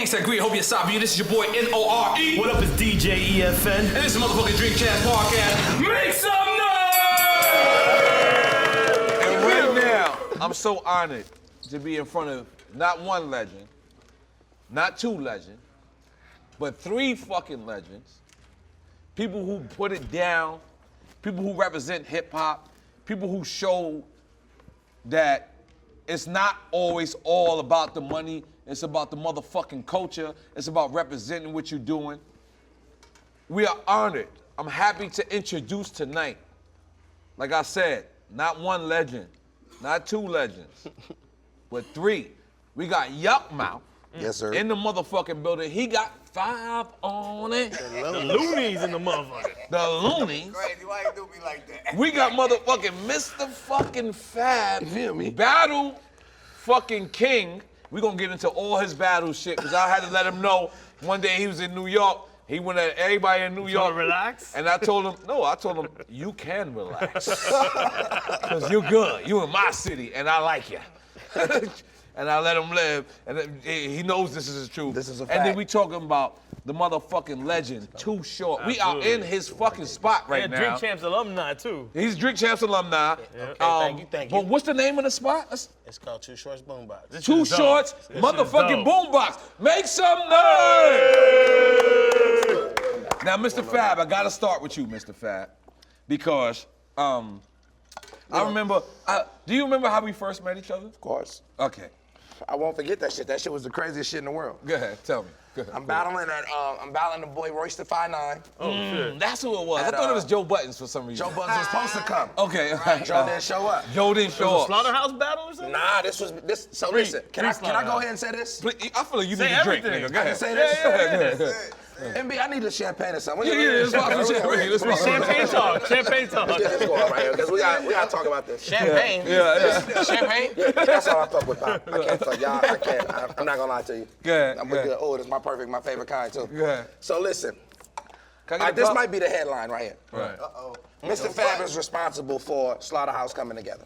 Gangsta Greed, hope you're sorry. This is your boy N.O.R.E. What up, it's DJ EFN. And this is motherfucking Drink Champs Podcast. Make some noise! And right now, I'm so honored to be in front of not one legend, not two legends, but three fucking legends. People who put it down, people who represent hip hop, people who show that it's not always all about the money, it's about the motherfucking culture, it's about representing what you're doing. We are honored. I'm happy to introduce tonight, like I said, not one legend, not two legends, but three. We got Yukmouth. Yes, sir. In the motherfucking building. He got 5 on it. The loonies in the motherfucker. The loonies. Crazy, why you do me like that? We got motherfucking Mistah fucking F.A.B. You feel me? Battle fucking king. We gonna get into all his battle shit, because I had to let him know one day he was in New York. He went at everybody in New York. Relax? And I told him, you can relax. Because you're good. You in my city, and I like you. And I let him live, and he knows this is true. This is a And fact. then we talking about the motherfucking legend, Too Short. We are in his fucking spot right now. Drink Champs alumni, too. He's Drink Champs alumni. Okay, thank you. But what's the name of the spot? It's called Two Shorts Boombox. Two Shorts, motherfucking dope. boombox. Make some noise! Now, Mr. F.A.B, I gotta start with you, Mr. F.A.B, because I remember, do you remember how we first met each other? Of course. Okay, I won't forget that shit. That shit was the craziest shit in the world. go ahead, tell me. Go ahead. I'm battling the boy Royce the 5'9". Oh, shit. That's who it was. I At, thought it was Joe Buttons for some reason. Joe Buttons was supposed to come. Okay, all right. Joe didn't show up. Joe didn't show Was up. a slaughterhouse battle or something? Nah, So listen, can I go ahead and say this? Please, I feel like you Say need to drink, everything. nigga. Go I ahead. can say this? Yeah. MB, I need a champagne or something. Yeah, let's rock some champagne. Let's rock some Champagne talk. Champagne talk. Let's go on right here, because we got to talk about this. Champagne? Yeah. Champagne? Yeah, that's all I fuck with, Pop. I can't fuck y'all. I can't. I'm not gonna lie to you. Go ahead, I'm go with ahead. good. Oh, it's my favorite kind, too. Go ahead. So listen, Can I get a this cup? might be the headline right here. Right. Mr. F.A.B is responsible for Slaughterhouse coming together.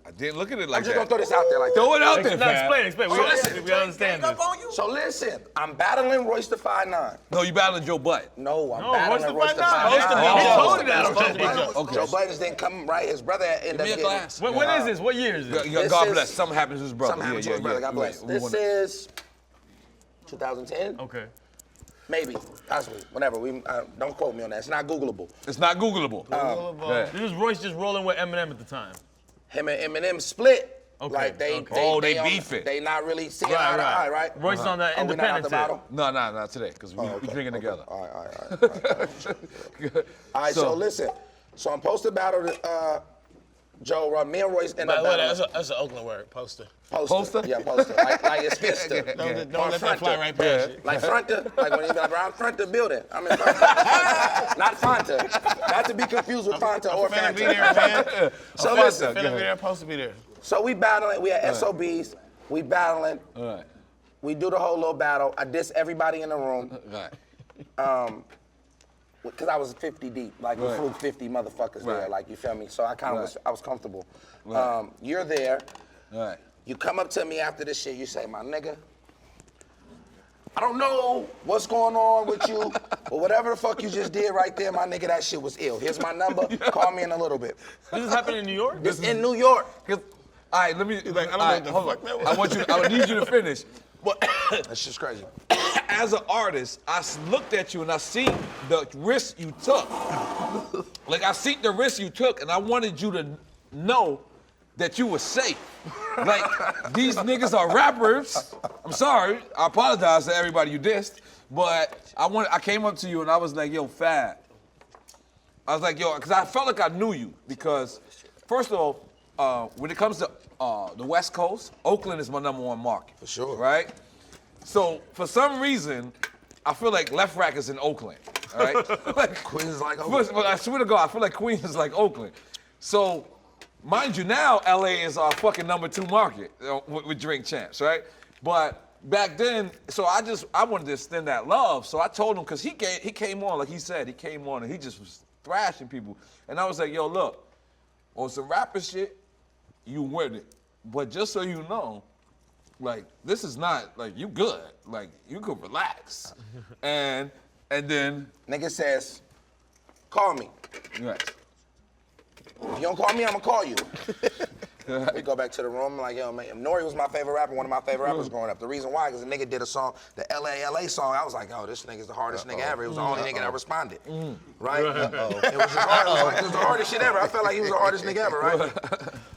I didn't look at it like I'm just that. gonna throw this out there like that. Throw it out there, No, F.A.B. explain. So listen, We understand this. So listen, I'm battling Royce the 5'9". No, you battling Joe Butt. No, I'm No, battling Royce the 5'9". He told you that. Okay. Joe Buttons didn't come right. His brother ended Give me up a getting. glass. When is this? What year is this? God This bless. is- Something happens to his brother. Something happened to his brother. God bless. This is 2010, Okay. maybe, possibly, whatever. Don't quote me on that. It's not Googleable. It's not Googleable. This was Royce just rolling with Eminem at the time. Him and Eminem split. Okay, Like they they on- beefing. They not really seeing eye to eye, right? Royce is on the Oh, we not out independent the battle? tip. No, not today, because we drinking together. All right, so listen. So I'm supposed to battle Joe Run. Me and Royce end By up the way, battling. that's an Oakland word, poster. Poster? Yeah, poster. Like it's Fister. Don't Or let that fly Fronta. right past you. Like Fronta, like when you be like around Fronta building. I mean, not Fanta. Not to be confused with Fanta or Finna be Fanta. there, man. So listen, Finna be there, supposed to be there. so we battling. We at SOBs. We battling. All right. We do the whole little battle. I diss everybody in the room. Right. Because I was 50 deep, like we flew 50 motherfuckers there, Right. like you feel me. So I kind of I was comfortable. Right. You're there. All right. You come up to me after this shit. You say, "My nigga, I don't know what's going on with you, but whatever the fuck you just did right there, my nigga, that shit was ill. Here's my number. Call me in a little bit." This is happening in New York? This in New York. All right, let me. like, I don't know all right, what the hold fuck on. that was. I need you to finish. But That shit's crazy. as an artist, I looked at you and I see the risk you took. Like I see the risk you took, and I wanted you to know that you were safe. Like these niggas are rappers. I'm sorry. I apologize to everybody you dissed, but I came up to you and I was like, "Yo, F.A.B." I was like, "Yo," because I felt like I knew you. Because first of all, when it comes to the West Coast, Oakland is my #1 market. For sure. Right? So for some reason, I feel like Left Rack is in Oakland. All right? Like, Queens is like First, well, I swear to God, I feel like Queens is like Oakland. So, mind you, now LA is our fucking #2 market with Drink Champs, right? But back then, so I wanted to extend that love. So I told him, because he came on, like he said, he came on and he just was thrashing people. And I was like, "Yo, look, on some rapper shit, you win it. But just so you know, like, this is not, like, you good. Like, you could relax. And then, Nigga says, call me. right. If you don't call me, I'ma call you. We go back to the room, like, yo, man, N.o.r.e was my favorite rapper, one of my favorite rappers growing up. The reason why, because the nigga did a song, the LA song. I was like, oh, this nigga's the hardest nigga ever. It was the only nigga that responded, right? It was it was the hardest shit ever. I felt like he was the hardest nigga ever, right?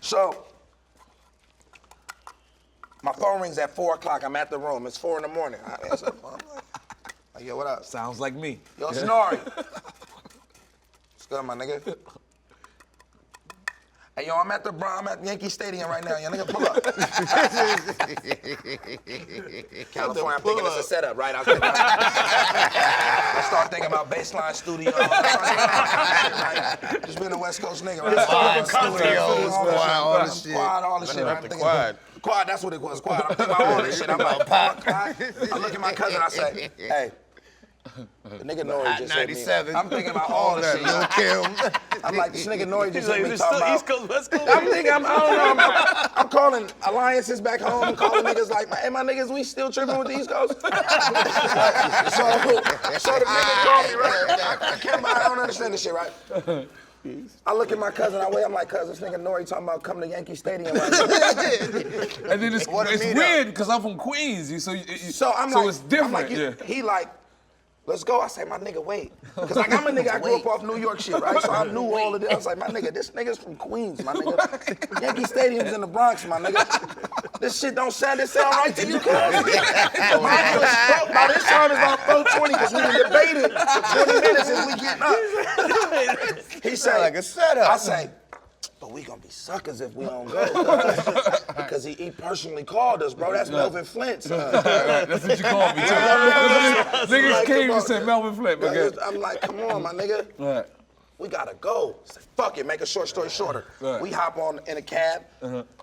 So, my phone rings at 4 o'clock. I'm at the room. It's 4 in the morning. I answer the phone. I'm like, yo, what up? Sounds like me. Yo, it's N.o.r.e. What's good, my nigga? Hey, yo, I'm at Yankee Stadium right now. Yo, nigga, pull up. California, I'm thinking it's a setup, right? I start thinking about Baseline Studios. Just being a West Coast nigga, right? Quad, all this shit. Right? Quad, that's what it was. Quad. I'm thinking about all this shit. I'm like, I look at my cousin, I say, hey. The nigga N.o.r.e. just hit me. I'm thinking about all this shit. Lil Kim. I'm like, this nigga N.o.r.e. just hit me Is it talking still about. East Coast, West Coast? I'm thinking, I don't know. I'm calling alliances back home and calling niggas like, hey, my niggas, we still tripping with the East Coast? so the nigga called me, right? I don't understand this shit, right? I look at my cousin, I'm like, cousin, this nigga N.o.r.e. talking about coming to Yankee Stadium right now. And then it's weird because I'm from Queens, so it's different. I'm like, he like, let's go. I say, my nigga, wait. Because like, I'm a nigga, I grew up off New York shit, right? So I knew all of this. I was like, my nigga, this nigga's from Queens, my nigga. Yankee Stadium's in the Bronx, my nigga. This shit don't sound right to you, cuz. By this time it's about 4:20 because we been debating for 20 minutes and we getting up. He say, like a setup. I say, but we gonna be suckers if we don't go. Because he personally called us, bro. That's Melvin Flint, son. That's what you called me, too. Niggas Like, came come and said Melvin Flint. I'm like, come on, my nigga. Right. We gotta go. Say, fuck it, make a short story shorter. Right. We hop on in a cab.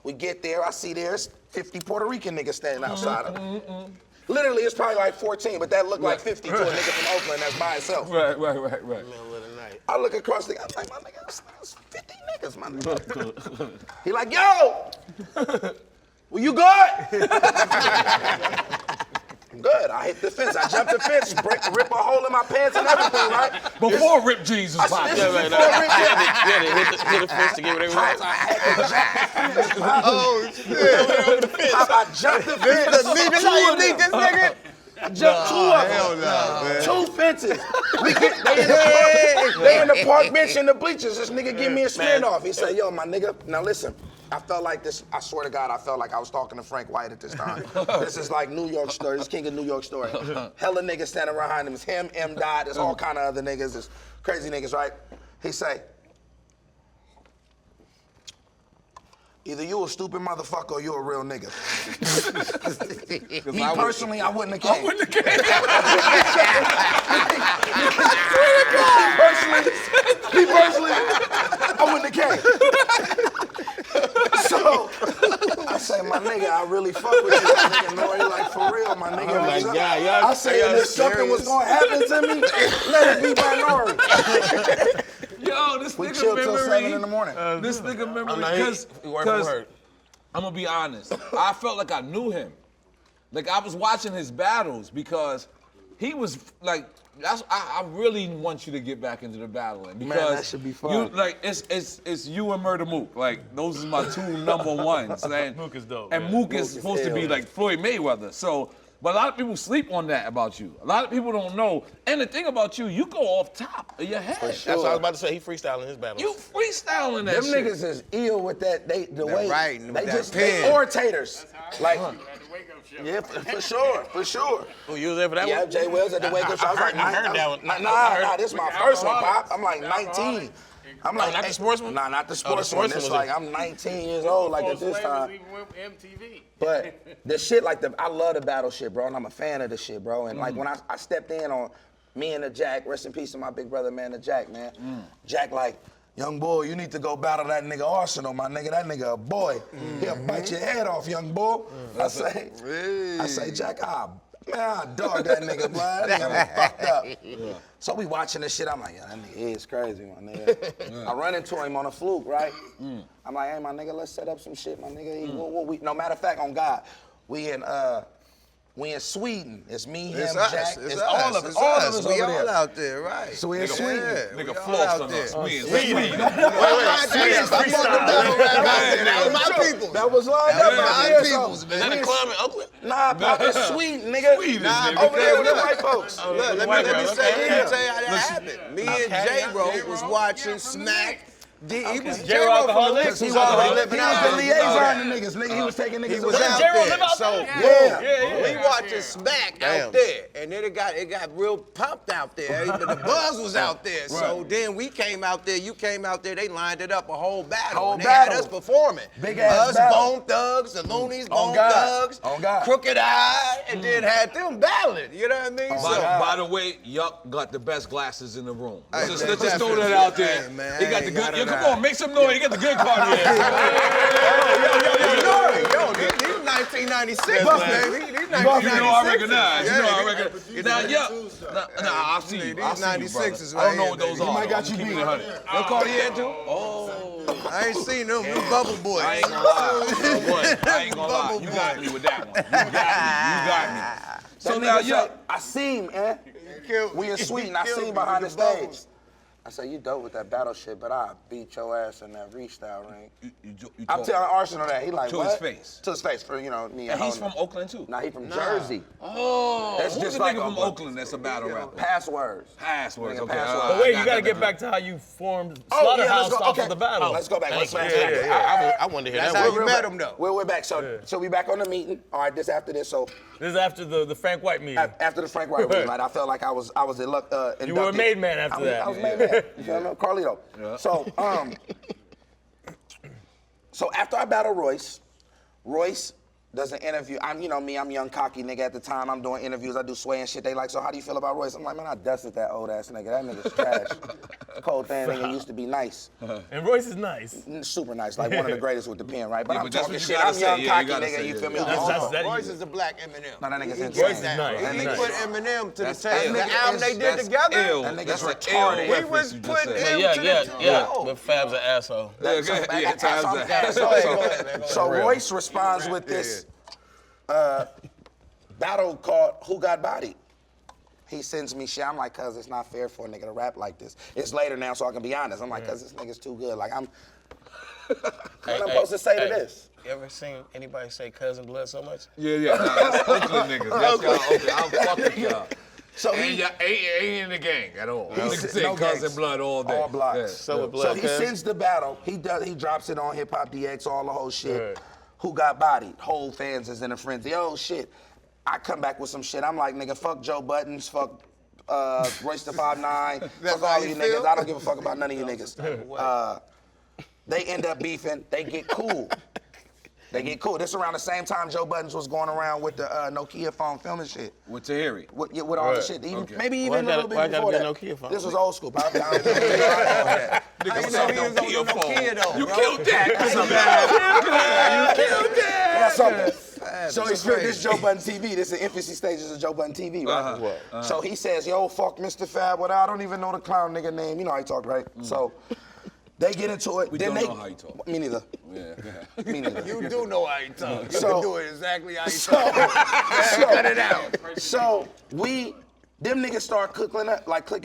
We get there, I see there's 50 Puerto Rican niggas standing outside of me. Literally, it's probably like 14, but that looked like 50 to a nigga from Oakland that's by himself. Right. Middle of the night. I look across the, I'm like, my nigga, that's 50 niggas, my nigga. He like, yo! Well, you good? I'm good. I hit the fence. I jumped the fence, rip a hole in my pants and everything, right? Before Rip Jeans was popping. Hit the fence to get whatever right. Oh, shit. I jumped the fence. Leave this nigga. I jumped two of them. Man. 2 fences. They in the park bench in the bleachers. This nigga give me a Smirnoff. He said, yo, my nigga, now listen. I felt like this, I swear to God, I felt like I was talking to Frank White at this time. This is like New York story, this King of New York story. Hella niggas standing behind him. It's him, M. Dot, there's all kind of other niggas, there's crazy niggas, right? He say, either you a stupid motherfucker or you a real nigga. Me personally, I wouldn't have came. Me personally, I wouldn't have came. So, I say, my nigga, I really fuck with you, my nigga. N.o.r.e. like, for real, my nigga. Oh my God, y'all- I say, if something was gonna happen to me, let it be by N.o.r.e. Yo, this We nigga chill till 7 in the memory. morning. This nigga memory, Word for word. I'm gonna be honest. I felt like I knew him. Like I was watching his battles because he was like, I really want you to get back into the battling because Man, that should be fun. You, like it's you and Murder Mook. Like those are my 2 number ones. And Mook is dope, And man. Mook is supposed to be like Floyd Mayweather. So, but a lot of people sleep on that about you. A lot of people don't know. And the thing about you, you go off top of your head. That's what I was about to say. He freestyling his battles. You freestyling that Them shit. niggas is ill with that, the way, writing, with they that just, pen. they orators. Like, yeah, for sure. Oh, you was there for that Yeah, one? Jay Wells at the wake up show. I was like, I heard that one. Nah, this is my first one, Pop. I'm like 19. I'm like, not the sports one? Nah, not the sports sports one. It's one was like I'm 19 years old, like at this time. MTV. But the shit, like I love the battle shit, bro, and I'm a fan of the shit, bro. And like when I stepped in on me and the Jack, rest in peace to my big brother, man, the Jack, man. Jack like, young boy, you need to go battle that nigga Arsenal, my nigga. That nigga a boy. He'll bite your head off, young boy. I say, Jack, man, I dog that nigga, blood. That nigga fucked up. So we watching this shit. I'm like, yeah, that nigga is crazy, my nigga. I run into him on a fluke, right? I'm like, hey, my nigga, let's set up some shit, my nigga. No matter of fact, on God, We in Sweden. It's me, him, It's us. Jack. It's all of us. us. All of us We over all there. out there, right? So we in Sweden. Nigga we all flossed out on there. us. Me and Wait, that was my peoples. That was like That was my peoples, Is that man. a club in Oakland? Nah, Pop, it's Sweden, nigga. Nah, Over there with the white folks. Look, let me White tell girl, you okay. how that happened. Me and J-Ro was watching Smack. He was J-Ro alcoholic? He was the liaison to niggas. Nigga, he was taking niggas. He was away. out J-Ro there. live out So there? we watching Smack out there, and then it got real pumped out there. But the buzz was out there. So then we came out there. You came out there. They lined it up a whole battle. Whole and they had battle. us performing. Big ass us, battle. Bone Thugs, the Loonies, On Bone God. Thugs, On God. Crooked Eye, and then had them battling. You know what I mean? By the way, Yuck got the best glasses in the room. Hey, Let's man, just throw definitely. that out there. Hey, man, He I got the ain't good. got Yo, it come out. on, make some noise. He got the good card here. Yo, these 1996, baby. These 1996. You know I recognize. Yeah, You know I recognize. Now, Yuck. Nah, I've seen you. These I've seen you, 96s brother. I don't know right what here, those baby. are. might got though. you I'm keeping beat. it 100. Your Cartier too? Oh. I ain't seen them. Them Bubble Boys. I ain't gonna lie. I ain't gonna lie. You got me with that one. You got me. So now, Yuck. I seen, man. We in Sweden. I seen behind the stage. I said, you dope with that battle shit, but I beat your ass in that freestyle ring. You I'm talk- telling Arsenal that. He like, To what? his face. To his face, for, me And he's holding from him. Oakland too. Nah, he from Jersey. Oh, That's who's just the like nigga a from Oakland that's a battle rapper? Passwords. Passwords. Nigga, Okay. passwords. But wait, you got gotta that, get man. back to how you formed Oh, yeah, Slaughterhouse let's go. off Okay. of the battle. Let's go back. Let's Thank back. you. I wanted to hear That's that how one. you met him, though. We're back. So we back on the meeting. All right, this after this. So This is after the Frank White meeting. after the Frank White meeting, right? I felt like I was inducted. You were a made man after that. I was made man. You feel me? Carlito. Yeah. So after I battle Royce does an interview. I'm young cocky nigga at the time. I'm doing interviews. I do sway and shit. They like, so how do you feel about Royce? I'm like, man, I dusted that old ass nigga. That nigga's trash. Cold thing nigga used to be nice. And Royce is nice. Super nice. Like one of the greatest with the pen, right? But Yeah, I'm but that's talking what you shit. gotta I'm say. young Yeah, you cocky gotta nigga. say, You yeah. feel me? That's Royce is the black Eminem. No, that nigga's He insane. Royce is nice. That He nigga- put Eminem to the That's test. ill. The album they did together. Ill. That nigga's That's an retarded. ill He reference was you just putting said. him to the Yeah. But Fab's an asshole. Yeah, go ahead. Yeah, time's that. Go ahead, man. So Royce responds with this battle called Who Got Bodied? He sends me shit. I'm like, cuz it's not fair for a nigga to rap like this. It's later now, so I can be honest. I'm like, cuz this nigga's too good. Like, what I'm supposed to say to this? You ever seen anybody say Cousin Blood so much? Yeah. Nah, that's Oakland niggas. That's y'all Oakland. I'm fucking y'all. So Ain't in the gang at all. Niggas said say no cousin gangs. blood all day. All blocks. Yeah. So with So Blood, he cuz? sends the battle. He drops it on Hip Hop DX, all the whole shit. Right. Who Got Bodied? Whole fans is in a frenzy. Oh shit. I come back with some shit. I'm like, nigga, fuck Joe Buttons, fuck Royce the 5'9", fuck how all you you feel? niggas. I don't give a fuck about none of you niggas. They end up beefing. They get cool. This around the same time Joe Buttons was going around with the Nokia phone filming shit. With Tahiri. With all the Right. shit. Okay. Maybe Why even a little bit I gotta before be a that. Nokia phone? This was old school. Probably. Nigga I said know he was on the Nokia phone. Nokia though, You bro. killed that. You killed that. That's something. So he spit this Joe Budden TV. This is the infancy stages of Joe Budden TV, right? So he says, yo, fuck Mr. F.A.B. I don't even know the clown nigga name. You know how he talk, right? So they get into it. We then don't they, know how he talk. Me neither. Yeah. Me neither. You do know how he talk. You So- can do it exactly how he So, talk. Cut it out. So them niggas start clicking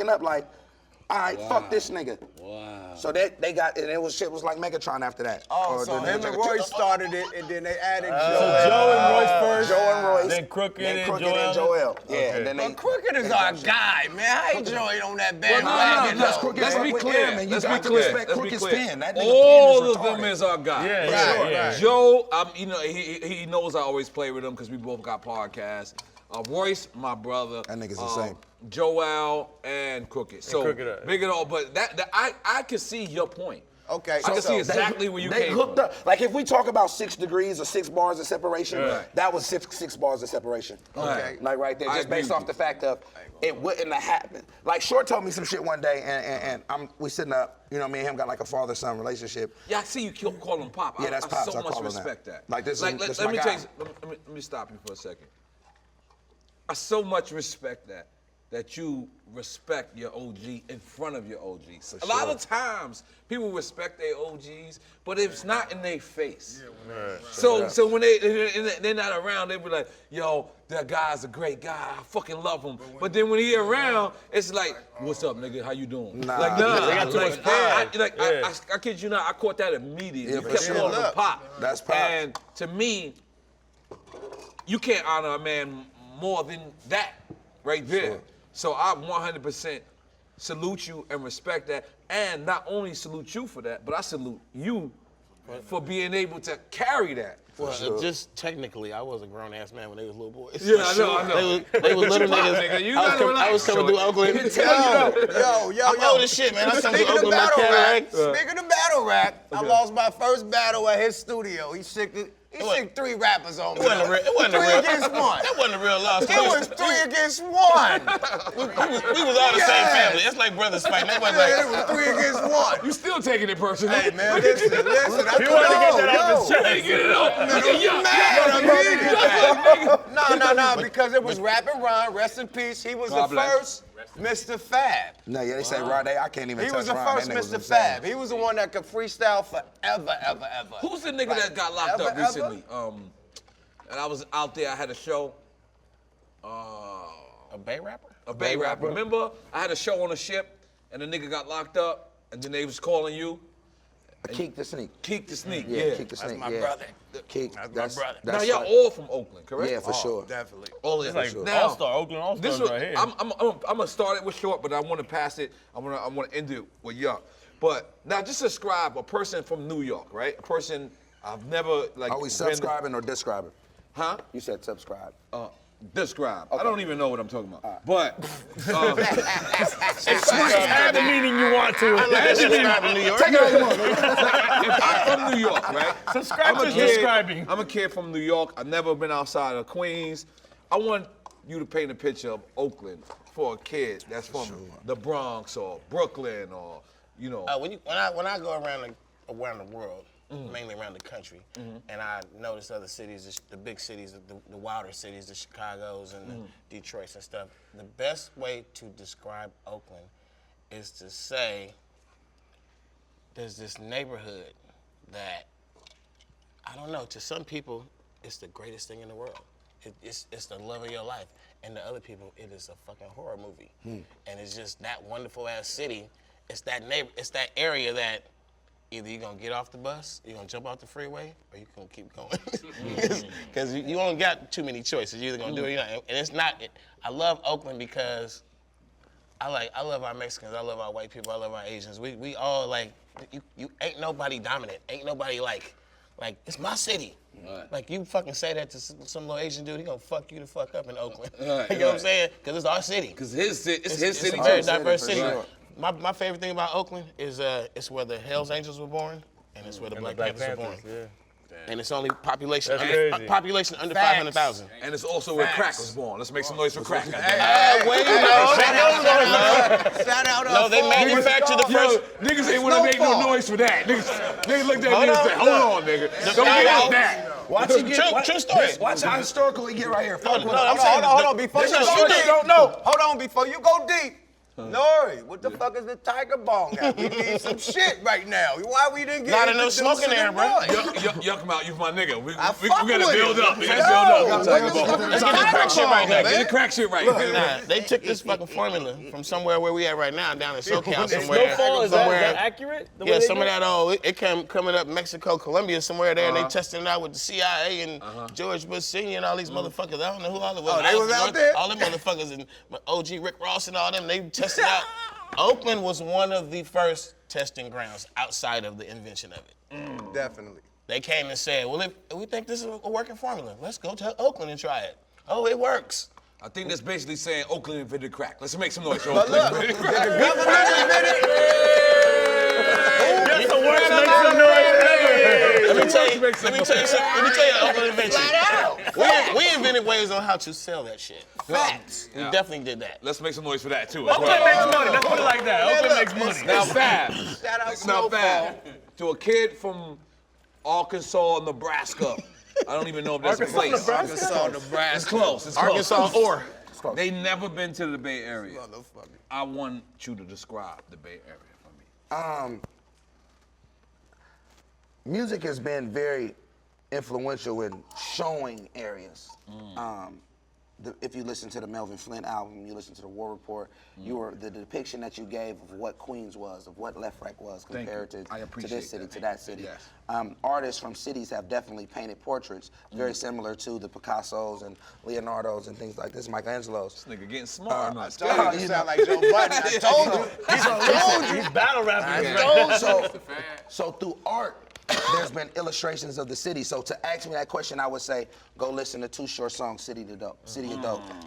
up, like, all right, fuck this nigga. Wow. So they got, and it was shit was like Megatron after that. Oh, Or so the him nigga- and Royce started it, and then they added So Joe. Joe and Royce first. Joe and Royce. Then Crooked and and Joel. Joel. Yeah, Okay. and then they. But Crooked is our guy, man. I ain't joined on that No, bandwagon. no, Let's though. Crooked Let's fuck be with clear. him, and you Let's got be to clear. respect Let's be Crooked's clear. pen. That nigga All pen is of them retarded. is our guy. Yeah. Joe, he knows I always play with him because we both got podcasts. Royce, my brother. That nigga's insane. Joel and Crooked. So Crooked, big it all, but I can see your point. Okay, I can see so exactly where you They came hooked from. up. Like if we talk about 6 degrees or 6 bars of separation, Right. that was six bars of separation. Okay. Like right there, I just agree based with off the fact of it wouldn't have happened. Like Short told me some shit one day, and we sitting up. You know, me and him got like a father-son relationship. Yeah, I see you call him Pop. Yeah, that's I Pops. so I much call him respect that. Like, this is let my me guy. let me stop you for a second. I so much respect that. that you respect your OG in front of your OGs. A lot of times, people respect their OGs, but it's not in their face. So when they're not around, they be like, yo, that guy's a great guy, I fucking love him. But then when he around, it's like, what's up, nigga, how you doing? Nah. Like, They got too much pride. I kid you not, I caught that immediately. Yeah, You for kept sure. calling him Pop. That's Pop. And to me, you can't honor a man more than that right there. Sure. So I 100% salute you and respect that. And not only salute you for that, but I salute you for being able to carry that. Well, just technically, I was a grown ass man when they was little boys. Yeah, I know. They was little Pop, niggas. nigga, you I gotta was coming relax. through Oakland. Yo. I'm old as shit, man. I come through Speaking of Oakland with battle rap, Cadillac. speaking of battle rap, I lost my first battle at his studio. He sicked 3 rappers on me. It wasn't a real. It wasn't a 3 real. against 1. That wasn't a real loss. It was 3 against 1. We was all the same family. It's like brothers fighting. That wasn't It like. was 3 against 1. You still taking it personal. Hey man, listen. He wanted to get that off his chest. Get it off. You mad? No, because it was Rap and Ron, rest in peace. He was God the bless. first Mr. F.A.B. No, yeah, they say Rod, I can't even He touch was the Ron. first That nigga was Mr. insane. F.A.B. He was the one that could freestyle forever, ever. Who's the nigga that got locked up ever? recently? And I was out there, I had a show. A Bay rapper? A Bay rapper. Remember? I had a show on a ship, and the nigga got locked up, and then they was calling you. Keek the Sneak. Keek the Sneak, Yeah, Keek the Sneak. my yeah. brother. Keek, That's my brother. Now y'all all from Oakland, correct? Yeah, for sure. Definitely. All in. Like Now, All-Star, Oakland this All-Stars was, right here. I'm gonna start it with short, but I want to pass it. I want to end it with young. But now, just describe a person from New York, right? A person I've never like. Are we been- subscribing or describing? Huh? You said subscribe. Describe. I don't even know what I'm talking about. But Add the meaning you want to it. Describe in New York. if I'm from New York, right? Subscribe I'm to a kid- describing. I'm a kid from New York. I've never been outside of Queens. I want you to paint a picture of Oakland for a kid that's from the Bronx or Brooklyn or, you know. When I go around the world, mainly around the country, and I notice other cities, the big cities, the wilder cities, the Chicagos and the Detroits and stuff, the best way to describe Oakland is to say there's this neighborhood that, I don't know, to some people, it's the greatest thing in the world. It's the love of your life. And to other people, it is a fucking horror movie. And it's just that wonderful ass city. It's that it's that area that either you're gonna get off the bus, you're gonna jump off the freeway, or you're gonna keep going. Because you only got too many choices. You're either gonna do it or you're not. And it's not, I love Oakland because I love our Mexicans, I love our white people, I love our Asians. We all like, you ain't nobody dominant. Ain't nobody like it's my city. Right. Like you fucking say that to some little Asian dude, he gonna fuck you the fuck up in Oakland. Right, You know what I'm saying? Because it's our city. Because it's his It's city a very too. diverse for city. sure. My favorite thing about Oakland is it's where the Hells Angels were born, and it's where the Black Panthers were born. yeah. And it's only population That's crazy. population under Facts. 500,000. And it's also where Crack was born. Let's make some noise for Crack. Shout out No, they manufactured the first. Niggas ain't want to make no noise for that. Niggas looked at me and said, hold on, nigga. Don't get out that. Watch it get. True story. Watch how historical he get right here. Fuck with I'm him. saying Hold on, before you go deep. don't know. Hold on, before you go deep. N.o.r.e, what the fuck is the Tiger Bong at? We need some shit right now. Why we didn't get Not enough smoke in there, bro. Yuck, you my nigga. We fuck gotta with build it. up. We gotta build up. Let's get this crack shit right now. Get the crack shit right. Nah, they took this fucking formula from somewhere where we at right now, down in SoCal somewhere. Snowfall, is that accurate? The way Yeah, they some do of it? that it came coming up Mexico, Colombia, somewhere there, and they testing it out with the CIA and George Bush Sr. and all these motherfuckers. I don't know who all it was. Oh, they was out there? All them motherfuckers and OG Rick Ross and all them, they tested out. Oakland was one of the first testing grounds outside of the invention of it. Definitely. They came and said, well, if we think this is a working formula, let's go to Oakland and try it. Oh, it works. I think that's basically saying Oakland invented crack. Let's make some noise for But Oakland look, invented the crack. government invented That's the worst make some noise ever. Let me tell you something. Let me tell you an Oakland invention. We invented ways on how to sell that shit. facts. We definitely did that. Let's make some noise for that too. as Oakland well. makes money. Let's put it like that. Oakland makes money. Now Fab. Shout out Now Snowfall. Fab. To a kid from Arkansas, Nebraska. I don't even know if that's a place. Arkansas, Nebraska. It's close. It's close. Arkansas or. close. They never been to the Bay Area. Motherfucker. I want you to describe the Bay Area for me. Music has been very influential in showing areas. If you listen to the Melvin Flint album, you listen to the War Report, the depiction that you gave of what Queens was, of what Left Rec was compared to this city, to that city. Yes. Artists from cities have definitely painted portraits very similar to the Picassos and Leonardo's and things like this, Michelangelo's. This nigga getting smart. I told you, you sound like Joe Budden. I told you. He's battle rapping. So through art, there's been illustrations of the city. So to ask me that question, I would say, go listen to Too Short song, City of Dope.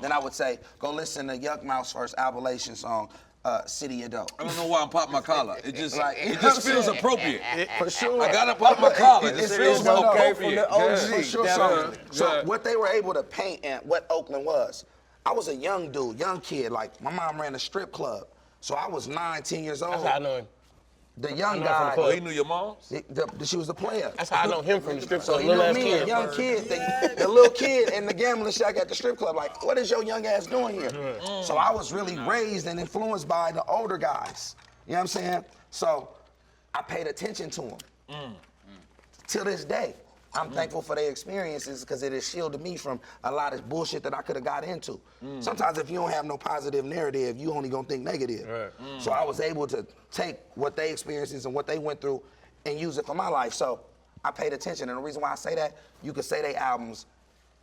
Then I would say, go listen to Yukmouth's first Appalachian song, City of Dope. I don't know why I'm popping my collar. It just, Like, it just feels appropriate. For sure. I gotta pop my collar. It just feels so okay appropriate. from the OG. For sure. Definitely. So what they were able to paint and what Oakland was, I was a young dude, young kid. Like, my mom ran a strip club. So I was 9, 10 years old. That's how I know him. The young from guy, the club. Oh, he knew your moms? she was the player. That's how I know him from the strip So club. he Little knew ass me, a kid. young kid, the little kid in the gambling shack at the strip club. Like, what is your young ass doing here? So I was really raised and influenced by the older guys. You know what I'm saying? So I paid attention to them. To this day, I'm thankful for their experiences because it has shielded me from a lot of bullshit that I could have got into. Sometimes if you don't have no positive narrative, you only gonna think negative. So I was able to take what they experiences and what they went through and use it for my life. So I paid attention, and the reason why I say that, you could say they albums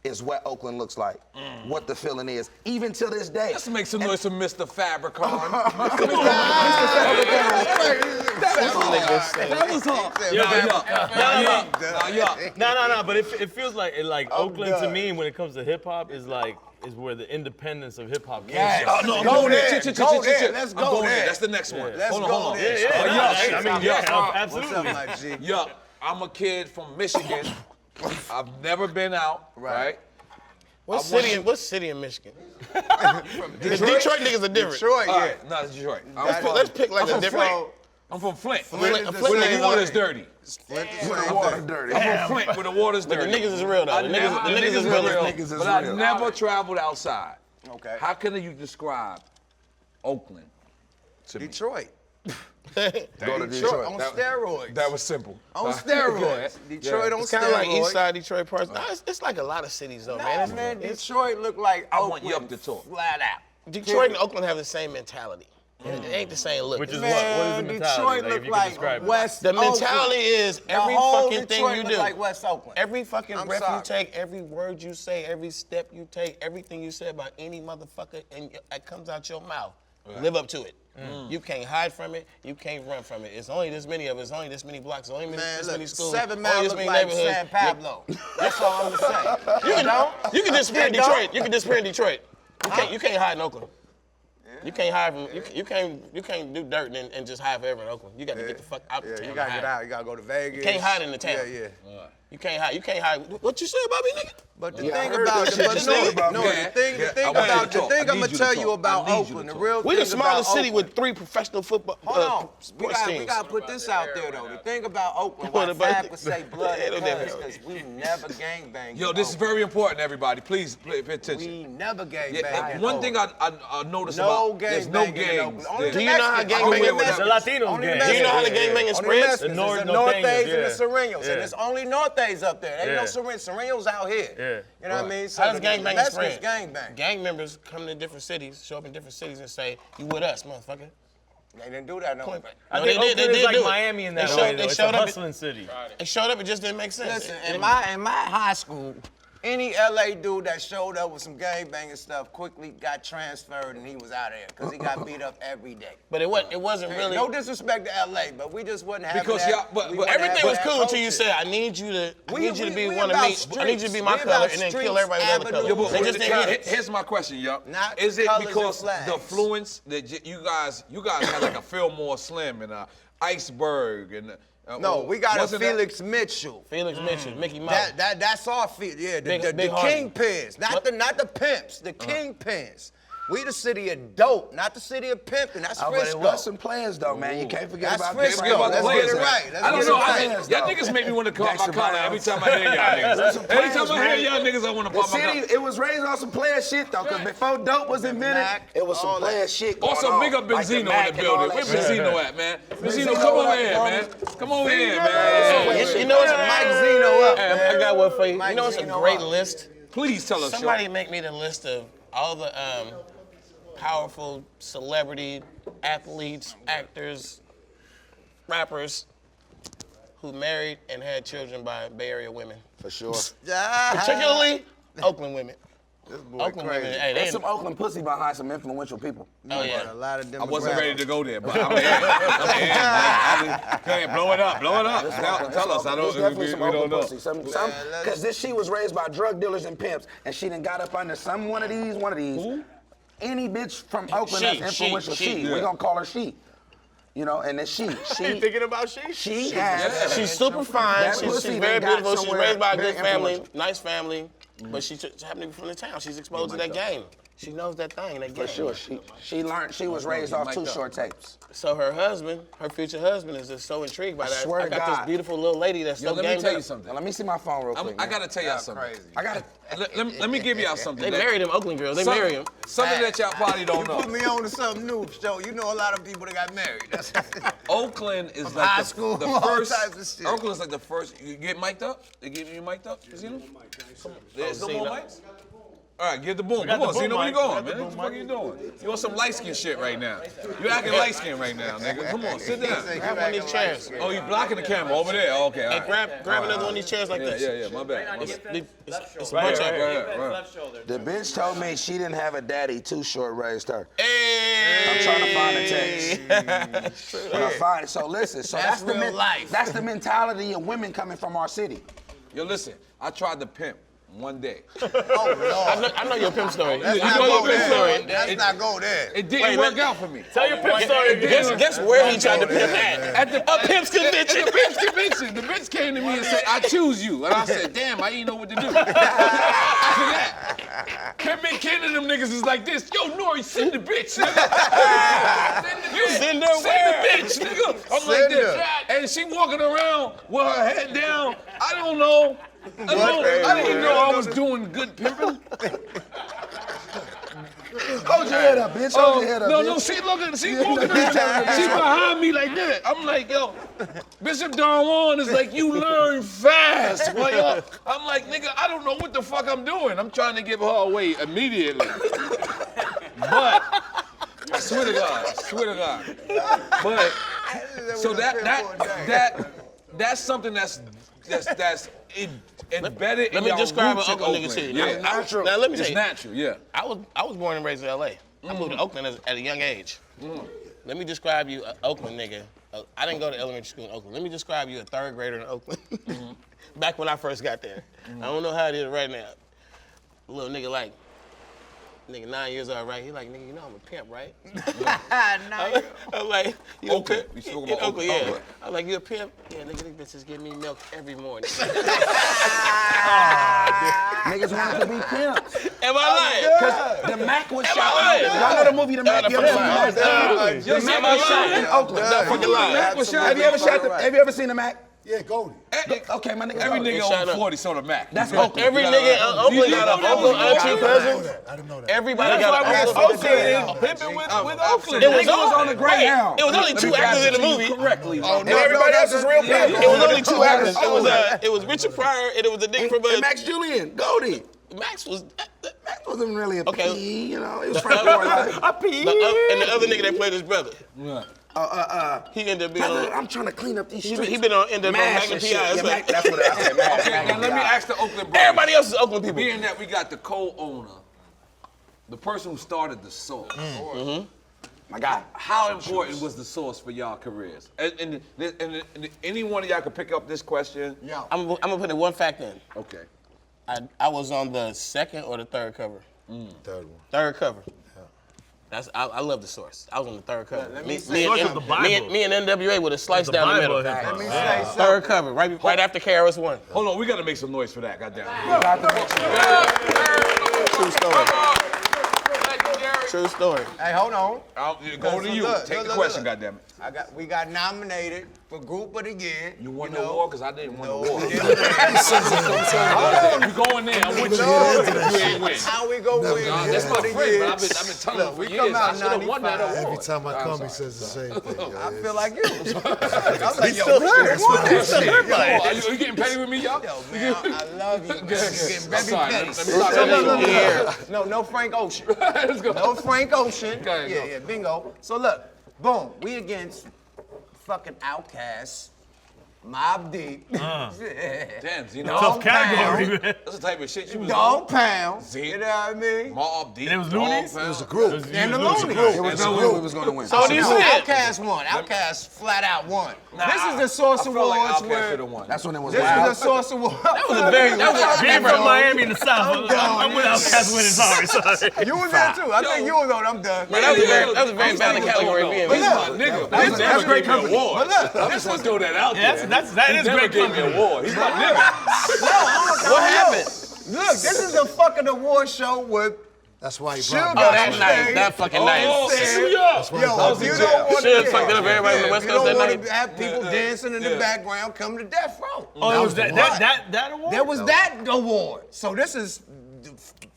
is what Oakland looks like, what the feeling is, even to this day. Let's make some noise for Mr. F.A.B. That was hard. No, but it feels like Oakland to me when it comes to hip hop is where the independence of hip hop came from. No, Go there. Let's Let's go there. That's the next one. Let's Hold go on. there. Absolutely. What's up, my G? Yeah, I'm a kid from Michigan. I've never been out, right? What city in Michigan? Detroit niggas are different. Detroit, All yeah. right, no, it's Detroit. Let's pick like a different. I'm from Flint. Flint Where is the the same water's way. dirty. Flint is The same water thing. dirty. I'm from Flint where the water's But the dirty. niggas is real though. The niggas is real. Niggas is But I real. never traveled outside. Okay. How can you describe Oakland to me? Detroit. Go to Detroit. On steroids. That was simple. On steroids. Detroit on It's kind of like steroids. East Side Detroit parts. No, it's like a lot of cities though, man. Man, Detroit look like I Oakland want you up to talk. flat out. Detroit and Oakland have the same mentality. It ain't the same look. Which is Man, what? What is the mentality? Detroit If look you could like describe it. West The mentality is every the whole fucking thing Detroit you look do. like West Oakland. Every fucking I'm breath sorry. you take, every word you say, every step you take, everything you say about any motherfucker and that comes out your mouth, live up to it. You can't hide from it. You can't run from it. It's only this many of us. It's only this many blocks. It's only Man, this many look, schools. 7 only Mile this look many like neighborhoods. San Pablo. That's all I'm saying. You can disappear in Detroit. You can disappear in Detroit. You can't hide in Oakland. You can't hide from you can't do dirt and just hide forever in Oakland. You got to get the fuck out the Yeah, town. you gotta and get hide. out. You gotta go to Vegas. You can't hide in the town. Yeah. You can't hide. You can't hide. What you say about me, nigga? But the Yeah, I thing heard about that the shit you said about no, me. the thing I want you to about the talk. thing I I'm need gonna you to tell talk. you about I need you to Oakland. The talk. real We the thing about smallest city Oakland. with 3 professional football Hold on. We sports teams. gotta put this out there though. The thing about Oakland, What why about Fab it? would say blood They don't and have because it. we never gangbang. Yo, this is very important, everybody. Please pay attention. We never gangbang. Yeah, in one thing Oakland. I noticed No about there's no gangbanging in gangs. Oakland. Only there. the Do you know how Mexicans. gangbanging Only the works? The Mexicans. Latino Only the gang. Do you know how the Mexicans. gangbanging Only spreads? Mexicans. The It's the norteños, Nortes and the yeah. Serenos. Yeah. And it's only Nortes up there. There ain't Yeah. no Serenos out here. Yeah. You know what I mean? So How does the gangbanging Mexicans spread? gangbang. Gang members come to different cities, show up in different cities and say, "You with us, motherfucker." They didn't do that no more. I No, think they Oakland is like do it. Miami in that They way, showed- though. they It's showed a up- hustling city. They showed up, it just didn't make sense. Listen, in my high school, any LA dude that showed up with some gangbanging stuff quickly got transferred and he was out of there because he got beat up every day. But it wasn't really. No disrespect to LA, but we just wasn't having Because that. y'all- but we wasn't Everything having was that cool until you culture. said, "I need you to be we one of about me. I need you to be my streets. color," We and then about kill everybody with other streets, color. Yeah, but They just didn't get it. here's my question, yo. Not Is it colors and because flags. the fluence that you guys had like a Fillmore Slim and a Iceberg and No, we got a wasn't that- Felix Mitchell. Felix Mitchell, Mickey Mouse. That's our field. Yeah, the Big Hardy. kingpins, not the pimps, the kingpins. We the city of dope, not the city of pimping. That's But it Frisco. was some players though, man. You can't forget That's about Frisco. Frisco. Let's get it right. I don't know. Y'all though. niggas make me want to call my Gangsta collar Brown. every time I hear y'all niggas. Every time I hear y'all niggas, I want to The pop my city, collar. it was raised on some player shit though, because before dope was invented, it was some player shit going Also, on. big up Like Benzino Mac in the and all building. that Where shit. Benzino at, man? Benzino, Benzino, come over what here, up, man. homie? Come over here, Yeah. man. You know it's Mike Zeno up. I got one for you. You know it's a great list. Please tell us, Somebody Sean. make me the list of all the powerful celebrity athletes, actors, rappers who married and had children by Bay Area women. For sure. Particularly Oakland women. This boy Oakland crazy. women, hey, There's they, some Oakland pussy behind some influential people. oh yeah. A lot of I wasn't ready to demographics. go there, but I'm in. I'm in. Go ahead, blow it up, blow it up. Tell us. I There's don't. definitely We some don't Oakland know. pussy. Because this she was raised by drug dealers and pimps, and she done got up under one of these. Who? Any bitch from Oakland She, that's she, influential, she. we gonna call her she. You know, and then she You thinking about she? she has. She's super fine. That She's pussy very they got beautiful. She's somewhere raised by a very good family, influential. nice family, but she happened to be from the town. She's exposed to that game. She knows that thing, that game. For sure, she learned. She was raised off Too Short tapes. So her husband, her future husband, is just so intrigued by that. swear I to got God. this beautiful little lady that's Yo, so let me gamed tell you up. something. Now, let me see my phone real quick. I man. gotta tell y'all something. I gotta. Let me give y'all something. They that- married them Oakland girls. They married him. Something that y'all probably don't You put know. me on to something new, so you know a lot of people that got married. That's Oakland is high like school, the all first. types of shit. Oakland is like the first. You get mic'd up? They give you mic'd up, Zeno? There's no more Zeno. mics? All right, get the boom. got Come on, the boom Zeno, where you mic. going, We got the man? What the boom fuck you doing? You want some light skin shit right now? You acting light skin right now, nigga. Come on, sit down. Grab one of these chairs. Oh, you blocking the camera over there? Okay, all Hey, right. grab another one of these chairs like this. Yeah, my bad. It's a Right, bunch of Right, right. The bitch told me she didn't have a daddy. Too Short raised her. Hey! I'm trying to find the text. When I find it, so listen. So That's the real life. That's the mentality of women coming from our city. Yo, listen, I tried to pimp one day. I know your pimp story. Let's You not know go your pimp there. story. Let's not go there. It didn't Wait, work let- out for me. Tell your pimp story again. Guess where he tried to pimp at? At the pimp's convention. At the pimp's convention. The bitch came to me and said, I choose you. And I said, damn, I didn't know what to do. After that, Ken and them niggas is like this. Yo, N.o.r.E, send the bitch, nigga. Send the bitch, nigga. I'm like Send this. her. And she walking around with her head down. I don't know. I didn't know I was doing good pimping. Hold your head up, bitch. Hold your head up, No, bitch. no, she walking around. She behind me like that. I'm like, yo, Bishop Don Juan is like, you learn fast. Boy, yo. I'm like, nigga, I don't know what the fuck I'm doing. I'm trying to give her away immediately. But, I swear to God. But, so that's something that's embedded in Let me y'all describe roots an in Oakland nigga to you. Yeah. Now, let me It's say, natural, yeah. I was born and raised in L.A. I moved to Oakland at a young age. Let me describe you an Oakland nigga. I didn't go to elementary school in Oakland. Let me describe you a third grader in Oakland. Back when I first got there. I don't know how it is right now. A little nigga like, nigga 9 years old, right? He like, nigga, you know I'm a pimp, right? I'm like, you a pimp? You spoke In about Oakland, Oakland. yeah. I'm like, you a pimp? Yeah, nigga, these bitches give me milk every morning. Niggas wanted to be pimps. Am I lying? The Mac was Am shot. I lying? Y'all know the movie The Mac? You ever seen The Mac? Yo, The Mac was shot in Oakland. Fucking lying. Have you ever shot the? Have you ever seen The Mac? Yeah, Goldie. Okay, my nigga. Every nigga Shut over up. 40 saw the Mac. That's Oakland. Every nigga in Oakland got an uncle, auntie, cousin. I didn't know that. Everybody got an uncle. Pimping with Oakland. It was on the Greyhound. It was only two actors in the movie. correctly. Oh, and everybody else is real pimp. It was only two actors. It was Richard Pryor and it was the nigga from And Max Julian, Goldie. Max was Max wasn't really a Okay. P, you know. It was Frank Moore like. and the other nigga that played his brother. He ended up being Brother, on. I'm trying to clean up these streets. He been on ended up on Mash Magnum and shit. PI. Yeah, It's like- that's what I said. Mash. Okay, now let me ask the Oakland brothers. Everybody else is Oakland people. Being that we got the co-owner, the person who started the source. My God. How important was the source for y'all careers? And any one of y'all could pick up this question. Yeah. I'm gonna put in one fact in. Okay. I was on the second or the third cover. Third one. Third cover. I love the source. I was on the third cover. Me Source is the Bible. and NWA would have sliced The down the Bible middle. of hip-hop. Let me say something. Third cover, right after KRS-One. Hold on, we gotta make some noise for that, goddamn. True story. Legendary True story. Hey, hold on. Go to you. Take the question, goddammit. We got nominated for Group of the Year. You won the award because I didn't win the award. You going there? I'm with you. You ain't win. How we go win? That's my friend, but I've been telling him for years. I should have won that award. Every time I come, he says the same thing. I feel like you. I'm like, yo, Are you getting petty with me, y'all? Yo, man, I love you. Getting very petty. Sorry. No Frank Ocean. Let's go. No Frank Ocean. Go ahead, go. Yeah, bingo. So look, boom, we against fucking Outkast, Mobb Deep. Damn, Zeno. Tough category, man. That's the type of shit you was Dog Pound. Zeno. You know what I mean? Mobb Deep. And it was Loonies? It was a group. And the Loonies. It was no group we was gonna win. So what do you say? Outkast won. Outkast flat out won. This is the Source I felt like Awards Outkast where. should have won. That's when it was This wild. is the Source Awards. Being from Miami in the South, I'm with Outkast winning. Sorry. You was there too. I think you was on. I'm done. Man, that was a very valid category being He's in. my nigga. That's great company. But look, I'm just gonna throw that out there. That is great Gave me company. an award. He's my nigga. What happened? look, this is a fucking award show with That's why he Sugar. brought me. Oh, that's nice. That fucking nice. That's why he Yo, brought if me. you don't want Should've fucked it up everybody on the West Coast that you don't night. want to have people dancing in the background, come to Death Row. Oh, it was that award? There was that award. So this is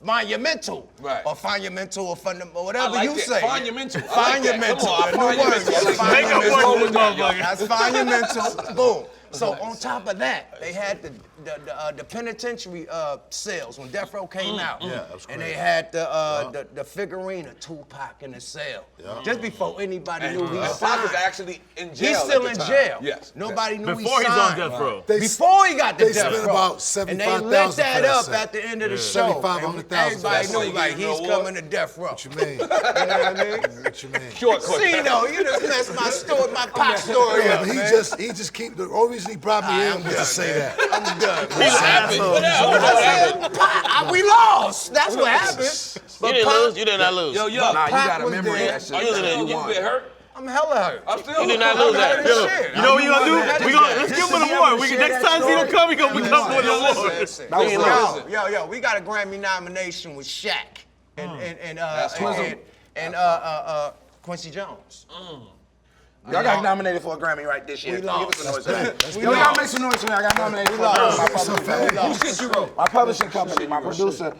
monumental, Right. or fundamental, or fundamental, or whatever I like you that. say. Monumental. I like that. Monumental. Come on, The new word. monumental. I like that. Make up Monumental. words with this motherfucker. That's monumental. Boom. So on top of that, they had the penitentiary cells when Death Row came out. Yeah, that was And crazy. they had the figurine of Tupac in the cell. Just before anybody knew he Tupac signed. was actually in jail. He's at still the in time. jail. Yes. Nobody knew Before he he's signed. on death row. Before he got the They death spent row. about And they lit $75,000 that for that up set. at the end of the show. 7,500,000 Everybody for that knew set. like You know he's what? coming to death row. What you mean? You know what I mean? What you mean? Short question. See, though, you just messed my story, my pop story Yeah, up, but he man. just keep the only reason he brought me in was to say that. I'm done. What happened? We lost. That's what happened. You didn't lose. You did not lose. Yo, yo. Nah, you Pac got a was memory there. of that Are shit. you still You getting a won. bit hurt? I'm hella hurt. I'm still. You did not lose that. Shit. You know what you gonna do? Let's give him an award. Next time Zeno come, we gonna come with an award. That was real. Yo, we got a Grammy nomination with Shaq and Quincy Jones. Y'all got nominated for a Grammy right this year. We Give us lost. some noise for that. We Yo, y'all lost. make some noise for me. I got nominated for a lost. Grammy. My publishing company, my producer,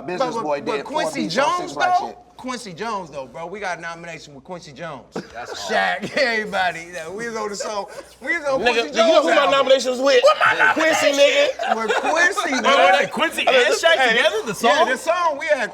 business boy But did Quincy 4 beats on Jones 6 Right though, Shit. Quincy Jones though, bro, we got a nomination with Quincy Jones. Shaq, everybody. We was on the song. We was on Nigga, Quincy do you know Jones who my album. nominations with? Quincy, nigga. With Quincy, Wait, bro. Quincy and Shaq together, the Yeah, song? the song we had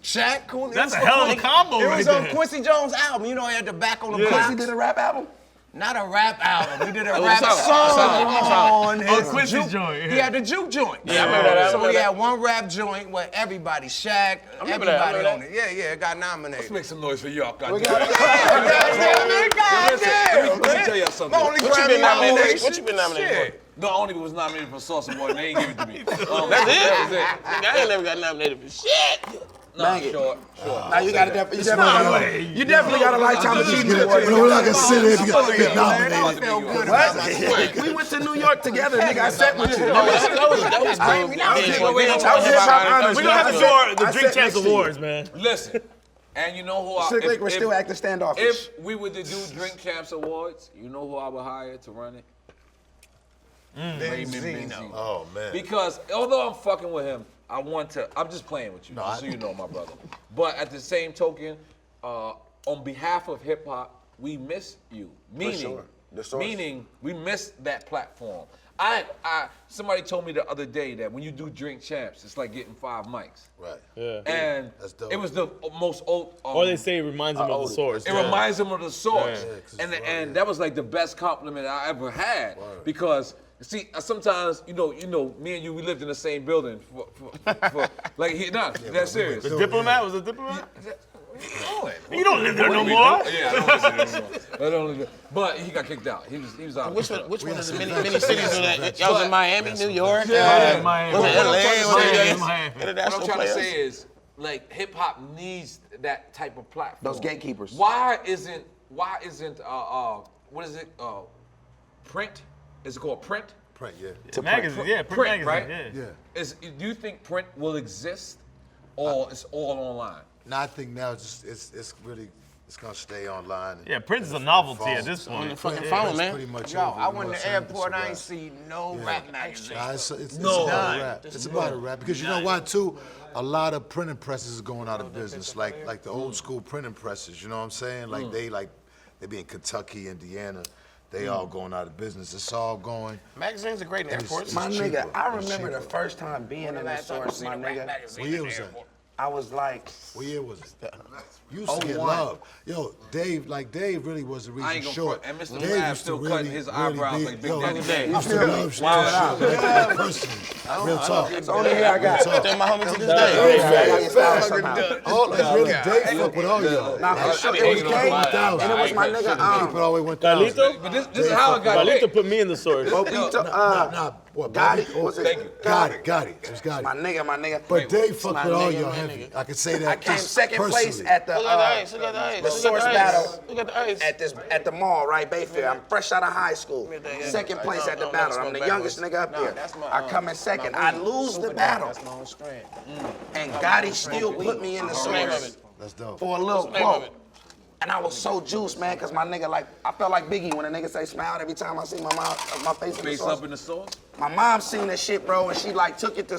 Shaq, Quincy. That's a hell of a combo It right was on there. Quincy Jones' album. You know, he had the back on the Yeah. box. Quincy did a rap album? Not a rap album. He did a was rap a song. song on his Quincy's juke. joint, yeah. He had the juke joint. Yeah, I remember that. So he had one rap joint where everybody, Shaq, remember that. I everybody remember on it. Yeah, it got nominated. Let's make some noise for y'all. Goddamn. Goddamn, Let me tell y'all something. My only What you Grammy been nominated? nomination. What you been nominated for? Shit. No, only was nominated for Sauce Award and they ain't give it to me. That's it? That was it. Nigga, I ain't never got nominated for shit. No, Bang it. short. Now you definitely got a lifetime achievement award. You know, we're not gonna sit here and get I nominated. feel good about myself. We went to New York together, nigga. I sat with you. That was cool. Grammy Yeah, We're gonna have to do the I Drink said Champs next to you. Awards, man. Listen, and you know who I... Slick Rick was still acting standoffish. If we were to do Drink Champs Awards, you know who I would hire to run it? Benzino. Oh man. Because although I'm fucking with him, I'm just playing with you, just so you know, my brother. But at the same token, on behalf of hip hop, we miss you. sure. The source. Meaning we miss that platform. Somebody told me the other day that when you do Drink Champs, it's like getting 5 mics. Right. Yeah. And That's dope. it was the most old. Or they say it reminds them of the source. It reminds them of the source. Yeah, 'cause and it's and that was like the best compliment I ever had. Because see, sometimes, you know, me and you, we lived in the same building for like, that's serious. The Diplomat? Was it Diplomat? You don't live there no more. Yeah, I don't live there. But he got kicked out. He was out. Which one of the many cities was that? Y'all was in Miami, New York? Yeah, Miami. Was it LA? Was it Miami. What international I'm trying players? to say is, like, hip hop needs that type of platform. Those gatekeepers. Why isn't what is it? Print? Is it called print? Print, yeah. Magazine, yeah, print magazine, right? yeah. Yeah. Do you think print will exist it's all online? No, I think now it's really gonna stay online. Yeah, Prince is a novelty at this point. On the fucking phone, man. Pretty much Yo, over, I you know went what to I'm the saying? airport, It's a I ain't wrap. see no rap magazine. Nah, it's about a rap. It's about a rap because you know why too? A lot of printing presses are going out of business, like the old school printing presses. You know what I'm saying? Like they be in Kentucky, Indiana. They all going out of business. It's all going. Magazines are great in airports. My cheaper. nigga, I It's remember the cheaper. first time being in the source, my nigga. What year was that? I was like, What year was it? You used to get 01. love. Yo, Dave really was the I reason ain't gonna short. front. And Mr. Dave Fab used to still really, cutting his really eyebrows be- like Big yo, Daddy Dave. he used to love shit. Personally. Real talk. it's only here I got. Still my homie to this day. All that's really Dave fuck with all y'all. Nah, for sure, it was Dave, and it was my nigga, Keep it all the way 1,000. Carlito? But this is how I got Carlito Dave. put me in the source. Nah, what, Gotti, Bobby? was it? Thank you. Gotti. It was Gotti. My nigga. But Dave fucked my with all nigga, y'all my heavy. I can say that I came just second place personally. at the Look at the ice, look at the ice. the source battle Look at the ice. at the mall, right, Bayfair. I'm fresh out of high school. Second place at the battle. I'm the youngest nigga up there. I come in second. I lose the battle. That's my own strand. And Gotti still put me in the source That's dope. for a little the name of quote. it? And I was so juiced, man, because my nigga, like, I felt like Biggie when a nigga say smiled every time I see my mom, my face in the Face source. up in the sauce? My mom seen that shit, bro, and she like took it to,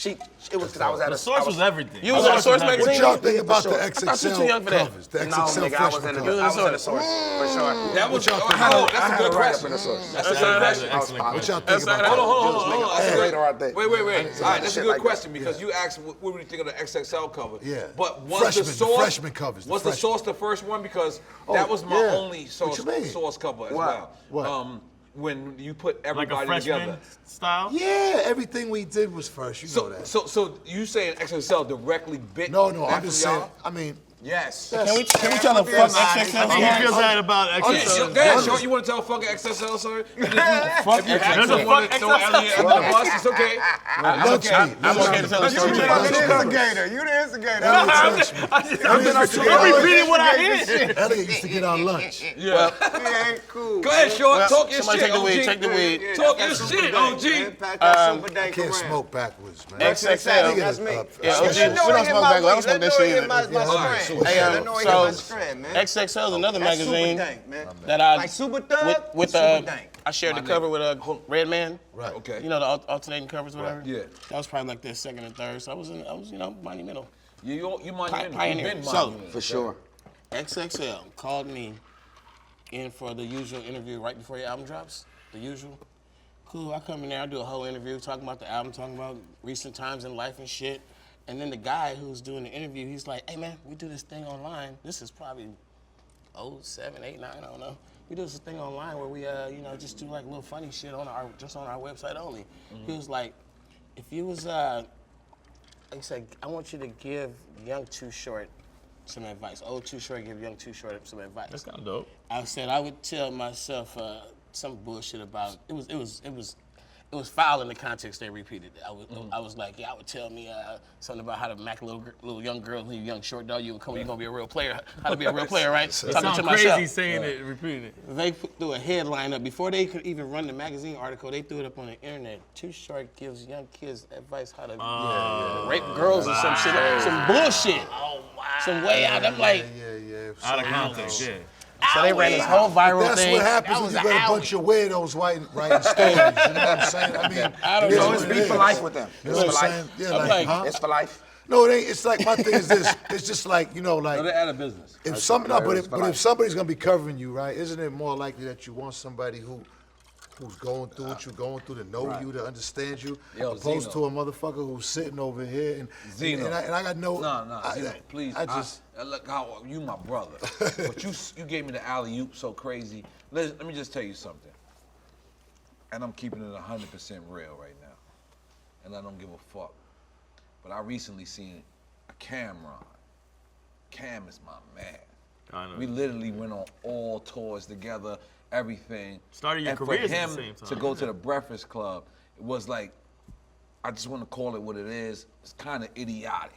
it was because I was at The a source was everything. You was on the Source What magazine? y'all think about the sure. I thought you were too young XXL for that. covers? The No, XXL nigga, I was in freshman the, covers. I was in the source, for sure. That was y'all think that's I a had good a write-up in question. the source. That's a good question. I was popping. What y'all think about Hold that? on. I said later on that. Wait. All right, that's a Shit good like that. question because you asked what do you think of the XXL cover? Yeah. But was Freshman, the the source freshman covers, the Was the freshman. source the first one because that was my yeah. only What you mean? source cover as What? well. What? When you put Like a everybody freshman together. style? Yeah, everything we did was first. You know that. So you saying XXL directly bit? No, that I'm just from y'all? saying. I mean, Yes. Can we tell them fuck I XXL? think he feels that about Oh, yeah, XXL. go ahead, Short. You want to tell fucking XXL, sir? If you There's a actually want to fuck throw Elliot under the bus, it's okay. lunch meat. I'm okay to tell the story. You the instigator. You the instigator. I'm repeating what I hear. Elliot used to get our lunch. Yeah. He ain't cool. Go ahead, Short. Talk your Somebody shit, take the weed, OG. take the weed. Talk your shit, OG. Pack that super dank Can't around. smoke backwards, man. XXL. That's me. Yeah, OG. We Let know don't he smoke my back. I don't weed. smoke Let that know shit he either. my strand. Hey, Let know he my so strand, man. XXL is another That's super magazine dank, man. that I Like Super Thug, with Super dank. I shared the cover with Red Man. Right. Okay. You know the alternating covers, whatever. Yeah. That was probably like their second and third. So I was monumental. You mind Pioneer. So For sure. XXL called me in for the usual interview right before your album drops. The usual. Cool. I come in there. I do a whole interview talking about the album, talking about recent times in life and shit. And then the guy who's doing the interview, he's like, "Hey man, we do this thing online. This is probably 07, 8, 9, I don't know. We do this thing online where we, just do like little funny shit on our website only." He was like, "If you was, he said, I want you to give Young Too Short some advice. Old Too Short give Young Too Short some advice." That's kind of dope. I said I would tell myself some bullshit about it was foul in the context they repeated. I was like, yeah, I would tell me something about how to mack a little young girl, little young short dog. You're gonna be a real player. How to be a real player, right? It Talking sounds to crazy myself. saying it, repeating it. They threw a headline up before they could even run the magazine article. They threw it up on the internet. Too Short gives young kids advice how to rape girls or some shit, some bullshit, some way out. I'm like, Yeah. Out of context, yeah. so they ran this whole viral That's thing. what happens when you got a bunch of weirdos writing stories. You know what I'm saying? I mean, I don't it is know. what It's it be is. for life with them. You It's know for what I'm saying? life. Yeah, I'm like, huh? It's for life. No, it ain't. It's like my thing is this. It's just like like They're out of business. if if somebody's gonna be covering you, right? Isn't it more likely that you want somebody who's going through what you're going through to know you, to understand you, Yo, opposed Zeno. to a motherfucker who's sitting over here and Zeno. and I got no. Zeno, please. I just. Look how you my brother, but you gave me the alley oop so crazy. Let me just tell you something, and I'm keeping it 100% real right now, and I don't give a fuck. But I recently seen a Cameron. Cam is my man. I know. We literally went on all tours together, everything. Started your and careers for at him the same time. to go to the Breakfast Club, it was like, I just want to call it what it is. It's kind of idiotic.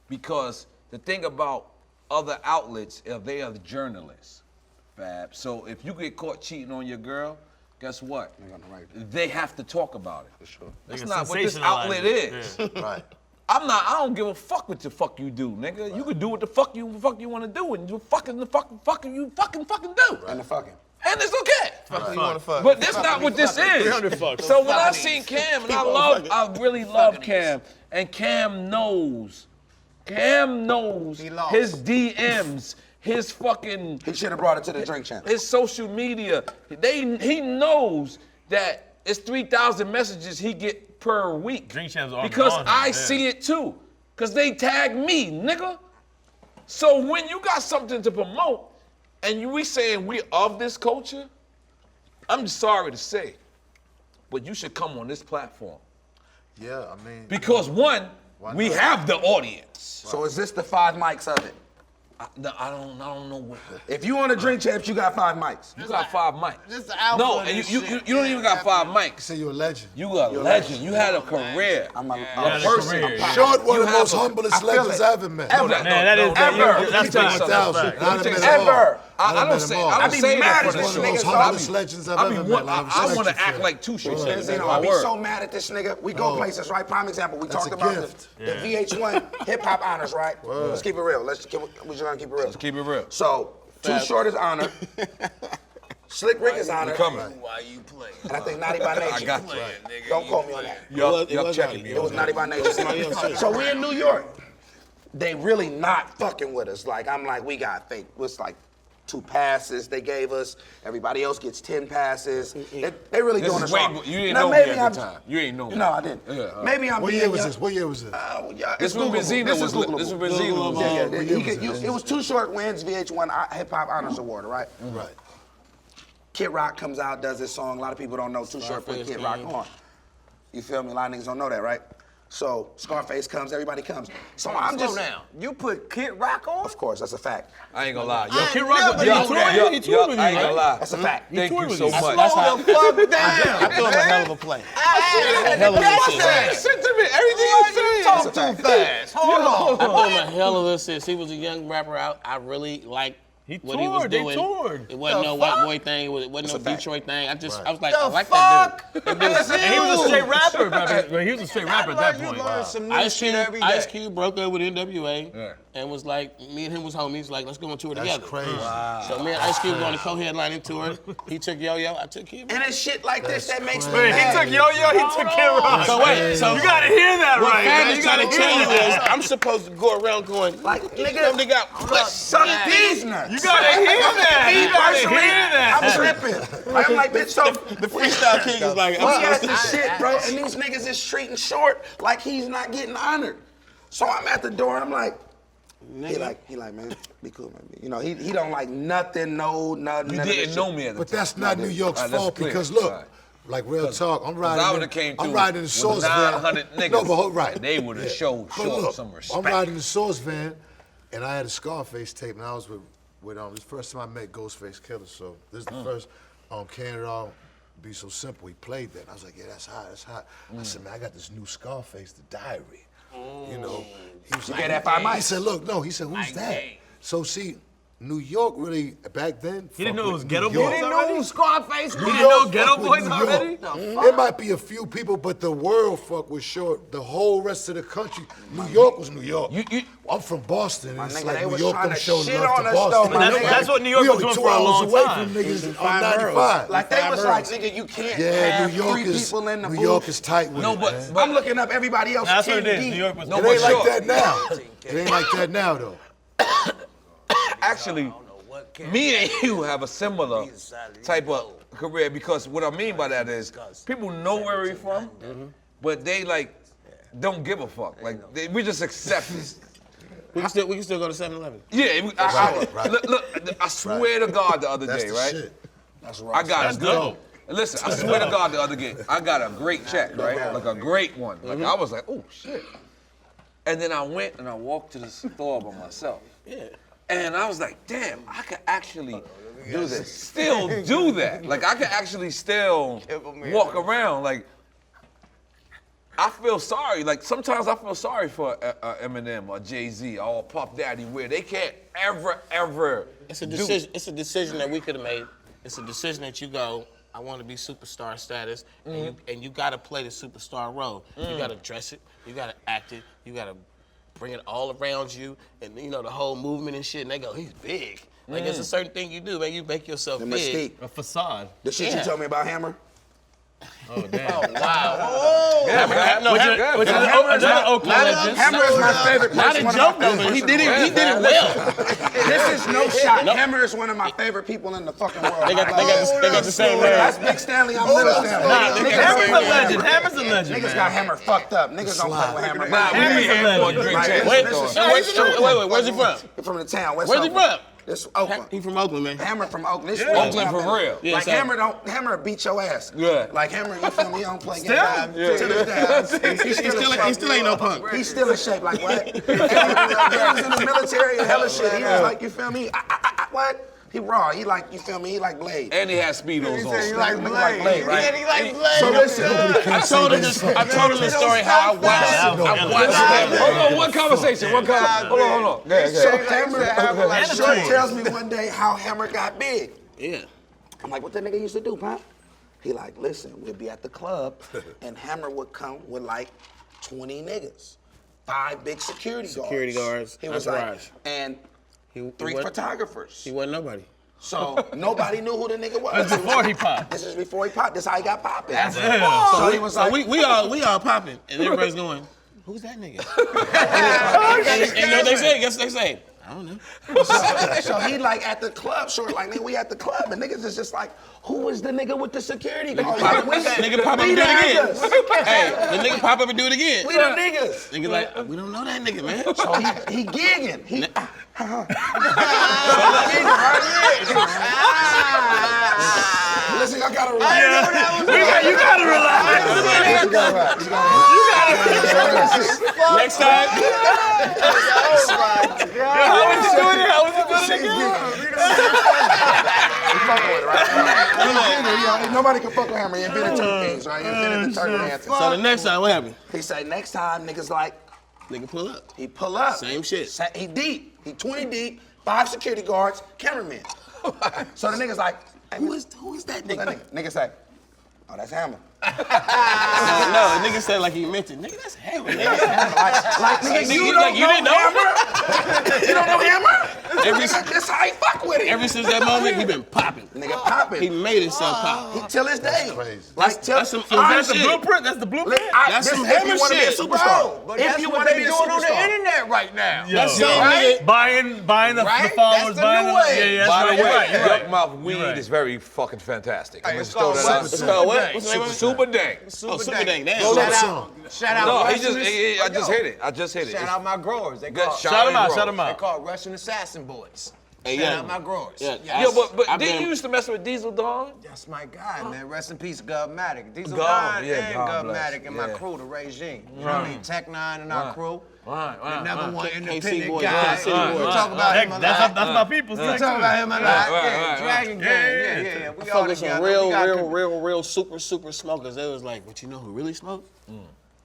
Because the thing about other outlets, they are the journalists, Fab. So if you get caught cheating on your girl, guess what? They have to talk about it. For sure. That's They not what this sensationalize outlet it. is. Yeah. Right. I don't give a fuck what the fuck you do, nigga. You can do what the fuck you want to do, and you fucking do. And the fucking. And it's okay. Fuck you wanna fuck. But that's not what this is. 300 fucks. So when I seen Cam, and I really love Cam, and Cam knows his DMs, his fucking. He should have brought it to the drink channel. His social media. He knows that it's 3,000 messages he get per week. Drink channels are because gone, I yeah. see it too. Cause they tag me, nigga. So when you got something to promote, and we saying we of this culture, I'm just sorry to say, but you should come on this platform. Yeah, I mean. Because one, we have the audience. So is this the 5 mics of it? I don't know what. If you on the drink champs, you got 5 mics. You got 5 mics. This the alpha No, of and this you shit. don't even got 5 mics. Say you're a legend. You a legend. You had a career. I'm a A person. career, yeah. Short, one You of the have most a- humblest I feel legends it. I ever met. Ever. Man, that is Ever. that's Keep it facts. 1,000. That's I done Let met me them tell you all. Ever. I done don't met say. them all. I I don't be say mad that at for the this show. One of the most nigga, so humblest legends I've ever met. Like, I want respect to you act for like Two Short. That's You know, my I be word. so mad at this nigga. We go Oh. places, right? Prime example. We That's talked a about gift. the VH1 hip hop honors, right? Let's keep it real. We just gonna keep it real. Let's keep it real. So, Too Short is honored. Slick Rick is honored. Coming. Why you playing? And I think Naughty by Nature. I got you. Don't quote me on that. Y'all checking me. It was Naughty by Nature. So we in New York. They really not fucking with us. Like, I'm like, we got fake. It's like 2 passes they gave us. Everybody else gets 10 passes. They really This doing is us way wrong. more- you didn't Now, know me maybe at the I'm- time. You ain't know me. No, I didn't. Yeah, Maybe I'm What being year was young. this? What year was this? Yeah, This it's when Googleable. Benzino This was. is Googleable. This when Benzino was. Yeah, What year was this? it was Too Short wins VH1 Hip Hop Honors Award, right? Right. Kid Rock comes out, does this song. A lot of people don't know Too Short put Kid Rock on. You feel me? A lot of niggas don't know that, right? So Scarface comes, everybody comes. So I'm just Slow down. You put Kid Rock on? Of course, that's a fact. I ain't gonna lie. Yo, Kid Rock, never yo, knew that. he toured with you, I ain't gonna right? lie. That's a fact. Thank you so much. Slow the fuck down. I thought it was a hell of a play. Hell of a shit. Shit to me. Everything you say. Talk too fast. Hold on. I told him a hell of a since he was a young rapper. I really liked He what he was toured, they doing. toured. It wasn't The no white fuck? boy thing. It wasn't no That's a fact. Detroit thing. I was like, The I like fuck? that dude. And he was a straight rapper. But he was a straight rapper at that point. Some new Ice shit Cube, every day. Ice Cube broke up with NWA Yeah. and was like, me and him was homies. Like, let's go on tour That's together. crazy. So me and Ice Cube on the co-headlining tour. He took Yo-Yo, I took Kid Rock. And it's shit like this that makes me Wait, he mad. took Yo-Yo, he took Kid Rock. So wait, so You gotta hear that what right, Fab man. is You trying gotta to tell hear you is, that. I'm supposed to go around going, Like, nigga, they got Suck these nuts. You gotta hear that. You gotta hear that. I'm tripping. Like, I'm like, bitch, so the freestyle king is like, we I'm got supposed to. this shit, bro, and these niggas is treating Short like he's not getting honored. So I'm at the door, and I'm like, he like, man, be cool, man. You know, he don't like nothing, nothing. You none of this didn't shit. know me at the But time. that's not New York's Alright, that's fault clear. because look, Alright. like real talk, I'm I riding. would've came I'm through riding the with Source van. 900 niggas. No, but right. And they would've showed But Short look, some I'm respect. riding the Source van, and I had a Scarface tape, and I was with this is the first time I met Ghostface Killer. So this is the first Can It All Be So Simple. He played that. I was like, yeah, that's hot, that's hot. I said, man, I got this new Scarface, The Diary. You know, he was You like, get that 5 mics? he said, look, no, he said, who's that? So see, New York really back then. He didn't know it was fucked with Ghetto New York. Boys You already? knew Scarface New was? didn't know York Ghetto fuck with Boys New already? York. There might be a few people, but the world fuck with Short. The whole rest of the country, New York was New York. I'm from Boston, and it's nigga, like they New was York trying don't to show shit love on to us, Boston. though, my They nigga. That's what New York we was only doing 2 for a hours long away time. from niggas on Five 95. boroughs. Like, they was like, nigga, you can't Yeah, have New York 3 is people in the New booth. York is tight with No, it, but- man. I'm looking up everybody else. That's what 10 it is. deep. New York was No, It but ain't like Short- that now. It ain't like that now though. Actually, me and you have a similar type of career because what I mean by that is people know where we're from, but they like don't give a fuck. Like we just accept it. We can still go to 7-Eleven. Yeah, Right. Look, I swear to God the other That's day, the right? shit. I got That's a dope. Listen, I swear to God the other day, I got a great check, right? Like a great one. Like I was like, oh shit. And then I went and I walked to the store by myself. Yeah. And I was like, damn, I could actually do this. Still do that. Like I could actually still walk around. Like I feel sorry. Like sometimes I feel sorry for Eminem or Jay-Z or Puff Daddy where they can't ever It's a decision. It's a decision that we could have made. It's a decision that you go, I want to be superstar status, and you got to play the superstar role. You got to dress it, you got to act it, you got to bring it all around you, and you know the whole movement and shit. And they go, he's big. Like there's a certain thing you do, man. You make yourself The big. mystique. A facade. The shit you told me about Hammer. Oh, damn. Oh wow! Which is another Oakland legend. Hammer is my favorite person. Not a joke though, but he did it well. This is no shot. Hammer is one of my favorite people in the fucking world. They got the same name. That's Big Stanley. I'm Little Stanley. Hammer's a legend. Hammer's a legend, Niggas man. got Hammer fucked up. Niggas don't play with Hammer. Nah, we Hammer's be a here for a legend. drink Like, champ. Wait, where's he from? He's from the town. West Where's he Oakland. from? This Oakland. He from Oakland, man. Hammer from Oakland. This Oakland for real. Yeah, Like so- Hammer beat your ass. Yeah. Like Hammer, you feel me? He don't play games. Still? To this day. He still ain't no punk. He's still in shape. Like what? He was in the military and hella shit. He was like, you feel me? What? He raw. He like, you feel me? He like Blade. And he has Speedos on. He like Blade, right? He like Blade. So listen. I told him the story how I watched him. Hold on, one conversation. Hold on. Go ahead. So Hammer Short tells me one day how Hammer got big. Yeah. I'm like, what that nigga used to do, Pop? He like, listen, we'd be at the club, and Hammer would come with like 20 niggas, 5 big security guards. He was entourage. like, and He 3 wasn't- photographers. He wasn't nobody. So nobody knew who the nigga was. That's before he popped. This is before he popped. This is how he got popping. Yeah. So he was So like, we all popping, and everybody's going, who's that nigga? and you know what they say? Guess what they say? I don't know. so he like at the club, Short, like nigga, we at the club, and niggas is just like, who is the nigga with the security guard? Nigga pop up and do it again. Hey, the nigga pop up and do it again. We the niggas. Nigga like, we don't know that nigga, man. So he gigging. Listen, I gotta relax. You gotta relax. You gotta relax. Next time. How was he doing it? How was he doing it again? Nobody can fuck with Hammer. He invented 2 things, right? He invented the turkey anthem. So the next time, what happened? He say next time niggas like, Nigga pull up. he pull up. Same shit. He deep. He 20 deep, 5 security guards, cameramen. So the niggas like, hey, Who is that who's that nigga? nigga? Nigga say, oh, that's Hammer. No, the nigga said like he mentioned. Nigga, that's Hammer. Like nigga, you like, don't you didn't know? Hammer? You don't know Hammer? Nigga, this how he fuck with it. Ever since that moment, he been popping. Nigga popping. He made himself pop. Till this day. crazy. Like till That's some That's the shit. blueprint? That's the blueprint? That's some if you Hammer wanna be a shit, superstar. But If that's you what want to they be a doing on the superstar. internet right now. That same nigga. Buying the Right? followers, That's the buying new the... way. Yeah, that's By right. the You're way, right. You're right. Yukmouth weed right. is very fucking fantastic. I'm Hey, gonna it's just throw called that out. Super It's called what? What's the name of it? Super Dang. Oh, Super Dang. Damn. Shout out. No, Russian I just hit it. I just hit it. Shout out my growers. They Good call Shout him out, bro. shout him they out. call Russian assassin boys. Hey, Shout yeah. out my growers. Yeah. Yo, but I've didn't been- you used to mess with Diesel Dog? That's my guy, man. Rest in peace, Govmatic. Diesel God, 9 yeah, and God bless. Govmatic and my Yeah. crew, the regime. You know what I mean? Tech 9 and our crew. Right, The number one KC independent boys, guy. KC We boys. talk about him a lot. That's my people's We thing, talk too. about him a lot. right. Dragon Gang. Yeah. We I all fuck with some together. We got real super smokers. They was like, but you know who really smoke?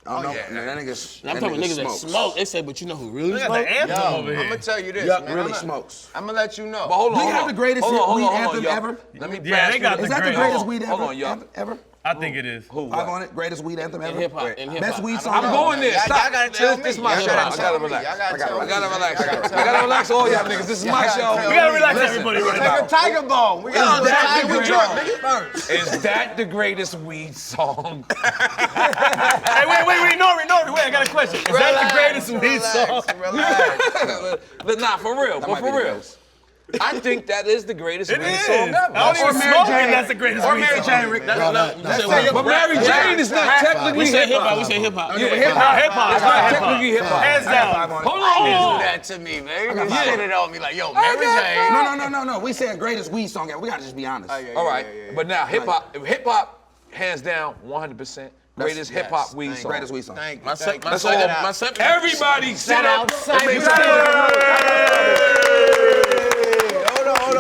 Oh, no, yeah. that nigga's. I'm talking niggas that smoke. They say, but you know who really Look at smoke? the anthem Yo, over I'm here. gonna tell you this, Yuck, man. really smokes. I'm gonna let you know. But hold on, Do you hold have on. the greatest Hold on, weed hold on, anthem y'all. ever? Let me Yeah, pass they got you Is the that the greatest. greatest weed Hold ever? on, y'all. Ever? I think it is. Who? Five on it. Greatest weed anthem ever. In hip hop. Best weed song. I'm ever. going there. Y'all Stop. gotta tell This me. my Y'all show. gotta I tell gotta me. relax. Y'all gotta tell I me. gotta relax. Y'all gotta I tell gotta me. relax all y'all niggas. This is my show. We gotta relax everybody right Take now. a tiger bone. We gotta that we the drunk. greatest- Nigga first. Is that the greatest weed song? Hey, wait, N.o.r.e, wait, I got a question. Is that the greatest weed song? Relax. But not for real. But might for be the real. greatest. I think that is the greatest It weed is. song ever. I don't even smoke, and that's the greatest Or weed Mary song. Jane, Rick. But Mary Jane is not technically We say hip hop. We say hip hop. Yeah, Hip hip hop. hop. Hip hop. It's not technically hip hop. Hands down. Hold on. Do that to me, man. You can sit it on me like, yo, Mary Jane. No. We saying greatest weed song ever. We gotta just be honest. All right. But now hip hop, hands down, 100%. Greatest hip hop weed song. Greatest weed song. Thank you. My Thank you. That's all. Everybody sit up.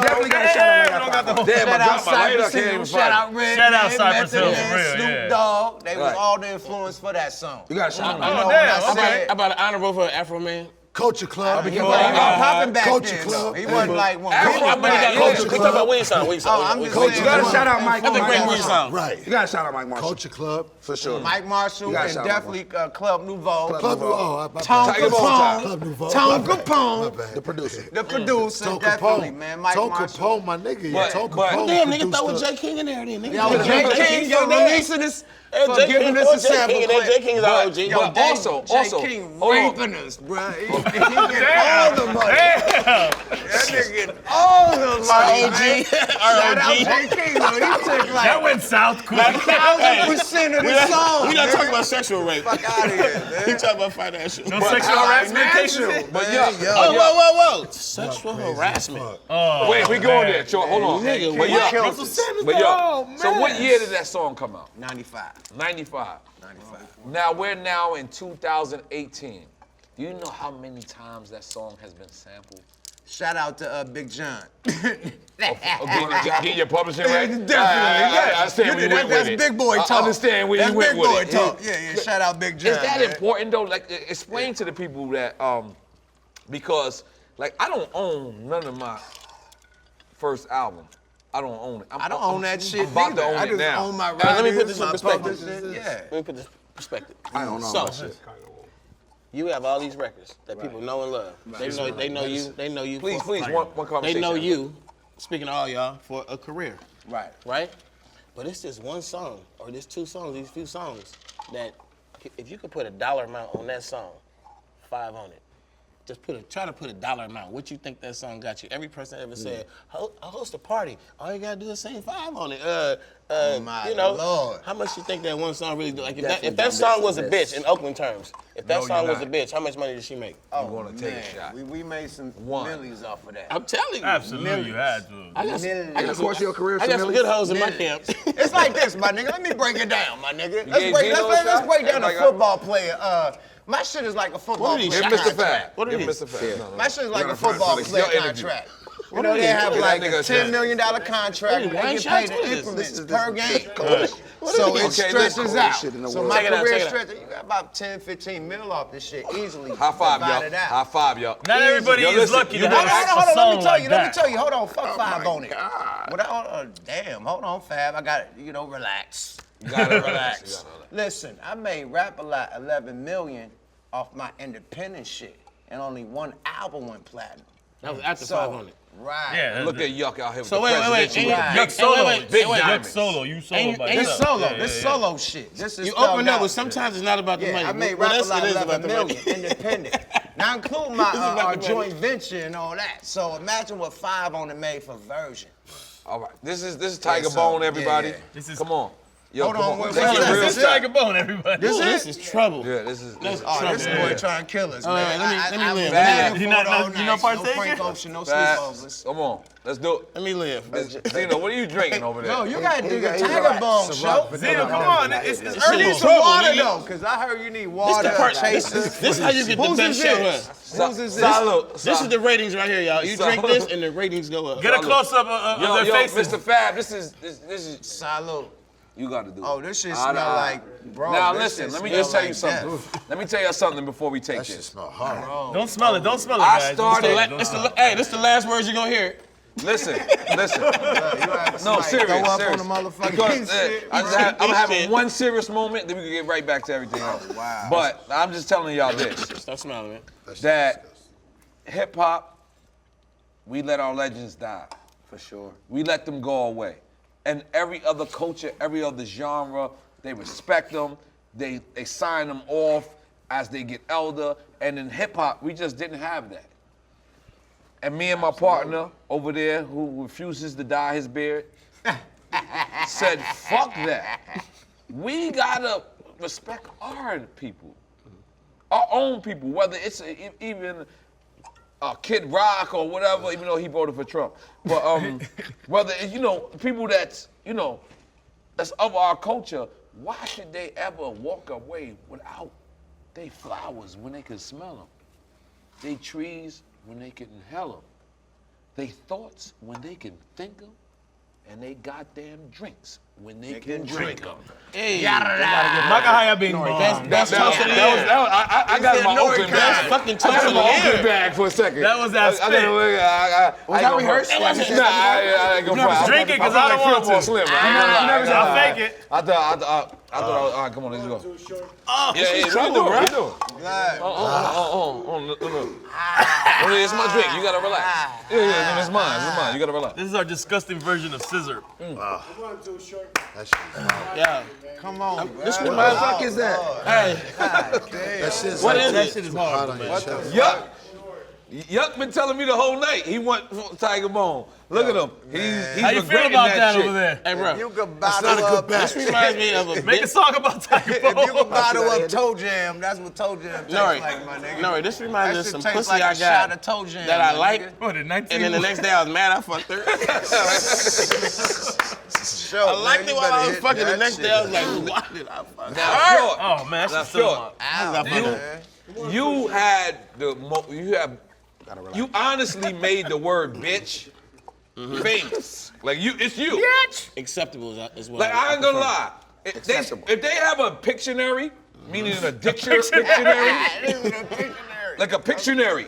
Definitely gotta shout out that. Damn, I Shout out dropped my lighter. I Cypress can't Hill. even Shout find out Red. Shout out Man, Cypress Method Hill, Man, for real, Snoop yeah. Dogg. They was Right. all the influence for that song. You gotta shout You out. know Oh, when I damn, say okay. it. How about an honorable for Afro Man? Culture Club. He wasn't popping back Culture then, Club. though. He wasn't like one. We talking about weed song. I'm just You saying. gotta shout out Mike That's a great weed Marshall. song. Right. You gotta shout out Mike Marshall. Culture Club. For sure. Mike Marshall You gotta and shout out definitely Club Nouveau. Club Nouveau. Oh, my Tom bad. Capone. Club Nouveau. Tom My bad. Capone. My bad. The producer. The producer, Tone definitely, Capone. man. Mike Tone Marshall. Capone, my nigga. But- Tone but- Capone. Damn, nigga, produced throw the- J. King in there, then, nigga. Yo, J. King for releasing this, for J. giving King, us a J. sample King, clip. J. King is our OG. Yo, But also, J. King hold on. raping us, bruh. He get all the money. That nigga get all the money. man. Shout out J. King, though. He took like That went south quick. 1,000% of the song. We not talking about sexual rape. Fuck out of here, We man. talking about financial. No sexual harassment cases. Natural, But man. yeah. Whoa. Sexual harassment. Oh, Wait, we going there. Hold on. Nigga, But yeah. Killed us. But yo, so what year did that song come out? 95. 95. Now we're now in 2018. Do you know how many times that song has been sampled? Shout out to Big John. Get your publishing right? Definitely. I understand where you went with That's it. big boy talk. I understand where you went That's big with boy it. talk. Yeah. Shout out Big John. Is that man. important though? Like, explain to the people that, because like I don't own none of my first album. I don't own it. I don't own that shit I'm about to neither. own I it just now. own my Let me put records, this in my perspective. publishing. Yeah. Let me put this in perspective. I don't know So, that shit. you have all these records that people know and love. They know you. They know you. Please, for- one conversation. They know you. Speaking of all y'all, for a career, Right. right? But it's this one song or this two songs, these few songs that if you could put a dollar amount on that song, 5 on it. Just try to put a dollar amount. What you think that song got you? Every person ever said, I host a party. All you gotta do is say 5 on it. my you know, Lord. how much you think that one song really do? Like if Definitely that don't song miss was a this. bitch in Oakland terms, if that No, song you're was a not. bitch, how much money did she make? Oh, gonna take a man. shot. We made some One. millions off of that. I'm telling you. Absolutely, you had to. I got Millions. I got the course of your career, I got some Millions? good hoes in my camp. It's like this, my nigga. Let me break it down, my nigga. gave Gino a Let's shot? break down a Everybody got- football player. My shit is like a football What are these player shots? Give Mr. contract. Fab. What are Give these? Mr. Fab. No, no. My shit is like No, a football it's player your interview. contract. You know, they are have these? like That a nigga $10 million contract. What are They these? get paid What in is increments this? per game. What So are it these? Okay, stretches listen. out. Shit in the So world. my Check it out, career check it out. stretches. You got about 10, 15 mil off this shit easily. High five, divided y'all. out. High five, y'all. Not everybody Yo, is listen, lucky you to know- have Hold on, a hold on. song Let me tell like you. that. Hold on. Fuck 5 on it. God. Damn. Hold on, Fab. I got it. Relax. You gotta Relax. relax. Listen, I made Rap a Lot 11 million off my independent shit, and only one album went platinum. That was after So, 5 on it. right. Yeah, Look at Yuck out here with So the wait. presidential. Right. Yuck solo. Big Yuck diamonds. solo. You solo And by you- This yourself. solo, Yeah, this yeah, solo shit. This is You spelled open up, out. but sometimes it's not about the money. Yeah, I made Well, Rap a that's- Lot it is 11 about the money. million independent. Now include my about our the money. joint venture and all that. So imagine what 5 on it made for version. All right, this is Tiger so, Bone, everybody. yeah. This is- Come on. Yo, Hold come on, on. wait, Let's wait, get wait, real This is shit. Tiger Bone, everybody. This is trouble. Yeah, this is. Oh, this Yeah. boy trying to kill us, All man. right, let me live. Fab. You not No partaking? Frank Ocean, no Fab. sleepovers. Come on, let's do it. Let me live. Zeno, what are you drinking over there? No, you gotta do your he's Tiger right. Bone show. Zeno, come on. It's This I need is some trouble, water nigga. though, cause I heard you need water. This the part. Chaser. This is how you get the Whose best is show. this? Huh? Whose is this? Salute. This is the ratings right here, y'all. You drink this and the ratings go up. Get a close up of Yo, their faces. Mr. Fab, this is Salute. you got to do. Oh, this shit Eye smell to eye. like, bro. Now this listen, shit let me smell just tell you like something. death. Let me tell you something before we take That shit this. smell hard. Don't smell it. Don't smell it, I guys. started- Hey, this the last words you're gonna hear. Listen. You had No, somebody serious, throw up serious. on the motherfucking Because shit. I'm having one serious moment, then we can get right back to everything else. wow. But I'm just telling y'all this, Stop smiling, man. that hip hop, we let our legends die. For sure. We let them go away. And every other culture, every other genre, they respect them. They sign them off as they get elder. And in hip hop, we just didn't have that. And me and my partner over there, who refuses to dye his beard, said, fuck that. We gotta respect our people, our own people, whether it's even Kid Rock or whatever, even though he voted for Trump. But whether it's, people that's, that's of our culture, why should they ever walk away without they flowers when they can smell them? They trees when they can inhale them. They thoughts when they can think them. And they goddamn drinks when they can drink them. Hey, Maka Haya being bomb. Best toast of the year. I got my Oakland bag. Fucking I toast got of the my Oakland year. bag for a second. That was that spit. Was that rehearsed? Nah, I ain't gonna front. Drink it, 'cause I don't want to. Slim, I'll fake it. I thought all right, come on, let's go. Oh, Yeah, this is what you trouble, doing? bro. What you doing? Look. It's my drink. You gotta relax. Yeah, it's mine. You gotta relax. This is our disgusting version of scissor. That shit. Yeah. Come on, This bro. reminds What the fuck is that? Hey, That shit's What like, is that it? shit is hard on your chest. Yuck been telling me the whole night he want Tiger Bone. Look at him. He's How you feel regretting about that shit. over there? hey, bro. You could That's bottle not a good up. batch. This reminds me of a Make a song about Tiger If you could Bone. bottle up toe jam, that's what toe jam tastes like, my nigga. No, this reminds me of That some shit tastes pussy like I a shot got of toe jam, that I my like, nigga. What, in 19? and then the next day I was mad I fucked her. I liked it while I was fucking. The next day I was like, why did I fuck her? Now, Short, Oh, man, now, that's still Short, you had you honestly made the word bitch famous. Like it's you. Acceptable is what Like I ain't gonna lie. If they have a Pictionary, meaning a dictionary, like a Pictionary,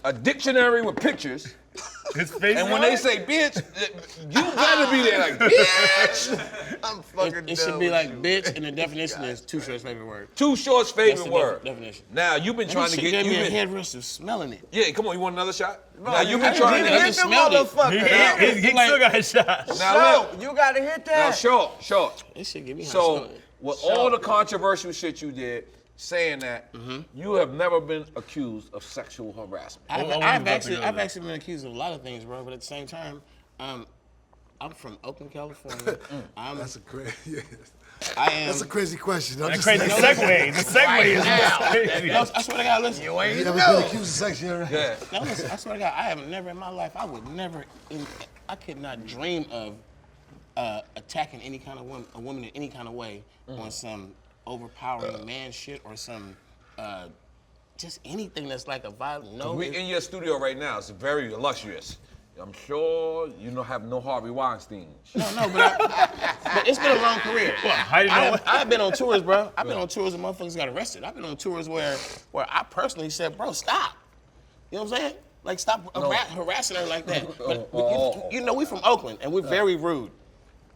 a dictionary with pictures. His face. And when they say bitch, you better be there like bitch. I'm fucking It should be like bitch, and the definition is Too Short's favorite word. Too Short's That's favorite the word. definition. Now you've been trying to get. Gave me a You've been, head rush of smelling it. yeah, come on. You want another shot? Now you've been trying to I get. just smelled it. He still got his shot. Now look. You gotta hit Now that. short. This shit give me hot So stomach. with all the controversial shit you did, saying that you have never been accused of sexual harassment. I've actually been accused of a lot of things, bro. But at the same time, I'm from Oakland, California. That's a crazy. I am. That's a crazy question. I'm That just crazy saying. segue. The segue is crazy. No, I swear to God, listen. You never been accused of sexual harassment? Yeah. No, listen, I swear to God, I have never in my life, I could not dream of attacking any kind of woman, a woman in any kind of way on some overpowering man shit or some, just anything that's like a violent, no. We in your studio right now. It's very illustrious. I'm sure you don't have no Harvey Weinstein. No, but it's been a long career. How do you know? I've been on tours, bro. I've been on tours and motherfuckers got arrested. I've been on tours where I personally said, bro, stop. You know what I'm saying? Like, stop harassing her like that. But you know, we from Oakland, and we're very rude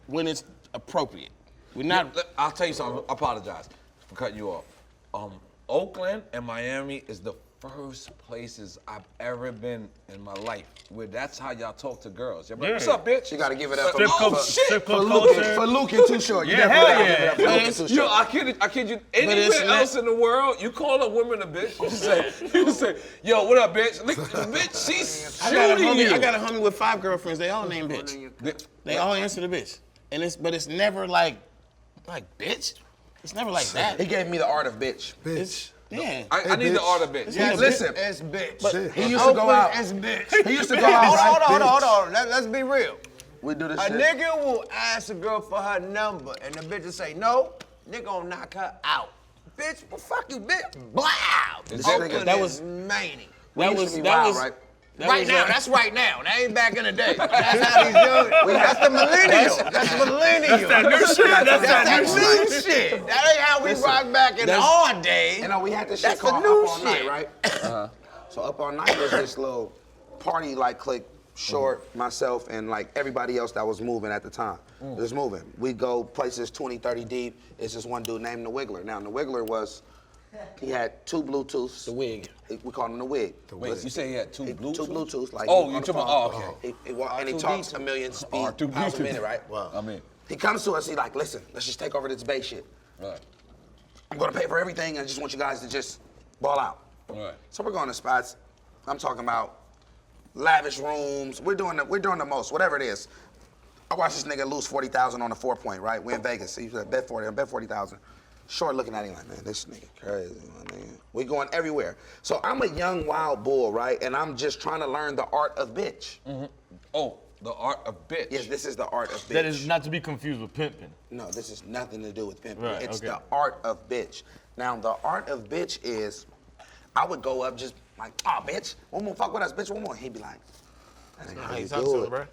when it's appropriate. We're not. I'll tell you something. I apologize for cutting you off. Oakland and Miami is the first places I've ever been in my life where that's how y'all talk to girls. You're like, what's up, bitch? You gotta give it up Strip club, shit. strip for club Luke, culture. for Luke and Too Short. You Yeah, definitely hell gotta give it up for yeah. Luke and Too Yo, Short. I kid you. it's Anywhere not- else in the world, you call a woman a bitch, you say, yo, what up, bitch? Look, bitch, she's I got shooting you. I got a homie with 5 girlfriends. They all named bitch. They all answer the bitch, and it's never like bitch. It's never like that. He gave me the art of bitch. Bitch. Yeah. I need the art of bitch. Yeah, listen. It's bitch. He used to go out. It's bitch. He used to go out. Hold on. Let's be real. We do this A shit. nigga will ask a girl for her number, and the bitch will say no. Nigga gonna knock her out. Bitch, well, fuck you, bitch. Blow. Oakland that was- is Manny. That used was to be that wild, was right? Right now, that's right now. That ain't back in the day. That's how these young. That's the millennial. That's millennial. That's that new shit. That's that new shit. new shit. That ain't how we rock back in our day. You know, we had this shit That's the called new Up All Night, shit. right? So Up All Night was this little party like clique, Short, myself, and like everybody else that was moving at the time. Just moving. We'd go places 20, 30 deep. It's just one dude named the Wiggler. Now, the Wiggler he had 2 Bluetooths. The wig. We called him the Wig. Wait, you say he had 2 Bluetooth? 2 Bluetooths. Like Oh, on you the talking phone. about, okay. And he talks a million miles a minute, right? Wow. I mean, He comes to us, he's like, listen, let's just take over this Bay shit. right. I'm gonna pay for everything, I just want you guys to just ball out. Right. So we're going to spots. I'm talking about lavish rooms. We're doing the most, whatever it is. I watched this nigga lose 40,000 on a 4-point, right? We're in Vegas. He said, bet 40,000. Short looking at him like, man, this nigga crazy, my nigga. We going everywhere. So I'm a young wild bull, right? And I'm just trying to learn the art of bitch. Oh, the art of bitch. Yes, this is the art of bitch. That is not to be confused with pimping. No, this is nothing to do with pimping. Right, It's okay. the art of bitch. Now, the art of bitch is, I would go up just like, oh, bitch, one more fuck with us, bitch, one more. He'd be like, that ain't how you do it.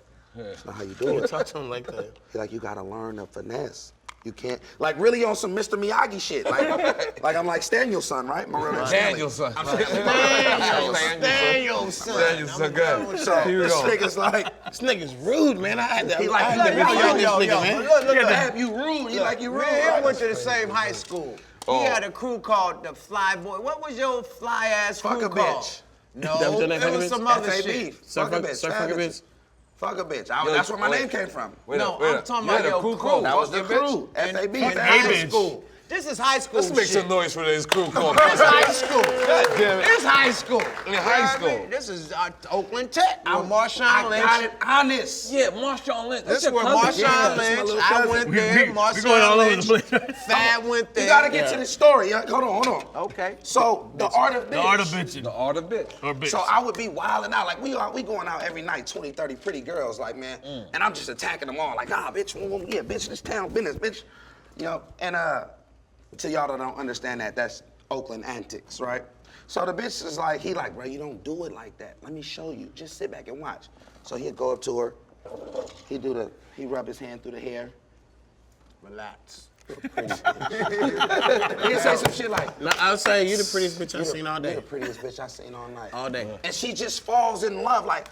That's not how you do it. Talk to him like that. Like, you gotta learn the finesse. You can't, like, really on some Mr. Miyagi shit. Like I'm like Danielson, right? Danielson. Danielson. Good. So this nigga's like, This nigga's rude, man. I had to. he like, I had to video this nigga, man. Have you rude? He like you rude. He went to the same high school. Oh. He had a crew called the Fly Boy. What was your fly ass crew Fuck a called? bitch. No, That was your name, it Fuck a was Bitch? some other F.A.B. shit. Fuck a bitch. Fuck a bitch. Fuck a bitch. That's where my name came from. No, I'm talking about your crew. That was the crew. F.A.B. In high school. This is high school Let's make shit. some noise for this crew called. This high school. damn it. This high school. In high school. This is Oakland Tech. Where Marshawn I Lynch. got it honest. Yeah, Marshawn Lynch. This is where Marshawn Lynch. I went there. We going Marshawn all over the Lynch. place. Fab went there. You gotta get to the story. Hold on. Okay. So the art of bitch. The art of bitching. The art of bitch. Or bitch. So I would be wilding out. Like, we going out every night, 20, 30 pretty girls, like, man. And I'm just attacking them all. Like, bitch, yeah, bitch, this town business, bitch. You know, and to y'all that don't understand that, that's Oakland antics, right? So the bitch is like, bro, you don't do it like that. Let me show you. Just sit back and watch. So he'd go up to her. He rub his hand through the hair. Relax. He'd say some shit like, No, I was saying you the prettiest bitch I've seen all you day. the prettiest bitch I've seen all night. All day. And she just falls in love, like,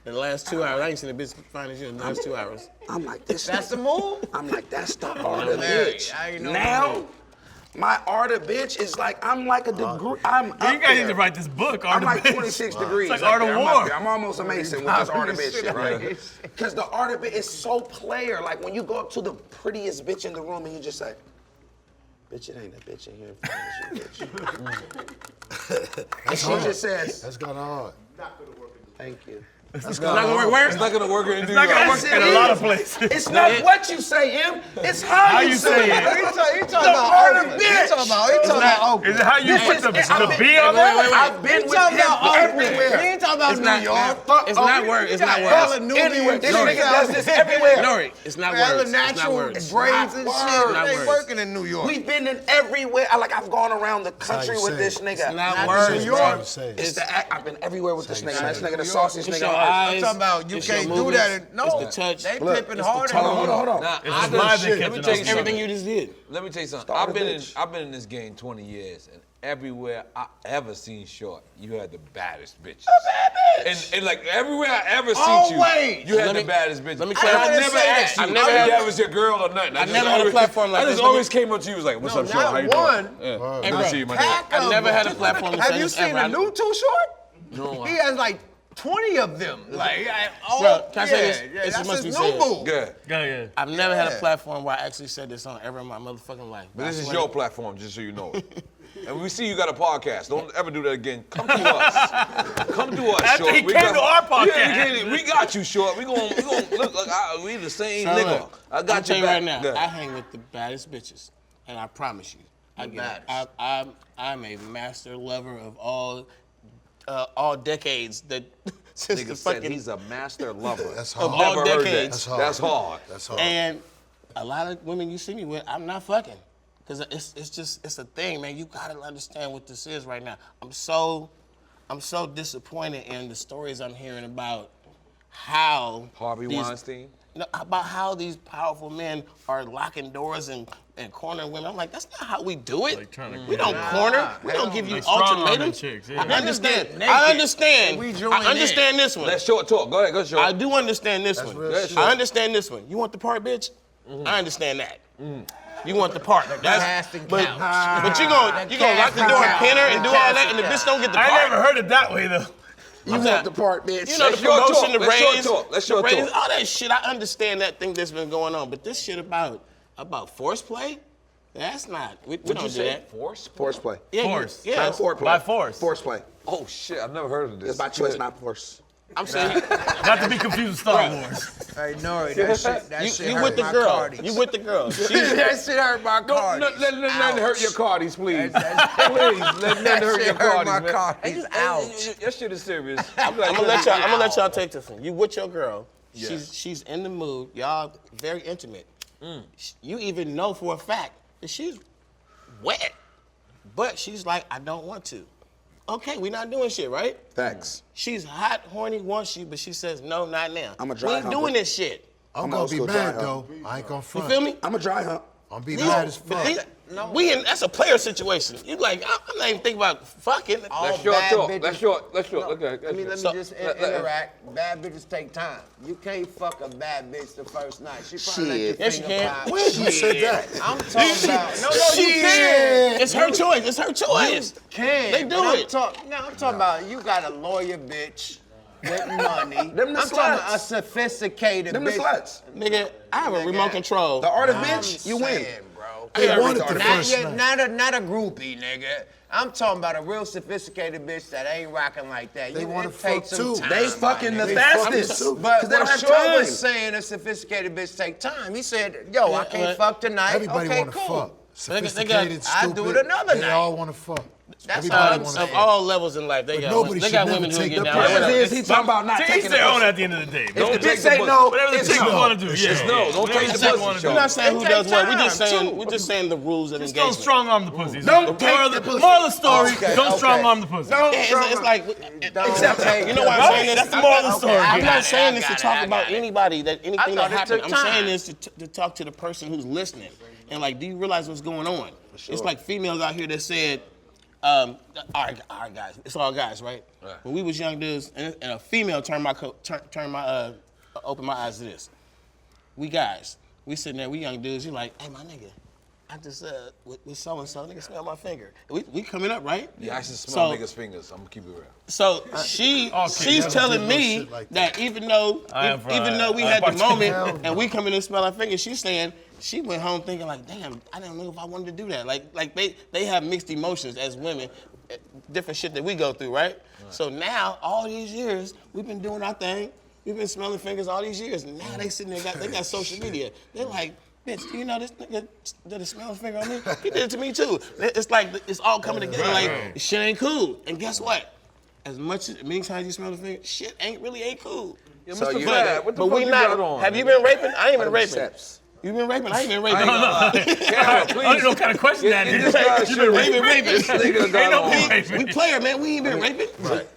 In the last 2 hours, I ain't seen a bitch fine as you in the last 2 hours. I'm like, this. That's the move? I'm like, that's the art of married. bitch. I ain't know Now, that. my art of bitch is like, I'm like a degree. I'm up You guys need there. to write this book, I'm Art of like Bitch. 26 degrees. It's like up Art of there. I'm War. up there. I'm almost a Mason with this art of bitch shit, right? Because the art of bitch is so player. Like, when you go up to the prettiest bitch in the room and you just say, bitch, it ain't a bitch in here in front of you, bitch. And she just says, That's kind of hard. thank you. It's not gonna work where? It's not gonna work in New Not gonna York. work in a lot of places. It's not what you say, Em. It's how you say it. He talking The about art of Oakland. bitch. He talking about Oakland. Is it how you put the B on wait, there? I've been He with talking him about Oakland. He everywhere. ain't talking about It's New not- York. Fuck It's not Oakland. work. It's You not got work. hella Nubian Anywhere. This chicks nigga out does this everywhere. N.o.r.e. It's not Hella words. It's not natural words. braids and Not shit. words. They Not words. working in New York. We've been in everywhere. I've gone around the country you with say this it. nigga. It's not Not words, New bro. York. It's the act. I've been everywhere with this That's nigga. how you This say nigga, it. the sauciest It's nigga your on earth. I'm eyes. talking about you It's your can't do movies, that. No, it's the touch. They Look, pimping it's the harder. tone. Hold on. Nah, It's I the done- vibe that let me catches tell you on. Everything something. you just did. Let me tell you something. Start I've a been bitch. in this game 20 years, and everywhere I ever seen Short, you had the baddest bitches. And like everywhere I ever seen Always. you had Let the me- baddest bitches. let me And clarify. I never asked you I've never if had- that was your girl or nothing. I've never had a platform like I this. just always came up to you was like, what's No, up, Short? How you not one. doing? Yeah. Word. Good Hey, to see you, my nigga. Pack I've of never them. had a platform to Have say you this seen ever. the new Too Short? No. He has like 20 of them. Like, Bro, can I say this? Yeah, This that's must his be new said. boo. Good. Yeah. I've never had a Yeah. platform where I actually said this on ever in my motherfucking life. But this I is swear. your platform, just so you know. And we see you got a podcast. Don't ever do that again. Come to us. Come to us, After Short. he came to our podcast. Yeah, we got you, Short. We gonna look like we the same So nigga. look, I I'm got tell you you back. right now, Good. I hang with the baddest bitches, and I promise you, I get it. I'm a master lover of all decades that since Nigga the said fucking he's a master lover. That's of hard. all Never heard decades. that. That's hard. That's hard. And a lot of women you see me with, I'm not fucking. Because it's a thing, man. You gotta understand what this is right now. I'm so disappointed in the stories I'm hearing about how Harvey these- Weinstein. No, about how these powerful men are locking doors and cornering women. I'm like, that's not how we do it. Like trying to- We don't corner. We don't give you Like strong-arming ultimatums. chicks, yeah. I understand. Naked. I understand. We join I understand this one. Let Short talk. Go ahead, go Short. I do understand this one. real shit. I understand this one. You want the part, bitch? I understand that. You want the part. casting But couch. you gonna lock the door and pin her and do all that, and the bitch don't get the part. I never heard it that way though. You want the part, bitch. You know, the Let's short promotion, talk. the Let's short raise, talk. Let's the short raise, talk. all that shit. I understand that thing that's been going on, but this shit about force play, that's not. We don't do that. Force? Force play. Yeah, Force. Yeah, Not foreplay. By force. Force play. Oh shit, I've never heard of this. It's by choice, not force. I'm saying Not to be confused with Star Wars. Hey, N.o.r.e, that shit you hurt with the my girl. cardies. You with the girl. that shit hurt my cardies. Let nothing hurt your cardies, please. That- Please, let nothing hurt shit your hurt cardies, my man. cardies. Ouch. Your shit is serious. I'm gonna let y'all take this one. You with your girl. She's in the mood. Y'all very intimate. You even know for a fact that she's wet, but she's like, I don't want to. Okay, we not doing shit, right? Facts. She's hot, horny, wants you, but she says, no, not now. I'm a dry We ain't humper. doing this shit. I'm I'm gonna old be school mad dry though. I ain't gonna You front. feel me? I'm a dry hump. I'm gonna be mad as fuck. That's a player situation. You like, I'm not even thinking about fucking. All That's short bad talk. bitches- That's short. No, Okay. let me So- just interact. Bad bitches take time. You can't fuck a bad bitch the first night. She probably let you Shit. Yes, you finger can. pop. When you said that? I'm talking about. No, You can. It's her choice. It's her choice. Can. They do but it. I'm talking about you got a lawyer bitch with money. Them the I'm talking about a sluts. sophisticated Them the bitch. sluts. Nigga, I have a remote control. The artist I'm bitch, you win. saying, bro. They wanted the Not, first yet, night. not a groupie, nigga. I'm talking about a real sophisticated bitch that ain't rocking like that. They wanna it takes fuck some too. time, They my fucking the nigga. fastest. But Because they don't have Sean time. was saying a sophisticated bitch take time. He said, yo, I can't but fuck tonight. Everybody okay, wanna cool. fuck. Sophisticated, I stupid. do it another They night. all wanna fuck. That's Everybody all wanna Of fuck. all levels in life, they got nobody they should got never women who take get the down. pussy. Whatever. Is he talking about not To each taking their own the at the end of the day. Don't If the take bitch the say pussy. no, Whatever the it's chick no. want to do, Just yeah. no. Don't Whatever take the the chick pussy, wanna do. We're not saying It who does take what. We're time, just saying too. we're just saying the rules of Just don't engagement. strong arm the pussies. Don't The take moral the of the pussy. moral of the story, Okay, don't okay. strong arm the pussy. Don't It's like Don't take you know why I'm saying this? That's the moral of the story. I'm I not got saying it, this I to got talk it, I about got it. anybody that anything that thought it happened. took I'm saying time. this to talk to the person who's listening and like, do you realize what's going on? It's like females out here that said, all right, guys, it's all guys, right? When we was young dudes, and a female opened my eyes to this. We guys, we sitting there, we young dudes. You like, hey, my nigga, I just with so and so, nigga smell my finger. We coming up, right? Yeah, I should smell So- niggas' fingers. I'm gonna keep it real. So she's never telling did no me shit like that even though we had the moment and we come in and smell our fingers, she's saying she went home thinking like, damn, I didn't know if I wanted to do that. Like they have mixed emotions as women, different shit that we go through, right? So now all these years we've been doing our thing, we've been smelling fingers all these years, and now they sitting there they got social media. They're like, bitch, do you know this nigga did a smell finger on me? He did it to me too. It's like it's all coming together. Like shit ain't cool. And guess what? Many times you smell the finger, shit ain't cool. Yeah, So Mr. you- Fab, what the But fuck we you not. got on? Have you been raping? I ain't been raping. Steps. You been raping? I ain't been I ain't raping. gonna lie. Kara, please. I don't know what kind of question that Get is. this guy You been raping, raping. This nigga got no on. raping. We player, man. We ain't been raping.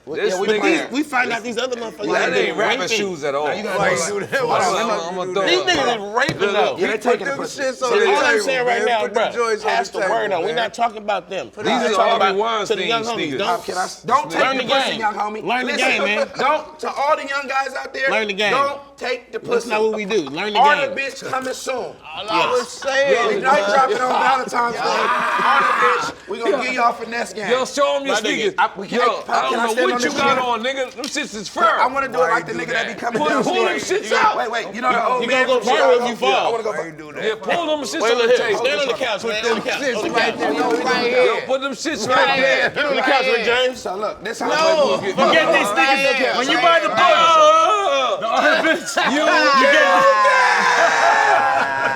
This nigga, We find out these other motherfuckers that been ain't rapper raping. shoes at all. You gotta do that. I'm gonna throw These it. niggas is raping though. Yeah, they taking the pussy. So all I'm saying right now, bro, pass the word on. We're not talking about them. These are Harvey to the young Weinstein homies. sneakers. Don't take Learn the the pussy, game. young homie. Learn the Listen, game, man. Don't, to all the young guys out there, Learn the game. don't take the pussy. That's not what we do. Learn the Order game. bitch coming soon. I was saying, We night dropping on Valentine's Day. Order bitch, we gonna give y'all finesse game. Yo, show him your My nigga, sneakers. I Yo, stand I on don't know what this you got shit? on, nigga. Them shits is fur. I wanna do it like the nigga that be coming Pull them downstairs. shits out. Wait, you know the old You man gonna go from viral Chicago? if you fall. I wanna go Yeah, pull them shits Wait, on the look here. table. Stand on the couch, man. On the couch. On the right couch. there, no, right Yo, here. put them shits right there. Get on the couch, Rick James. So look, this how No. Forget these niggas. When you buy the book, the armpits, you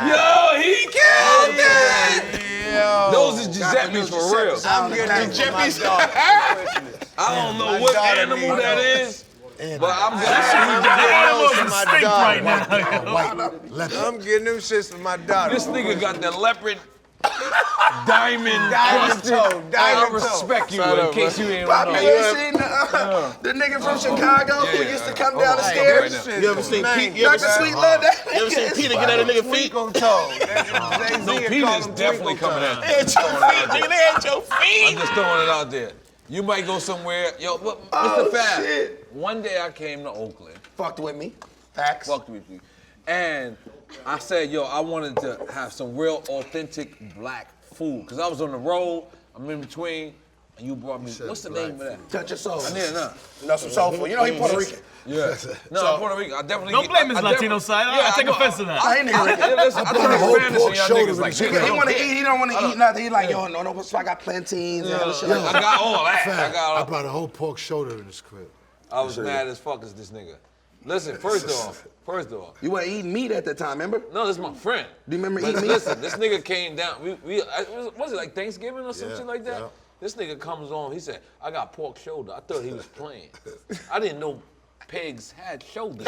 Yo, he killed that. Those is Giuseppe's for real. I'm getting Giuseppe's daughter. I don't know what daughter animal need that those. is, but I'm the gonna. animals for are my extinct daughter. right now. White leopard. I'm getting them shits for my daughter. This nigga got the leopard diamond Diamond crusted. toe, I diamond toe. respect you Shut in up, case you ain't Poppy, know. you ain't seen the nigga from Chicago who used to come down the stairs? You ever seen Pete? You Dr. Sweet love that. ever seen Peter get at a nigga feet? Twinkle toe. No, Peter's definitely coming at you. They at your feet, nigga. They at your I'm feet. just throwing it out there. You might go somewhere. Yo, but Mr. Fab, one day I came to Oakland, Fucked with me. Facts. fucked with you, and I said, yo, I wanted to have some real authentic black food. Cause I was on the road, I'm in between, and you brought me, what's the name of that? Touch your soul. Yeah, no. You know some soul food. You know he Puerto Rican. Yeah. No, Puerto Rico. I definitely Don't blame his I Latino definitely- side. Yeah, I take know. offense to that. I ain't nigga Rican. Listen, I put a talk whole Spanish pork and y'all shoulder niggas in like, his nigga, face. He don't wanna care. eat. He don't wanna eat nothing. He like, yo, no, so I got plantains and other shit. I got all that. Fat, I got I all. brought a whole pork shoulder in this crib. I was mad as fuck as this nigga. Listen, first off, You weren't eating meat at the time, remember? no, this is my friend. Do you remember But eating meat? listen, this nigga came down. Was it like Thanksgiving or some Yeah, shit like that? yeah. This nigga comes on. He said, "I got pork shoulder." I thought he was playing. I didn't know pigs had shoulders.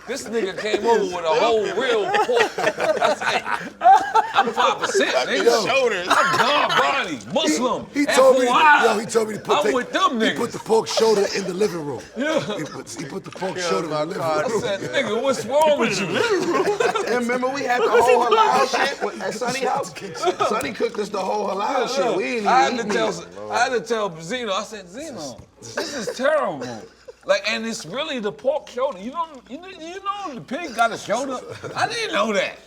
This nigga came over with a whole real pork. I said, I'm 5%, nigga. Shoulders. I'm God body, Muslim. He told me, FYI. he told me to put, I'm with them he niggas. put the pork shoulder in the living room. Yeah. He put the pork shoulder in the living I room. said, nigga, what's wrong with you? And remember we had the whole halal shit at Sonny house? Sonny cooked us the whole halal shit. We ain't I even had to tell Benzino, I said, Zeno, this is terrible. Like, and it's really the pork shoulder. You know the pig got a shoulder? I didn't know that.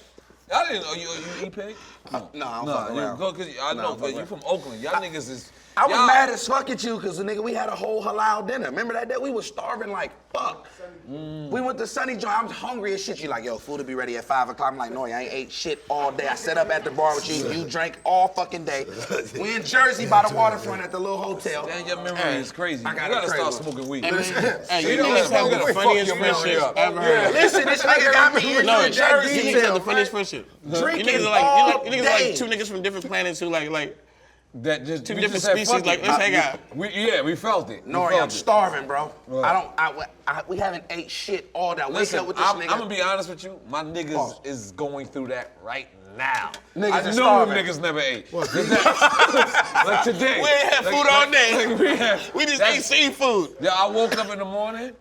I didn't know you eat pig? No, I don't fuck around. I know, because you from Oakland. Y'all niggas is. I was mad as fuck at you because, nigga, we had a whole halal dinner. Remember that day? We was starving like fuck. We went to Sunny Joint. I was hungry as shit. You like, yo, food will be ready at 5 o'clock. I'm like, no, I ain't ate shit all day. I sat up at the bar with you. You drank all fucking day. We in Jersey by the waterfront at the little hotel. Man, your memory is crazy. You gotta start smoking weed. Hey, you niggas have the funniest friendship ever heard. Listen, this nigga got me in No, New Jersey. you niggas have the funniest friendship. Drinking You niggas all are like two niggas from different planets who like That just two we different just said, species. fuck Like, it. let's hang out. We felt it. N.o.r.e, I'm starving, bro. Right. We haven't ate shit all day. I wake Listen, up with this I'm nigga. gonna be honest with you. My niggas is going through that right now. Niggas I is know starving. niggas never ate. Like today. We ain't had food all day. We just ate that's- seafood. Yeah, I woke up in the morning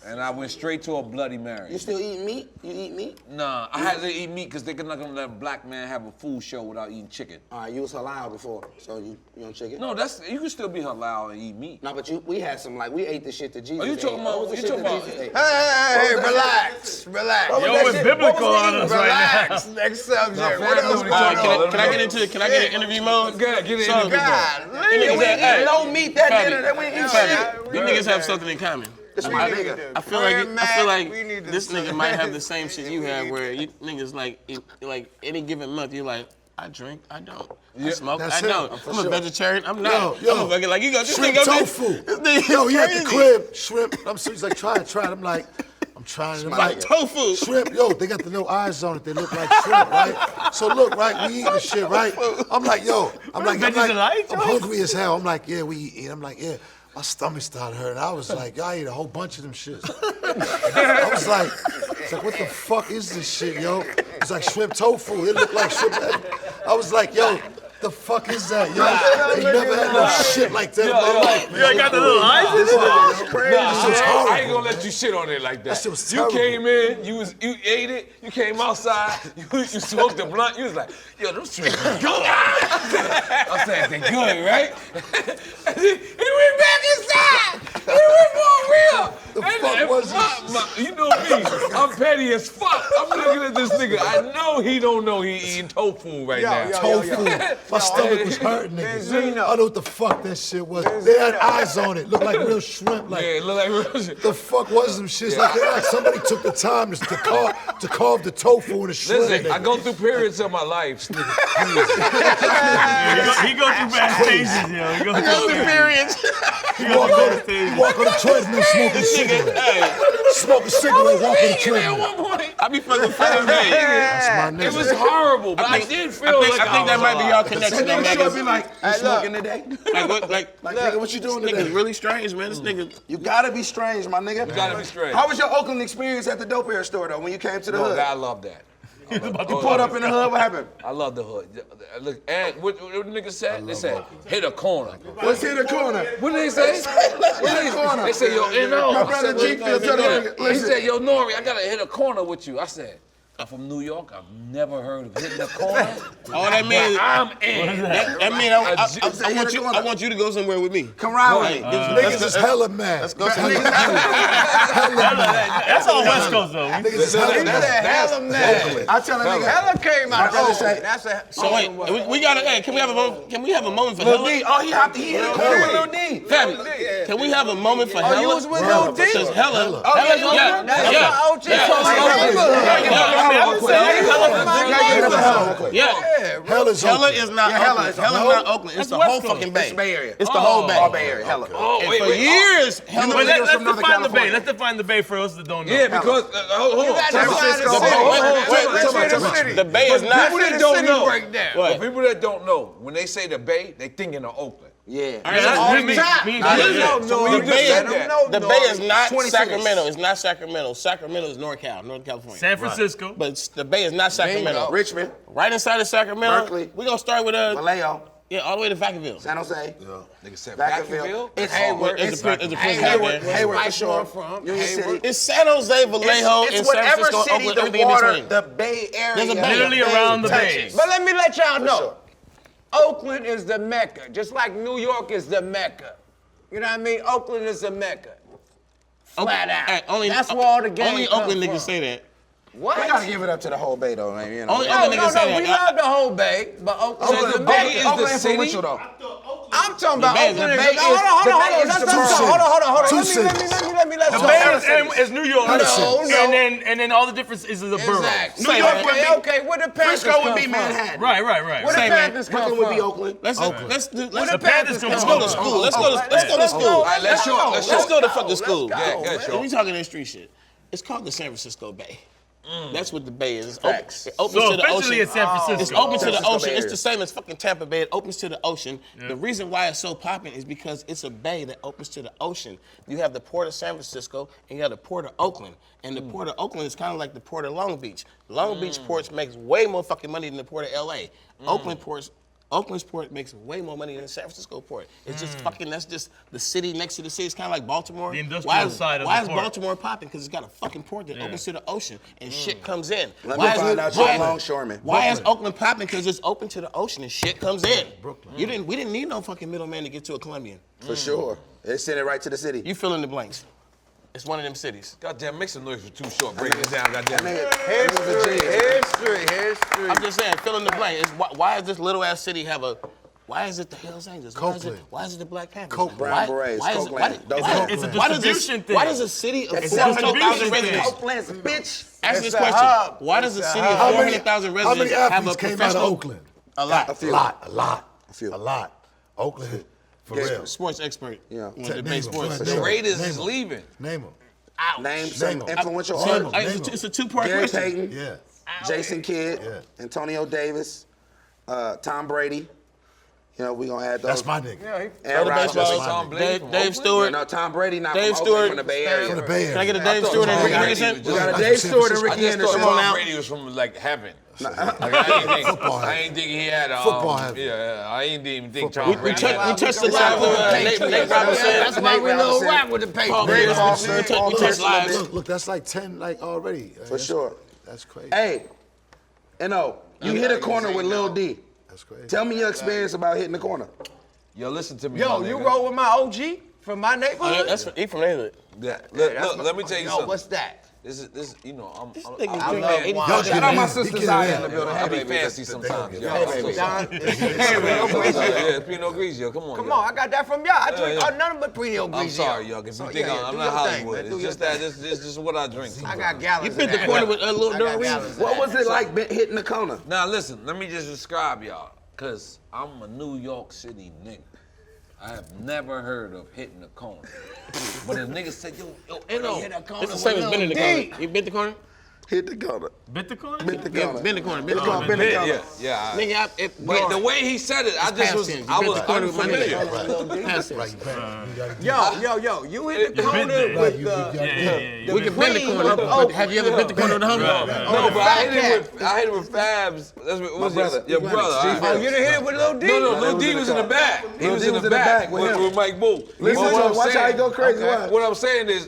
and I went straight to a Bloody Mary. You still eating meat? You eat meat? Nah, I had to eat meat because they're not gonna let a black man have a food show without eating chicken. All right, you was halal before, so you on chicken? No, you can still be halal and eat meat. No, but we had some, like, we ate the shit that Jesus you talking ate. about- What was the you shit talking that about- Jesus ate? Hey, relax. What was Yo, that it's shit? biblical What was on we us eating? right Relax. Next subject. What Fab else? know what he's talking about. Can I get in interview mode? Go ahead, get in So, interview mode. God, We ain't no meat that dinner, that we ain't eat shit. You niggas have something in common. This my nigga. I feel like this nigga might have the same shit you have, where you niggas like any given month you're like, I drink, I don't. I smoke, that's I it. don't. For I'm a sure. vegetarian, I'm not. Yo, I'm a fucking like you got this shrimp nigga. tofu. This nigga Yo, he at the crazy. crib, shrimp. He's like, try it. I'm like, I'm trying. I'm like, Tofu. shrimp. Yo, they got the no eyes on it. They look like shrimp, right? So look, right, we eating the shit, right? I'm like, I'm hungry as hell. I'm like, yeah, we eating. I'm like, yeah. My stomach started hurting. I was like, I ate a whole bunch of them shits. I was like, what the fuck is this shit, yo? It's like shrimp tofu. It looked like shrimp. I was like, yo, the fuck is that, yo? Ain't never had no shit like that in my life. You ain't got the little eyes in it? I ain't gonna let you shit on it like that. shit was You terrible. came in, you ate it, you came outside, you smoked the blunt, you was like, yo, them shrimp is good. I said, they good, right? He went back inside. He went for real. The fuck was this? You know me, I'm petty as fuck. I'm looking at this nigga. I know he don't know he eating tofu right now. Tofu. My stomach was hurting, niggas. I know what the fuck that shit was. They had eyes on it. Looked like real shrimp. Like, Yeah, it look like real shit. the fuck was them shits? Like somebody took the time to carve the tofu and the shrimp. Listen, I go through periods of my life. He go through bad stages, yo. He go through Periods. Walk on the treadmill, smoking a cigarette. Hey, Smoke a cigarette, walk on the At treadmill. one point, I be fucking Fab Bay. That's my it nigga. was horrible, but I did feel I like think that might be y'all connection, though, Nigga should be man. like, you smoking today? Like, Nigga, what you doing this nigga's today? really strange, man. This nigga. You gotta be strange, my nigga. You gotta be strange. How was your Oakland experience at the dope air store, though, when you came to the hood? I love that. You pulled up in the hood, what happened? I love the hood. Look, and what the niggas said? They said, hit a corner. Let's hit the corner. What did they say? Let's hit the corner. They said, yo, N.o.R.E. My brother G Field tell the nigga, He listen. said, yo, N.o.r.E, I gotta hit a corner with you. I said, I'm from New York. I've never heard of hitting a corner. All that means. I'm in. That means I want you to go somewhere with me. Come ride with me. Niggas is hella mad. Let's go That's all West Coast, though. Niggas is hella mad. Hella mad. I tell a nigga, Hella came out. brother say- That's a. So wait, we gotta. Hey, can we have a moment? Can we have a moment for Lil Hella? D, oh, he hit the corner with Lil D. Fabby, can we have a moment for Hella? you was with Lil D? Because Hella. Oh, yeah, Hella's Hella Oakland. is not Oakland. Hella's not Oakland. It's the whole fucking Bay. It's Bay Area. It's the whole Bay. Bay Area, hella. Oh, And wait, for wait. years, Hella. But let's from Northern define the Bay. California. Let's define the Bay for us that don't know. Yeah, because, hold on. The Bay is not. People that don't know. What? People that don't know, when they say the Bay, they thinking of Oakland. Yeah. The Bay is not Sacramento. It's not Sacramento. Sacramento is Northern California. San Francisco. But the Bay is not Sacramento. Richmond. Right inside of Sacramento. Berkeley. We're gonna start with Vallejo. Yeah, all the way to Vacaville. San Jose. Nigga said Vacaville. Vacaville? It's Hayward. It's a Hayward. Hayward for Right sure. where I'm from. Union City. It's San Jose, Vallejo, and It's San whatever Francisco, city Oakland, the everything in water, between. the Bay Area. There's a bay. Literally around the touches. bay. But let me let y'all know. sure. Oakland is the Mecca, just like New York is the Mecca. You know what I mean? Oakland is the Mecca. Flat out. Hey, That's where all the game Only comes Oakland from. niggas say that. What? We gotta give it up to the whole Bay though, man. You know. Only No, Oakland no, niggas say no, we that. love the whole Bay, but Oakland is the the Bay Mecca. is Oakland the influential city? though. I'm talking about Bay- Oakland. the is- Bay Hold on, hold the on, Bay hold on. is Let's the talk. city. Hold on. Two Let me let's The talk. Bay is New York. No. And then all the difference is the boroughs. Exactly. New York would be- Okay, where the Panthers Frisco would come be from? Manhattan. Right. Where the Same, man. Panthers come Brooklyn from? would be Oakland. Let's the go Panthers come to from? school. Let's go to school. All right, let's show. Let's go to fucking school. Yeah, good, We talking that street shit. It's called the San Francisco Bay. That's what the Bay is. It's Facts. it opens So to the ocean. officially it's San Francisco. It's open to the Francisco ocean. Bay It's Area. the same as fucking Tampa Bay. It opens to the ocean. The reason why it's so popping is because it's a bay that opens to the ocean. You have the port of San Francisco and you have the port of Oakland. And the port of Oakland is kind of like the port of Long Beach. Long Beach ports makes way more fucking money than the port of LA. Oakland's port makes way more money than the San Francisco port. It's just fucking, that's just the city next to the city. It's kind of like Baltimore. The industrial side of the Why is port. Baltimore popping? Because it's got a fucking port that opens to the ocean and shit comes in. Let me find out you're a longshoreman. Why is Oakland popping? Because it's open to the ocean and shit comes in. Brooklyn. We didn't need no fucking middleman to get to a Colombian. For sure. They send it right to the city. You fill in the blanks. It's one of them cities. Goddamn, make some noise for too short. Break it down, goddamn. History. I'm just saying, fill in the blank. Why is this little ass city have a? Why is it the Hells Angels? Why is it the Black Panthers? Brown Berets, Copeland. It's a distribution thing. Why does a city of It's a 400,000 distribution residents? Copeland's bitch. Ask this It's a question. hub. Why does a city of How many 400,000 how residents many have a athletes came out of professional? Oakland? A lot. A few. A lot. Oakland, for real. Sports expert. Yeah. Want to Name debate them, sports. name The them. Raiders Name is them. leaving. Name them. Name some them. influential Name artists. them. It's a two-part Gary question. Payton, Yeah. Jason Kidd, Yeah. Antonio Davis, Tom Brady. You know, we gonna add those. That's my nigga. Aaron Other Rodgers. baseball, Tom Brady Dave, from Dave Oakland? Stewart. No, Tom Brady not Dave from Stewart. Oakland, from the Bay Area. From the Bay Can I Area. get a Dave Stewart and Tom Ricky Brady Henderson? was We got a just- Dave Stewart and I Ricky just thought Henderson. Come on Tom now. Brady was from like heaven. Football I ain't think he had Football heaven. Yeah, I ain't even think Football. Tom We Brady. touched the lives of Nate Robinson. That's why we little rap with the Paul paper. Pierce. Greg We touched lives. Look, that's like 10 already. For sure. That's crazy. Hey, N.o.R.E, you hit a corner with Lil D. That's crazy. Tell me your experience about hitting the corner. Yo, listen to me. Yo, my you nigga. roll with my OG from my neighborhood? That's he from neighborhood. Yeah, look, let me tell you Yo, something. what's that? This is, you know, I'm nigga I drink be- 85 Y'all Shout out my get sister it Zaya in. in the building. I Hey, be baby. fancy sometimes. Hey, Yo. Hey, I'm so baby. sorry. Don, Yeah, Pinot Grigio. Come on. come yo. on, I got that from y'all. I drink yeah. nothing but Pinot Grigio. I'm sorry, yo. If you So, think yeah, I'm do not your thing, Hollywood, man, do it's your just that thing. this is what I drink. I got gallons You of bit the that. corner with Lil I got n.o.r.e. gallons of What that. was it like hitting the corner? Now listen, let me just describe y'all, cause I'm a New York City nigga. I have never heard of hitting the corner. But a nigga said, yo, N.o. It's the same as bending the corner. You bent the corner? Hit the corner. Bit the corner? Hit the Yeah, corner. bend the corner. Bend the Bend corner. the corner. Yeah. Nigga, Wait, the way he said it, I just past was, tense. I You was bent the corner with my unfamiliar. nigga. Past tense. Right, you gotta get Yo, you hit the You been corner there. Right, with you the... gotta get We can bend the cream corner, of but oak. have you ever bent the corner with a homie? No, but I hit Fat it with Fabs. That's what was brother. your brother. all right. Oh, you done hit it with Lil D? No, Lil D was in the back. He was in the back with Mike Boo. Listen to him. Watch how he go crazy. Watch. What I'm saying is,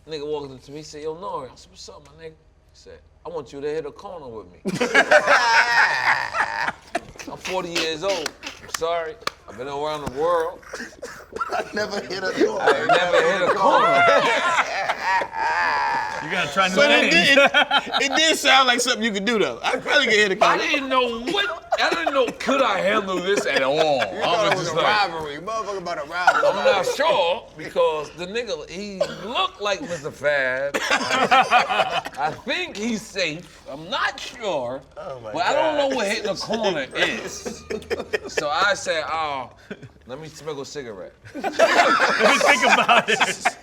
nigga walked up to me, he said, yo, n.o.r.e. I said, what's up, my nigga? He said, I want you to hit a corner with me. I'm 40 years old. I'm sorry. I've been around the world. I never hit a corner. I ain't never hit a corner. You gotta try new But things. it did sound like something you could do though. I probably could hit a I corner. didn't know, could I handle this at all? You I thought it was was just a like, rivalry. Motherfucker about a rivalry. I'm not sure because the nigga, he looked like Mr. F.A.B. I think he's safe. I'm not sure. But I don't know what hitting a corner is. So I said, oh, let me smoke a cigarette. Let me think about it.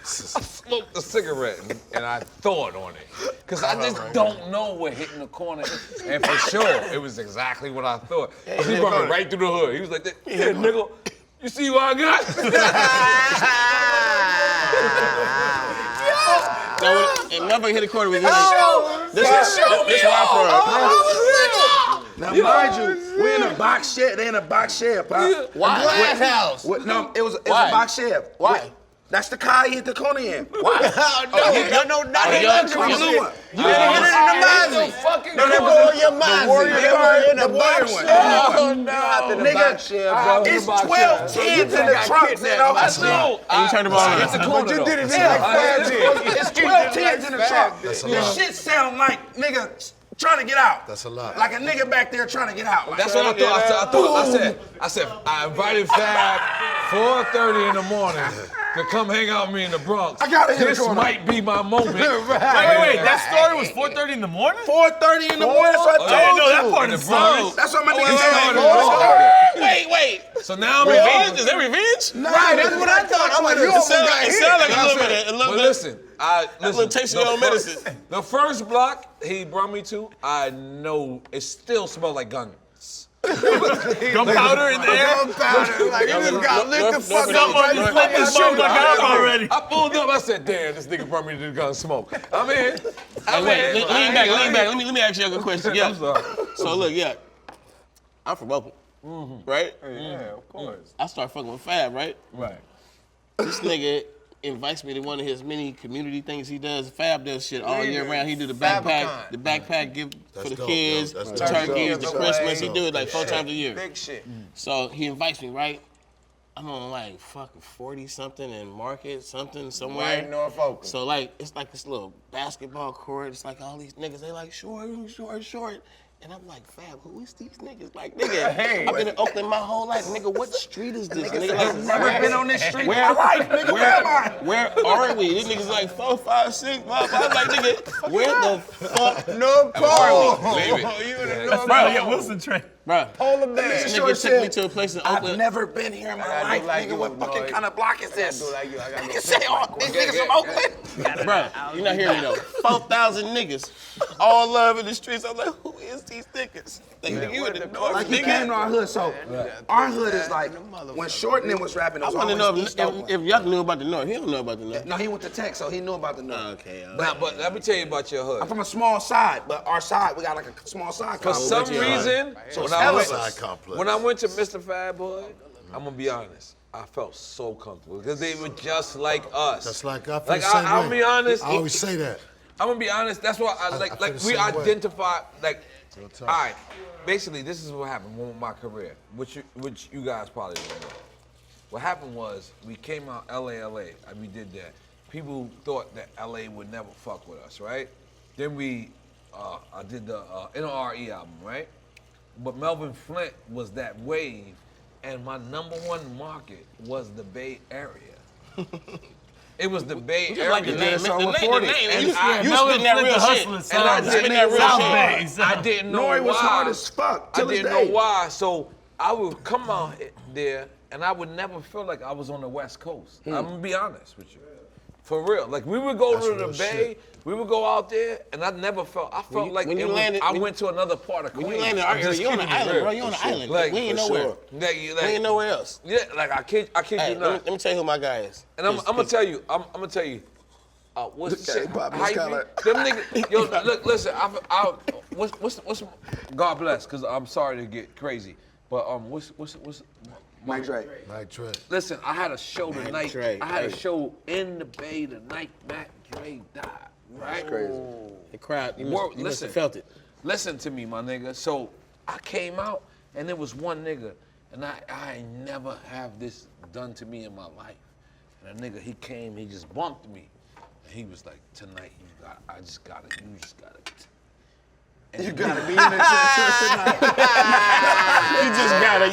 Smoked the a cigarette and I thought on it. Because I just don't know what hitting the corner is. And for sure, it was exactly what I thought. He brought me right through the hood. He was like, yeah, nigga, you see what I got? And motherfucker hit the corner with Show me. Now, mind you, we're in a box shed. They in a box shed, Pop. Why? Glass house. No, it was a Why? box shed. Why? That's the car he hit the corner in. Why? No, not in the You country. didn't hit it in the Mazda. No, they was in your mind. They were in the box. one. Oh, no. Nigga, it's 12 tens in the trunk, nigga. I know. And you turned the ball on. Hit the corner, But you did it though. like 5 times. It's 12 tens in the trunk. That's a The lot. shit sound like nigga trying to get out. That's a lot. Like a nigga back there trying to get out. That's what I thought. I said, I invited Fab 4:30 in the morning to come hang out with me in the Bronx. I gotta hit the This corner. might be my moment. Wait, that story was 4:30 in the morning? 4:30 in the morning, so I told I didn't know you. that part In of the the story. Bronx. That's what my nigga said. Wait. So now I'm Revenge? Is that revenge? Right, that's what I thought. I'm like, you almost got It hit. sounds like a I little said, bit. A but little bit. listen, little taste of your own medicine. The first block he brought me to, I know it still smelled like guns. Gunpowder in the air? Gunpowder. Like, you just got lit the fuck up. Someone just lit this motherfucker up already. I pulled up. I said, "Damn, this nigga brought me to the gun smoke." I'm in. I'm in. Lean back. Let me ask you a good question. Yeah. I'm sorry. So look, yeah. I'm from Oakland, right? Yeah, of course. I start fucking with Fab, right? Right. This nigga invites me to one of his many community things he does. Fab does shit all year round. He do the backpack give for the dope, kids, yo. the That's dope. turkeys, the That's Christmas. He dope. do it like 4 times a year. Big shit. So he invites me, right? I'm on like fucking 40 something in Market something somewhere. Right in Norfolk. So like it's like this little basketball court. It's like all these niggas. They like short. And I'm like, Fab, who is these niggas? Like, nigga, Hey. I've been in Oakland my whole life. Nigga, what street is this? Nigga, I've like, never been on this street in Where- my life, nigga. Where am I? where are we? These niggas like 4, 5, 6. I'm like, nigga, where the fuck No are we? Baby. You in the North Bro, Pole. yeah, Wilson train. Bro, Polar bear. this Short nigga took me said, to a place in I've Oakland. never been here in my gotta do life, like nigga. you, What fucking boy. kind of block is this? do like you. I gotta Nigga go say, oh, these niggas from Oakland? Bro, you not hearing me though. 4,000 niggas, all love in the streets. I'm like, who is these niggas? Like, you in the North, Like he came to nigga. our hood, so our hood is like when Shorten was rapping, it I was want to know always if, East Oakland. if Yuck knew about the North. He don't know about the North. No, he went to Tech, so he knew about the North. Okay. But let me tell you about your I'm hood. from a small side, but our side, we got like a small side. For some reason, So when it's I hella went, Side complex. when I went to Mr. F.A.B, boy, I'm gonna be honest. I felt so comfortable because they were just like us. That's like I feel Like the same I'll way. be honest. I always say that. I'm gonna be honest. That's why I I like feel the we same way. identify like. Real All tough. right, basically this is what happened with my career, which you guys probably don't know. What happened was we came out LA, and we did that. People thought that LA would never fuck with us, right? Then I did the n.o.r.e album, right? But Melvin Flint was that wave, and my #1 market was the Bay Area. It was the Bay You just Area. like the name. The name. And You I- spitting that real shit. And I didn't know South why. Bay. I didn't know N.o.r.E why. was hard as fuck I till this didn't know day. why. So I would come out there, and I would never feel like I was on the West Coast. I'm gonna be honest with you, for real. Like we would go That's to the real Bay, shit. we would go out there, and I never felt. I felt like when it you was, landed- I when- went to another part of Queens. When you land in our I'm area, just you on the keeping it island, real. bro. You on the island. Like, We ain't for nowhere. sure. Like, We ain't nowhere else. Yeah, like I kid Hey, you let not. me tell you who my guy is. And I'm gonna tell you. I'm gonna tell you. What's Okay, shit? Pop, How you kinda- be? Them niggas. Yo, look, listen. What's? God bless, cause I'm sorry to get crazy, but what's? Mike Dre. Mike Dre. Listen, I had a show the night. Dre, I had a hey. show in the Bay the night Mac Dre died. Right? Crazy. The crowd, you Word, must have listen. felt it. Listen to me, my nigga. So I came out, and there was one nigga, and I ain't never have this done to me in my life. And a nigga, he came, he just bumped me. And he was like, tonight, you just gotta. And You gotta be in the church tonight.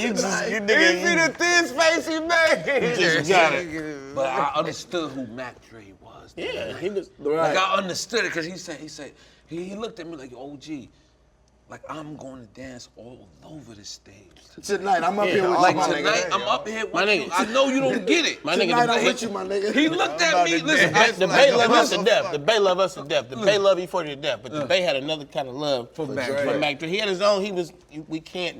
You nigga. You see the thin space he made? You just got it. But I understood who Mac Dre was. Yeah, he was Like right. I understood it, cause he said, he looked at me like, OG, like I'm going to dance all over the stage. Tonight, I'm up here with Like you, my tonight, nigga. I'm up here with My you. nigga. I know you don't get it. My nigga, Tonight, the I'm Bay- with you, my nigga. He looked at me. Listen, The Bay love us to motherfucker. death. The Bay love us to death. The Bay love E40 to death. But the Bay had another kind of love For Mac Dre. Mac Dre. He had his own.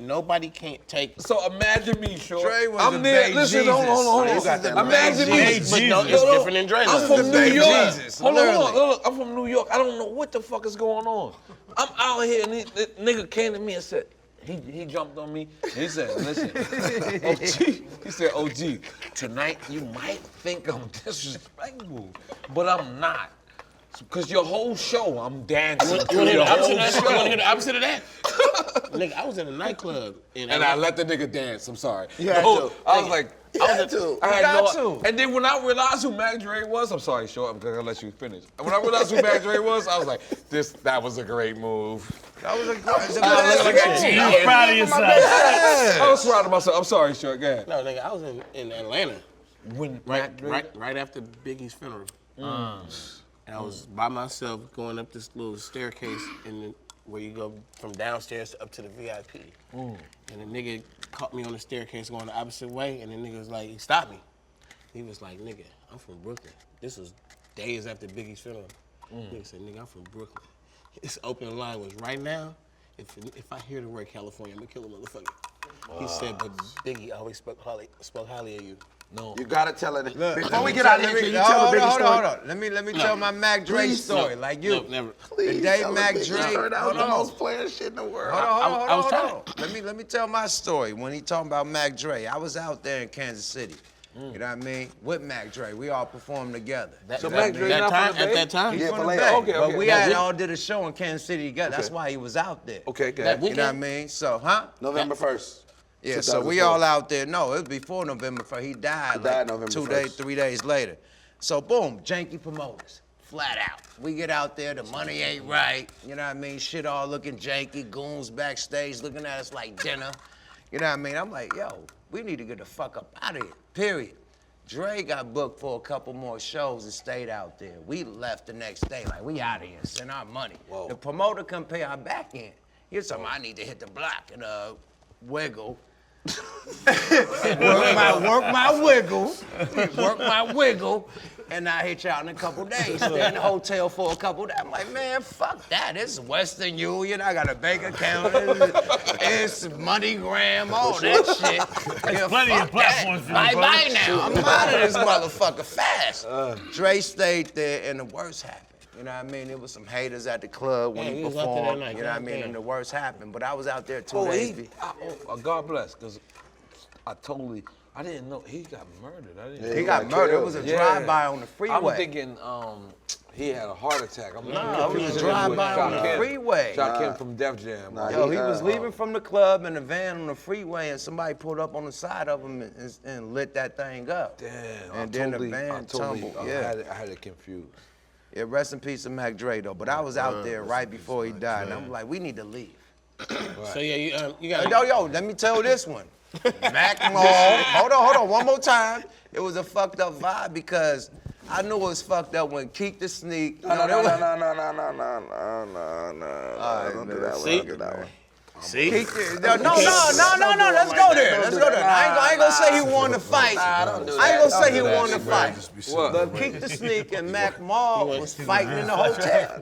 Nobody can't take. So imagine me, Short. Dre was I'm the there. Bay Listen, Jesus. hold You on. got that Imagine Bay me. Jesus. But no, it's different than Dre I'm love. from New Bay York. Jesus, Hold on. literally. Look, I'm from New York. I don't know what the fuck is going on. I'm out here and the nigga came to me and said, he jumped on me. And he said, listen, OG. He said, OG, tonight you might think I'm disrespectful, but I'm not. Because your whole show, I'm dancing. You want to through hear your the opposite whole of that? You want to hear show. the opposite of that? Nigga, I was in a nightclub in And I let the nigga dance. I'm sorry. had No, to. I was like, You had to. I had got no. to. And then when I realized who Mac Dre was, I'm sorry, Short, I'm gonna let you finish. And when I realized who Mac Dre was, I was like, that was a great move. That was a good You proud of yourself. I was proud of myself. I'm sorry, Short. Go ahead. No, nigga, I was in Atlanta When right after Biggie's funeral. And I was by myself going up this little staircase where you go from downstairs up to the VIP. And the nigga caught me on the staircase going the opposite way, and the nigga was like, he stopped me. He was like, nigga, I'm from Brooklyn. This was days after Biggie's funeral. Nigga said, nigga, I'm from Brooklyn. His opening line was, right now, if I hear the word California, I'm gonna kill a motherfucker. He said, but Biggie always spoke highly of you. No. You gotta tell it. Look, Before we get out of here, can you tell a bigger story? Hold on. Let me tell my Mac Dre Please, story, like you. No, never. The day tell a Mac bigger Dre. story. That was Hold the on. most playing shit in the world. Hold on. Let me tell my story. When he talking about Mac Dre, I was out there in Kansas City. You know what I mean? With Mac Dre, we all performed together. So Mac Dre's not from the Bay? At that time? He's Yeah, from for the later. Bay. Okay, But okay. we Now, had we- all did a show in Kansas City together. That's why he was out there. Okay, go That ahead. we- You know what I mean? So, huh? November 1st. Yeah, so we 2004. all out there. No, it was before November 1st. He died, He died like November 2 1st. days, 3 days later. So boom, janky promoters, flat out. We get out there, the money ain't right. You know what I mean? Shit all looking janky, goons backstage looking at us like dinner. You know what I mean? I'm like, yo, we need to get the fuck up out of here, period. Dre got booked for a couple more shows and stayed out there. We left the next day, like, we out of here, send our money. The promoter couldn't pay our back end. He was talking, I need to hit the block and wiggle. work my wiggle, and I hit y'all in a couple days. Stay in the hotel for a couple days. I'm like, man, fuck that. This is Western Union. I got a bank account. It's MoneyGram, all that shit. Yeah, Plenty of fuck platforms for you, that. brother. Bye now. I'm out of this motherfucker fast. Dre stayed there, and the worst happened. You know what I mean? It was some haters at the club when Yeah, he he was out there that performed. night, You know what I mean? goddamn. And the worst happened. But I was out there 2 days. God bless, because I didn't know he got murdered. I didn't He know. got murdered. It was a drive-by on the freeway. I'm thinking he had a heart attack. I'm it was a drive-by on the freeway. Shot Kim from Def Jam. Yo, he was leaving from the club in a van on the freeway, and somebody pulled up on the side of him and lit that thing up. Damn. And then the van tumbled. I Yeah. had it confused. Yeah, rest in peace to Mac Dre, though. But I was out there right before he died, and I'm like, we need to leave. So yeah, you got. Yo, let me tell this one. Mac Mall. Hold on, one more time. It was a fucked up vibe because I knew it was fucked up when Keek the Sneak. No. Don't do that one. See? Don't do that one. See? No, let's go there. Let's go there. I ain't gonna say he won the fight. I ain't gonna say he won the fight. But Keek the Sneak and Mac Mall was fighting in the hotel.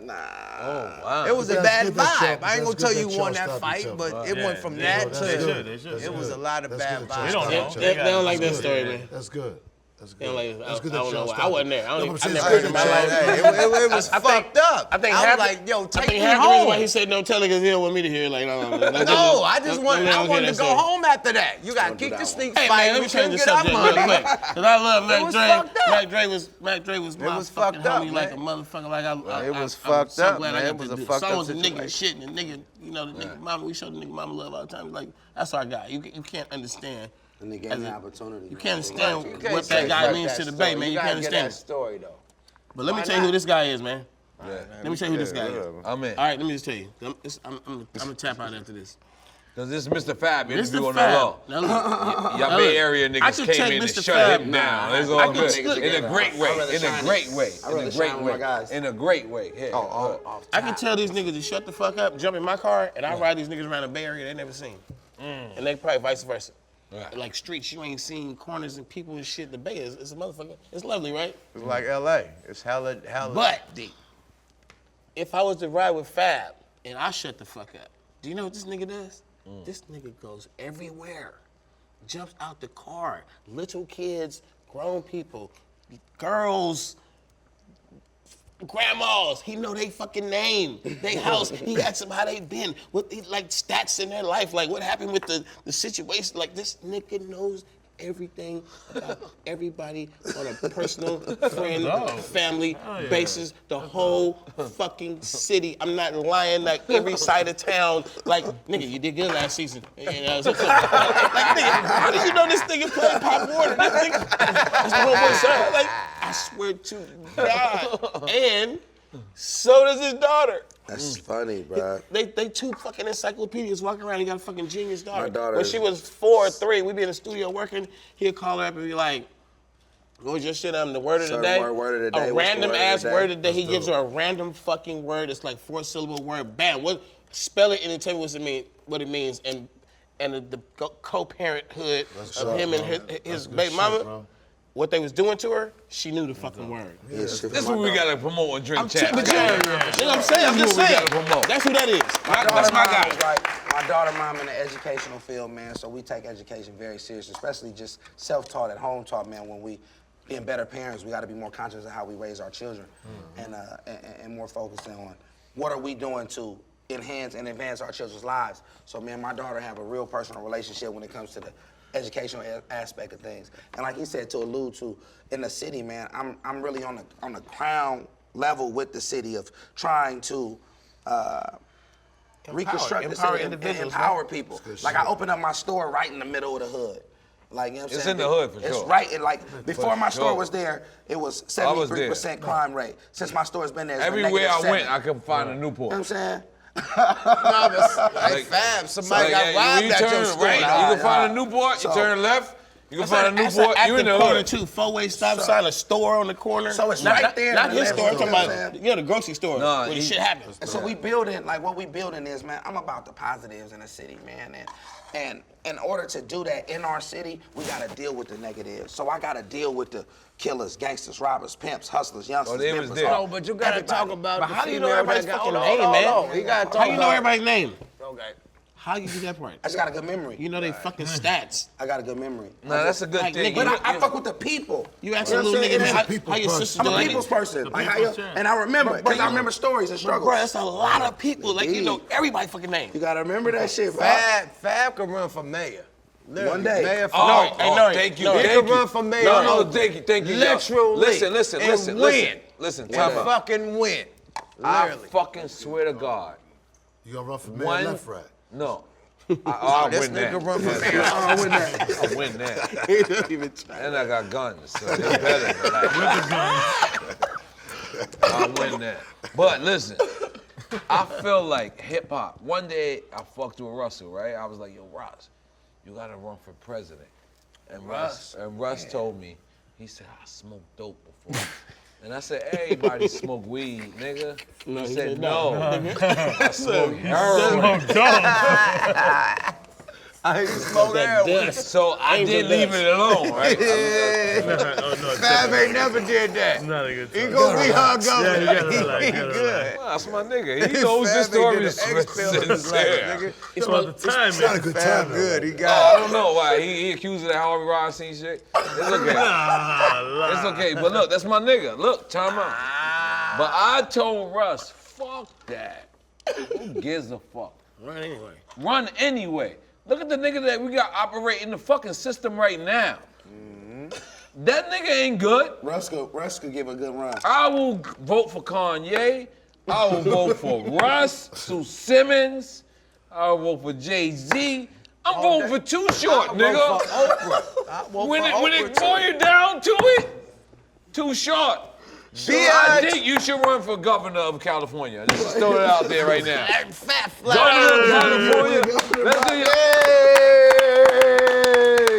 It was a bad vibe. I ain't gonna tell you who won that fight, but it went from that to it was a lot of bad vibes. They don't know. They don't like that story, man. That's good. That's good. They don't like. That's good I that don't know. y'all I stopped wasn't it. there. I No, never but I'm heard it in my life. It was fucked up. I think was half, like, yo, I take think me half the reason home. why he said no telling is he don't want me to hear. Like, no. No, I wanted to go home after that. You got to keep the sneak Hey fight. man, let We me change couldn't the get our subject real money. quick. Cause I love It Mac was Dre. fucked up. Mac Dre was my was fucking fucked up, homie like a man. motherfucker. Like It was I'm fucked so up, glad man. I It got was to a do fucked up songs with nigga and situation. shit, and the nigga, you know, the nigga mama. We showed the nigga mama love all the time. Like that's our guy. You can't understand. And they gave me the opportunity. You man. can't understand You can't what say that guy fuck means that to the story. Bay, man. You gotta can't get understand that it. story though. But let me Why tell you who not? this guy is, man. Yeah. Let me tell you who this guy is. I'm in. All right, let me just tell you. I'm gonna tap out after this. Cause this is Mr. F.A.B. interview Mr. on the F.A.B. low. Now, look, Y'all Bay Area I niggas could came check in and Mr. shut F.A.B. him down. It's I all could good. look, In a great way. rather In a shine great this. way. I'd In a rather great shine with my way. guys. In a great way. Here. I can tell these niggas to shut the fuck up, jump in my car, and I ride these niggas around the Bay Area they never seen. And they probably vice versa. Right. Like streets, you ain't seen corners and people and shit. The Bay is it's a motherfucker. It's lovely, right? It's like LA. It's hella But deep. if I was to ride with F.A.B. and I shut the fuck up, do you know what this nigga does? This nigga goes everywhere. Jumps out the car. Little kids, grown people, girls, grandmas. He know they fucking name, they house. He asks them how they been, what they, like stats in their life, like what happened with the situation. Like this nigga knows everything about everybody on a personal, friend, family basis. The whole fucking city. I'm not lying. Like every side of town. Like nigga, you did good last season. You know, like nigga, how do you know this nigga playing Pop Water? This nigga, that's my homeboy son. Like I swear to God. And so does his daughter. That's funny, bro. They two fucking encyclopedias walking around. He got a fucking genius daughter. My daughter When is- she was 4 or 3, we be in the studio working. He'd call her up and be like, "What was your shit? The word of the Certain day." word of the day. A What's the random word of the ass day? word of the day. He gives her a random fucking word. It's like 4-syllable word. Bam. What? Spell it and then tell me what it means. And the co-parenthood of him and his baby mama. What they was doing to her, she knew the fucking word. This is what we gotta promote on Drink I'm Chat. You know what I'm saying? I'm just That's what we saying. gotta promote. That's who that is. Daughter That's my mom guy. is like, my daughter mom in the educational field, man, so we take education very serious, especially just self-taught at home taught, man. When we being better parents, we gotta be more conscious of how we raise our children and more focused on what are we doing to enhance and advance our children's lives. So me and my daughter have a real personal relationship when it comes to the educational aspect of things. And like he said, to allude to, in the city, man, I'm really on the ground level with the city of trying to reconstruct the empower city and individuals, empower man. people. Like I opened up my store right in the middle of the hood. Like, you know what I'm It's saying? in the hood for It's sure. right, and like before my store sure. was there, it was I was there. 73% crime rate. Since my store's been there, it's been Everywhere I -7. went, I could find a Newport. You know what I'm saying? Like F.A.B. Somebody got when robbed you at your turn store. right, Nah, you can find a nah. Newport, you So- turn left, you can find a That's Newport, an you in the active corner hood. too. 4-way stop sign, a store on the corner. So it's Not- right there Not in the his store. I'm neighborhood, talking you know what I'm about the grocery store Nah, where the he- shit happens. And so we building, like what we building is, man, I'm about the positives in the city, man. And in order to do that in our city, we gotta deal with the negatives. So I gotta deal with the killers, gangsters, robbers, pimps, hustlers, youngsters, they was members, there. all- No, but you gotta everybody. talk about But the how do you know female everybody's that got- fucking hold on, name, man? hold on. You gotta talk How you know about- everybody's name? Okay. How you do that part? I just got a good memory. You know they fucking stats. I got a good memory. Nah, that's a good Like, thing. nigga, But I fuck with the people. You ask know a what little I'm saying? nigga And how your sister I'm a doing. people's person. Like how people's you, person. and I remember, because I remember stories and struggles. Bro, that's a lot of people. Like you know Indeed. everybody fucking name. You gotta remember that shit, bro. F.A.B. could run for mayor. Literally. One day. Mayor for Oh, Hey, no, thank you, no, he thank could you. run for mayor. No, thank you. Literally. Listen, And win. listen. To Time out. fucking win. I Literally. fucking swear to God. You gonna run for mayor One, left, right? no. I'll This win that. nigga run for mayor. I'll win that. He don't even try. And I got guns, so it's better than that. I'll win that. But listen, I feel like hip hop. One day I fucked with Russell, right? I was like, yo, Russ, you gotta run for president. And Russ told me, he said, I smoked dope before. And I said, everybody smoke weed, nigga. He said, no. I smoke heroin. I ain't smoke heroin. So I didn't leave it alone, right? F.A.B. ain't never did that. Not a good He time. gonna be hung up. Yeah, you gotta relax, He you gotta good. Well, that's my nigga. He knows this F.A.B. story did is an X-Pill in his life, sincere. nigga. It's about the time, It's not a man. good F.A.B. time. good. He I got don't know why. He accused of that Harvey Weinstein shit. It's okay. It's okay. But look, that's my nigga. Look, time out. But I told Russ, fuck that. Who gives a fuck? Run anyway. Run anyway. Look at the nigga that we got operating the fucking system right now. That nigga ain't good. Russ could give a good run. I will vote for Kanye. I will vote for Russ, Sue Simmons. I will vote for Jay-Z. I'm voting for Too Short, nigga. When it boil down to it, Too Short. I think you should run for governor of California. Just throw it out there right now. Fat Governor of California. Let's do it.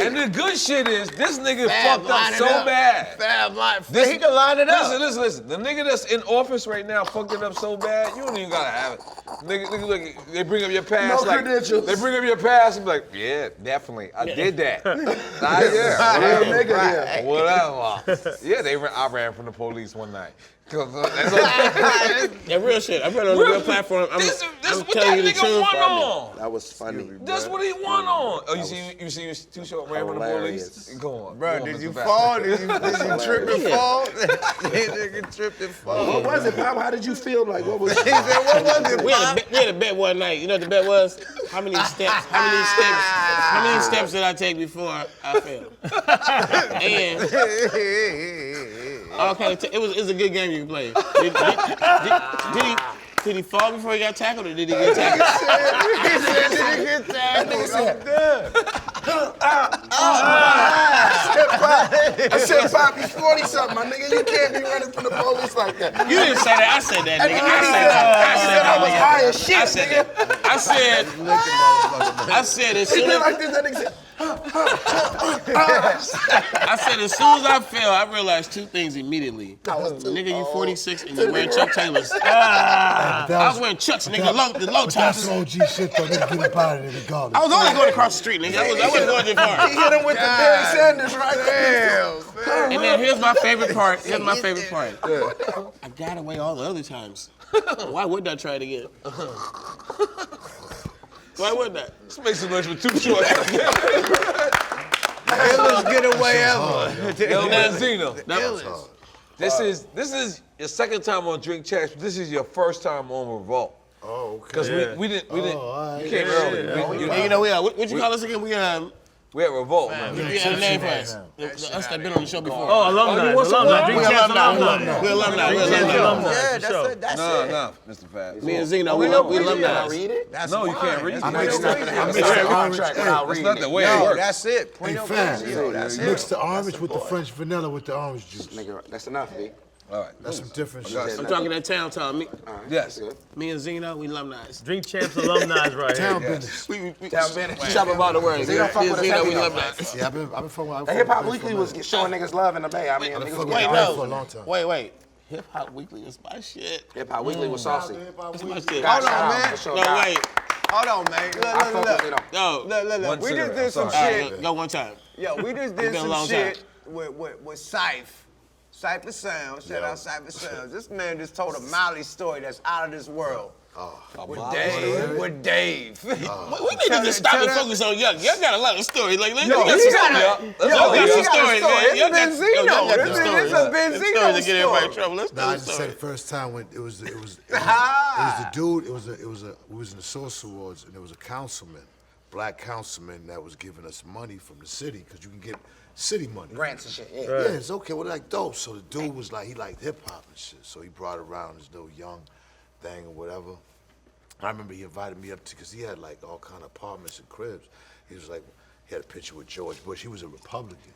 And the good shit is, this nigga fucked up so bad. Fab line. This- He can line it up. Listen. The nigga that's in office right now fucked it up so bad, you don't even gotta have it. Nigga, look, they bring up your past. No credentials. They bring up your past and be like, yeah, definitely, I did that. Yeah, whatever. Yeah, I ran from the police one night. That real shit. I read on the real platform. This I'm what telling that you the nigga truth. won on. That was funny. That's what he won on. Oh, you see, you too short ran from the police. Go on, Bro, go on, did Mr. you Fat. fall? Did you trip and fall? Nigga tripped and fall. What was it, Pop? How did you feel? Like, what was it? He said, what was it, We had a bet one night. You know what the bet was? How many steps did I take before I failed? And okay, it was a good game you can play. Did he fall before he got tackled, or did he get tackled? He said, did you get tackled? I said, Pop, you 40-something, my nigga. You can't be running from the police like that. You didn't say that. I said that, nigga. I said as soon as Like this, that nigga said, I said as soon as I fell, I realized two things immediately. Nigga, you 46 and you wearing Chuck Taylors. I was wearing Chucks, nigga, the low But tops. that's OG shit though. Nigga, get up out of there regardless. I was only going across the street, nigga. I wasn't going too far. he hit him with the Barry Sanders right there. And then here's my favorite part. I got away all the other times. Why wouldn't I try it again? Why wouldn't I? Let's make some noise for Too Short. Illest getaway ever. Yo, Benzino. That This is your second time on Drink Champs. This is your first time on Revolt. Oh, okay. Because we didn't. all right. You came early. you know, what you call us again? We had We at Revolt, man. a name for us. Us that been on the show before. Oh, alumni. Drink Champs alumni. We're alumni. Yeah, that's it. No, Mr. Fab. Me and Zeno, we alumni. Read it? That's No, you fine. can't read it. That's mixed the way up. it I is. mixed the orange. That's not the way it No, works. that's it. Hey, Point fam, that's it. mix the orange with the French vanilla with the orange juice. Nigga, that's enough, B. All right. That's some different shit. I'm talking that town talk. Yes. Me and Zeno, we alumni. Drink Champs alumni right Town here. business. We shop about the word. Zeno fuck Me with and us Zeno, we heavy, alumni. Yeah, I've been fucking. The Hip Hop Weekly was showing niggas love in the Bay. I mean, niggas fucking- was Wait, I've no. been for a long time. Wait. Hip Hop Weekly is my shit. Hip Hop Weekly was saucy. That's my shit. God, Hold on, shout out man. for sure, No, God. wait. Hold on, man. I fuck with Look. Zeno. No. Look. We just did some All right, shit. go one time. Yo, we just did It's been a some long shit with Syph. Cypher Sound, shout out Cypher Sound. This man just told a Miley story that's out of this world. With Dave. We need to just stop and focus on Yuck. Yuck got a lot of stories. Like, Yo, got he some got stories. a- Yuck got he some got a stories, story. man. It's Yuck got Benzino. some stories. It's a Benzino Stories to get everybody in story. trouble. Let's Nah, I tell just the said story. the first time when it was the dude. We was in the Source Awards, and there was a councilman, black councilman, that was giving us money from the city because you can get city money. Grants and shit, yeah. Yeah, it's okay. Well, like dope. So the dude was like, he liked hip hop and shit. So he brought around this little young thing or whatever. I remember he invited me up to, because he had like all kind of apartments and cribs. He was like, he had a picture with George Bush. He was a Republican.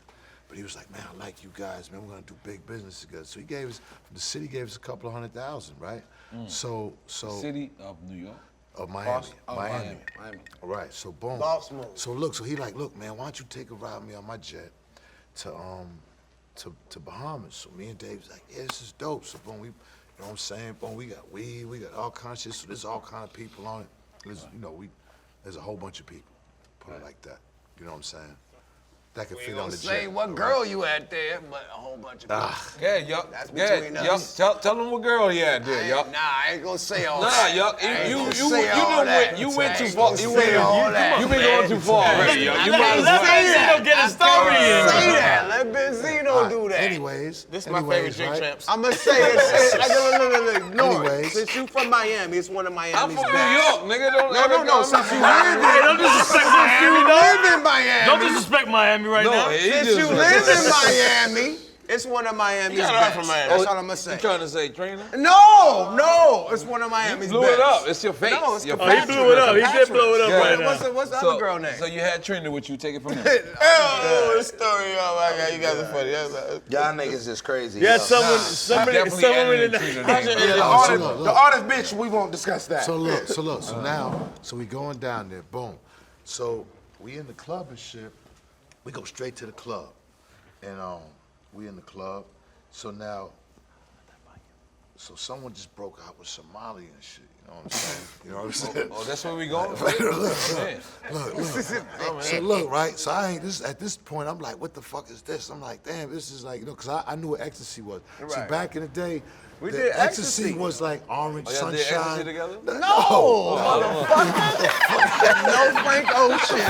But he was like, man, I like you guys, man. We're gonna do big business together. So he gave us, the city gave us a couple of $100,000, right? So City of New York. of Miami. Oh, Miami. Miami. All right, so boom. Boss move. So look, so he like, look, man, why don't you take a ride with me on my jet to Bahamas? So me and Dave was like, yeah, this is dope. So boom, we, you know what I'm saying? Boom, we got weed, we got all kinds of shit. So there's all kind of people on it. There's, you know, there's a whole bunch of people. Put it like that. You know what I'm saying? That could We fit gonna on the say jet. what girl you had there, but a whole bunch of people. Yeah, yuck. That's Yeah, between yuck. us. Tell them what girl he had there, yuck. Nah, I ain't gonna say all Nah, that. yuck. I ain't You gonna say all done that. you went I too ain't far. gonna You say all that. You've been going too far already, yuck. You might as Let well. Benzino get a story in. Say that. Let Benzino do that. Anyways, This is my favorite drink, right? champs. I'm gonna say it. Like, look. Anyways. Since you from Miami, it's one of I'm Miami's from New best. York, nigga. Don't No. Since you live Hey, don't disrespect Miami, in dog. Miami. Don't disrespect Miami right now. he Since just you was- live in Miami, It's one of Miami's got her best. from Miami. That's all I'm gonna say. You trying to say trainer? No, it's one of Miami's Blew best. it up. It's your face. No, it's your Oh, he blew it up. He did blow it up right now. What's the other girl name? So you had Trina with you. Take it from there. Oh, the story. Oh my God, you guys are funny. Y'all niggas is crazy. Yeah, yo. someone in the The artist bitch, we won't discuss that. So look, so now, so we going down there, boom. So we in the club and shit. We go straight to the club, and we in the club. So now, so someone just broke out with Somali and shit. You know what I'm saying? You know what I'm saying? Oh, that's where we going? Look. So look, right? So I ain't at this point. I'm like, what the fuck is this? I'm like, damn, this is like, you know, because I knew what ecstasy was. See, Right. back in the day, We the did ecstasy ecstasy. was like orange Oh, y'all did sunshine. ecstasy together? No, Frank Ocean.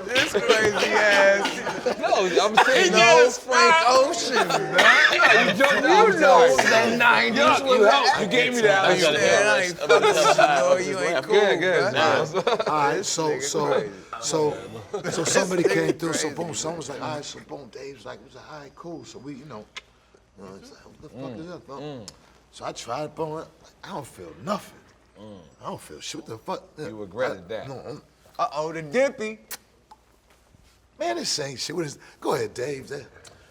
This crazy ass. No, I'm saying No Frank Ocean, man. You know the 90s. You gave me that. I ain't fucking with you, you ain't cool. Good. man. All right, so somebody came through. So boom, someone was like, all right, so boom, Dave's like, was like, all right, cool. So we, it's like, what the fuck is that? Bro? So I tried, boom. I don't feel nothing. I don't feel shit. What the fuck? You regretted that. No, Uh-oh, the dippy. man, this ain't shit. What is? Go ahead, Dave.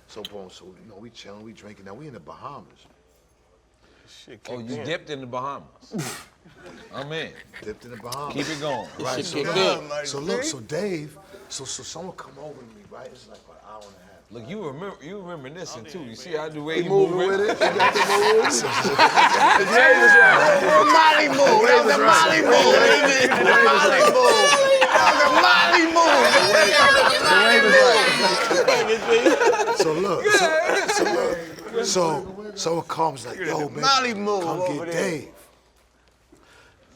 So boom, so we chilling, we drinking. Now we in the Bahamas. Oh, you dipped in the Bahamas. I'm in. Dipped in the Bahamas. Keep it going. Right. So look, so Dave, so someone come over to me, right? It's like about an hour and a half. Look, you reminiscing too. You see how the way you moving with it? Molly move. That was a Molly move. Molly move. That was a Molly move. So look, someone comes like, yo, man, Molly move come over get there. Dave.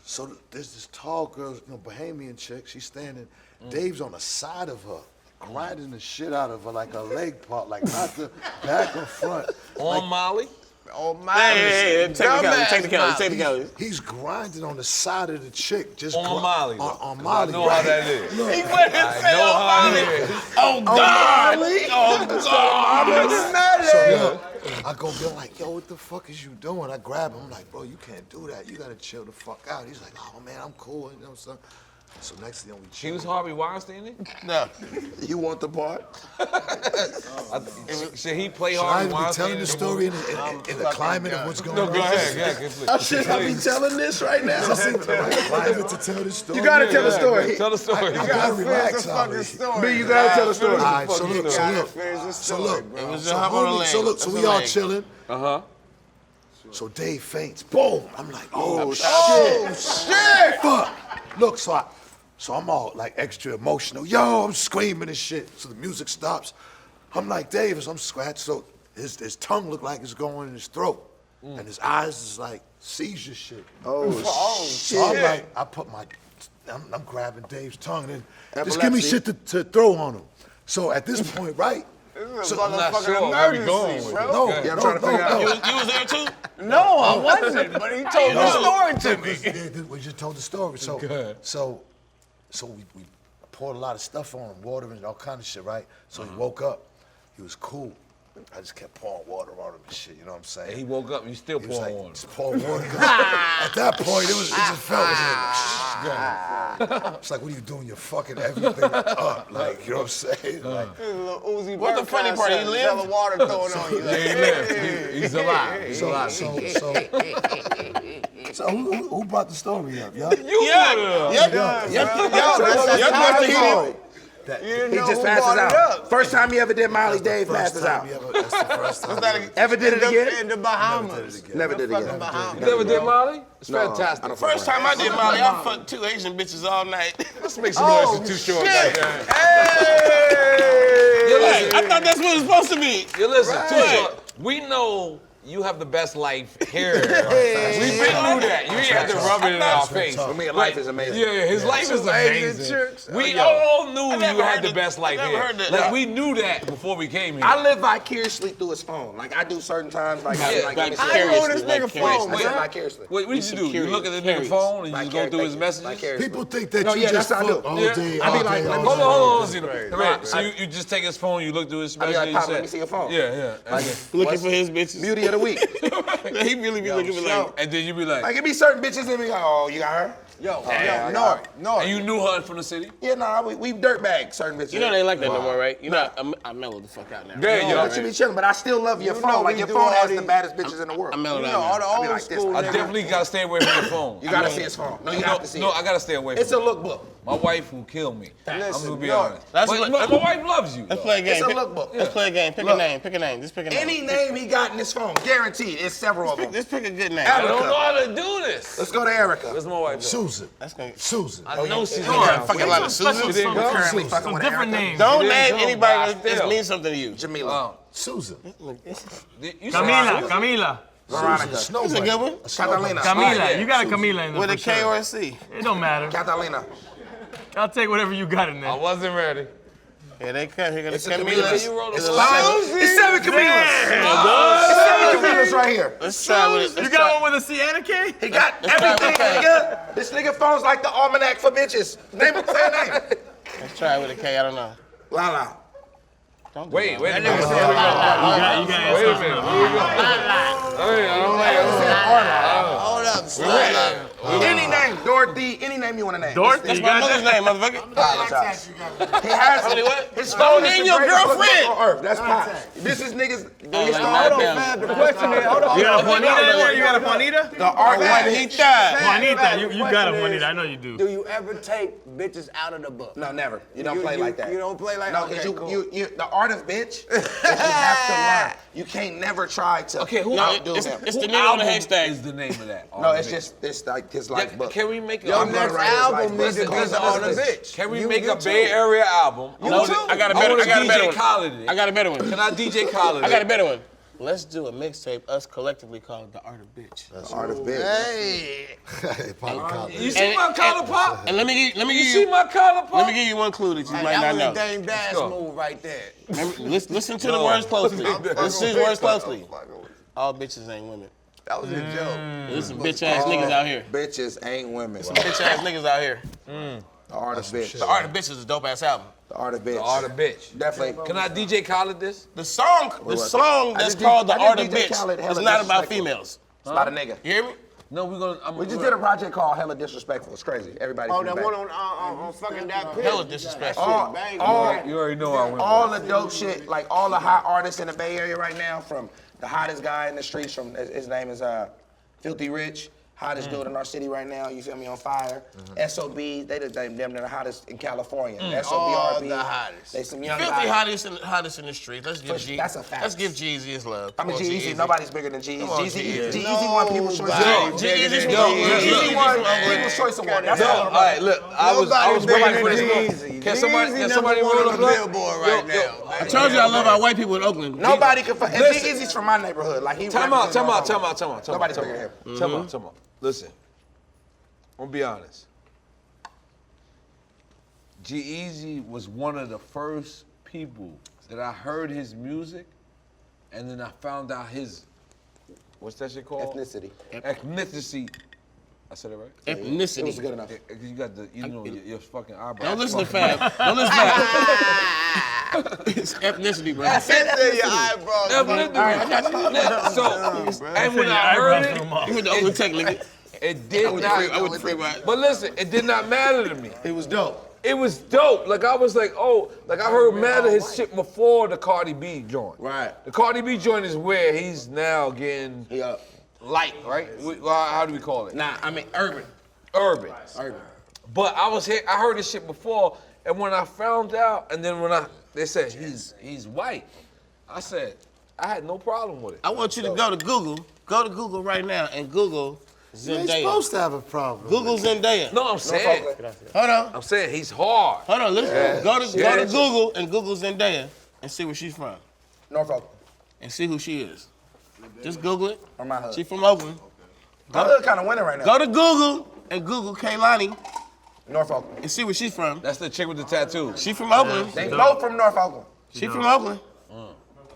So there's this tall girl, Bahamian chick, she's standing, Dave's on the side of her, grinding the shit out of her like her leg part, like not the back or front. On Molly? Oh, my. Hey, technicality. He's grinding on the side of the chick, just On Molly. on Molly. I know how that is. Look, He went and I said, know "Oh, how Molly." it is. Oh, God. Oh, God. so look, I go, Bill, like, yo, what the fuck is you doing? I grab him, I'm like, bro, you can't do that. You gotta chill the fuck out. He's like, oh, man, I'm cool, you know, son. So next thing we chill. He was Harvey Weinstein? No. You want the part? Should he play Should I Harvey even be Weinstein? telling the story in the climate of what's going No, on? go ahead. Should I be telling this right now? Climate to tell the story. You gotta tell the story. Tell the story. I gotta relax, fucking Holly. story. You gotta tell the story. All right, so look, so we all chilling. So Dave faints. Boom! I'm like, oh shit! Fuck! Look, so I'm all like extra emotional. Yo, I'm screaming and shit. So the music stops. I'm like, Dave, as I'm scratched. So his tongue looked like it's going in his throat, and his eyes is like seizure shit. So I'm like, I'm grabbing Dave's tongue and then just give me shit to throw on him. So at this point, right? So I'm not sure where we going with this. No, Okay. You was there too? No, I wasn't, but he told the story to me. We just told the story. So we poured a lot of stuff on him, water and all kind of shit, right? So he woke up. He was cool. I just kept pouring water on him and shit, you know what I'm saying? And he woke up, you still He was pouring like, water. just pouring water. At that point, it just felt like, it's like, what are you doing? You're fucking everything up, like, you know what I'm saying? Like, What the funny part? He lived. Water throwing on you. Yeah, he lived. He's alive. He's alive. so who brought the story up, yo? He just passes out. First time he ever did Molly, Dave passes out. That's the first time. Ever did it again? In the Bahamas. Never did it again. You never did Molly? It's fantastic. First time I did Molly, I fucked 2 Asian bitches all night. Let's make some noise for Too Short. shit. Hey! I thought that's what it was supposed to be. You listen, Too Short. We know you have the best life here. We've been through that. You ain't have to rub it in our face. For me, life is amazing. Yeah, his life is amazing. We all knew you had the best life here. Like, we knew that before we came here. I live vicariously through his phone. Like I do certain times. Like I know this nigga phone, I live man. vicariously. What you do? You look at the nigga phone and you just go through his messages? People think that No, you yeah, just that's what I fuck do. all day, I all be like, day, let all me- day. Hold on, Zeno. Right. So you just take his phone, you look through his I be messages. like, Pop, let me see your phone. Yeah. And then- Looking for his bitches. Beauty of the week. He really be looking for like. and then you be like, Like it be certain bitches that be like, oh, you got her? No. and you knew her from the city? Yeah, nah, we dirtbag certain bitches. You know they ain't like that no more, right? You know, I mellowed the fuck out now. Yeah, Yo, but you be chilling, but I still love your You phone. know Like we your do phone all has the these- baddest bitches in the world. I mellowed You know, out all now. the I be old like this. school I niggas. definitely gotta stay away from your phone. You gotta see his phone. No, you have to see No, it. I gotta stay away from It's a it. lookbook. My wife will kill me. I'm Listen, gonna be no, honest. that's But what- my wife loves you. Let's though. play a game. It's a Pick- lookbook. Let's play a game. Pick a name. Pick a name. Just pick a name. Any name he got in his phone, guaranteed. It's several of them. Just pick a good name. I don't know how to do this. Let's go to Erica. What's my wife doing? Susan. That's gonna. Susan. I know she's Fucking lot of Susan. She didn't go. Currently fucking with Different Erica. names. Don't She didn't name go, anybody but that still. means something to you. Jamila. Susan. You said Camila, Susan? Camila. Veronica. Snow That's a Bunny. good one. Catalina. Camila. You got a Camila in there. With a for K sure. or a C. It don't matter. Catalina. I'll take whatever you got in I there. wasn't ready. Yeah, they cut. Here It's a Camila. Camila. You wrote a It's song. It's 7 Camilas. It's 7 Camilas right here. Let's try with it. You got one with a C and a K? He got Let's try everything, with a K. nigga. This nigga phone's like the almanac for bitches. Name it, say a name. Let's try with a K. I don't know. Lala. Wait a minute. You got Wait a minute. Here we go. Hey, I don't like Hold up, slow. Any name, Dorothy, any name you want to name. Dorothy, That's you my got mother's that? name, motherfucker. Apologize. He has Honey, what? his phone Name is your the greatest girlfriend. on earth. That's Pop. This is niggas. like Hold on, Damn. Fab. The question is, hold on. You got a Juanita in there? You got a Juanita? The art Juanita. Juanita, you got a Juanita. I know you do. Do you ever take bitches out of the book? No, never. You don't play like that. You don't play like No, okay, because cool. you the art of bitch is you have to learn. You can't never try to Okay, who outdo It's him. the Who nigga on the album haystack. is the name of that? No, it's like his life book. Can we make a Your I'm gonna next write his album life needs to book. be Listen, the on the listen. bitch. Can we You- make you a too. Bay Area album? I got a better. I I got a want better DJ one. Khaled in it. I got a better one. Can I DJ Khaled? I got a better one. Let's do a mixtape, us collectively called The Art of Bitch. The art of bitch. Hey. You see my collar pop? And let me give You see my collar pop? Let me give you one clue that you might That not was know. a Dame Dash go. move right there. Remember, listen to the words closely. Listen to the words closely. All bitches ain't women. That was a joke. There's some bitch ass niggas out here. Bitches ain't women. Bitch ass niggas out here. The art of bitch. The Art of Bitch is a dope ass album. The art of bitch. The Art of Bitch. Definitely. Can I DJ Khaled this? The song what? that's I called The did Art of DJ Khaled Bitch hella is not about disrespectful. females. It's about a nigga. You hear me? No, we're gonna. We just did a project called Hella Disrespectful. It's crazy. Everybody's Oh, that one on fucking that pit. Hella disrespectful. You already know I went. all the dope shit, like all the hot artists in the Bay Area right now, from the hottest guy in the streets, from his name is Filthy Rich, hottest dude in our city right now. You feel me? On fire. S.O.B. They them the hottest in California. S.O.B. All R.B. the hottest. They some young Filthy guys. hottest in the street. Let's give G. That's a fact. Let's give Jeezy his love. I mean, Come on, G-Eazy, nobody's bigger than G-Eazy. Come on, G-Eazy G-Eazy. won People's Choice Nobody Award. G-Eazy G-Eazy won People's Choice Award. That's all All right, look. I was Nobody waiting for bigger this than moment. Jeezy. Can somebody Jeezy roll number one the on the block? Billboard right now. I told you I love our white people in Oakland. Nobody can. And G-Eazy's from my neighborhood. Like he. Time out. represents my home. Nobody's bigger than him. Time out. Listen, I'm gonna be honest. G-Eazy was one of the first people that I heard his music, and then I found out his, what's that shit called? Ethnicity. Ethnicity. I said it right? It was Ethnicity. good enough. You got the, your fucking eyebrows. Don't listen to Fab. Don't listen to Fab. It's ethnicity, bro. Your eyebrows. So, and when I heard it, You went to Oakland Tech, nigga. it did I went to free not. ride. But listen, it did not matter to me. It was dope. It was dope. Like I was like, oh, like I heard mad of his shit before the Cardi B joint. Right. The Cardi B joint is where he's now getting Yeah. light, right? How do we call it? Nah, I mean urban. Urban. Urban. But I heard this shit before, and when I found out, and then they said he's white, I said I had no problem with it. I want you to go to Google. Go to Google right now and Google You ain't Zendaya. supposed to have a problem. Google Zendaya. No, I'm saying, Hold on. I'm saying he's hard. Hold on. Listen. Yeah. Go to Yeah. Google and Google Zendaya and see where she's from Norfolk. and see who she is. Just Google it. Or my hood? She from Oakland. My hood kind of winning right now. Go to Google and Google Kaylani North Oakland. and see where she's from. That's the chick with the tattoo. She from Oakland. They both from North Oakland. She from Oakland.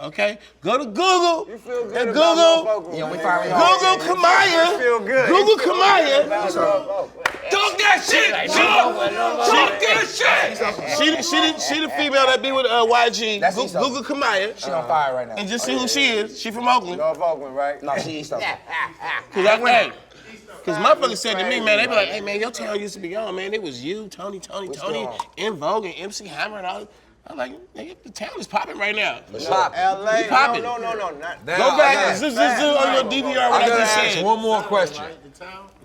Okay, go to Google and Google Yeah, we finally Google Kamaya. Google Kamaya. Talk that shit, Talk that shit. She the female that be with YG. That's East Google Kamaya She on fire right now. and just see who she is. She from Oakland. North Oakland, right? No, she East Oakland. Cause motherfuckers said to me, man, they be like, hey man, your town used to be on, man. It was you, Tony, In Vogue and MC Hammer and all. I'm like, nigga, the town is popping right now. LA. We popping. No. Now, Go back, zoom on your DVR what I gotta just ask said. one more question.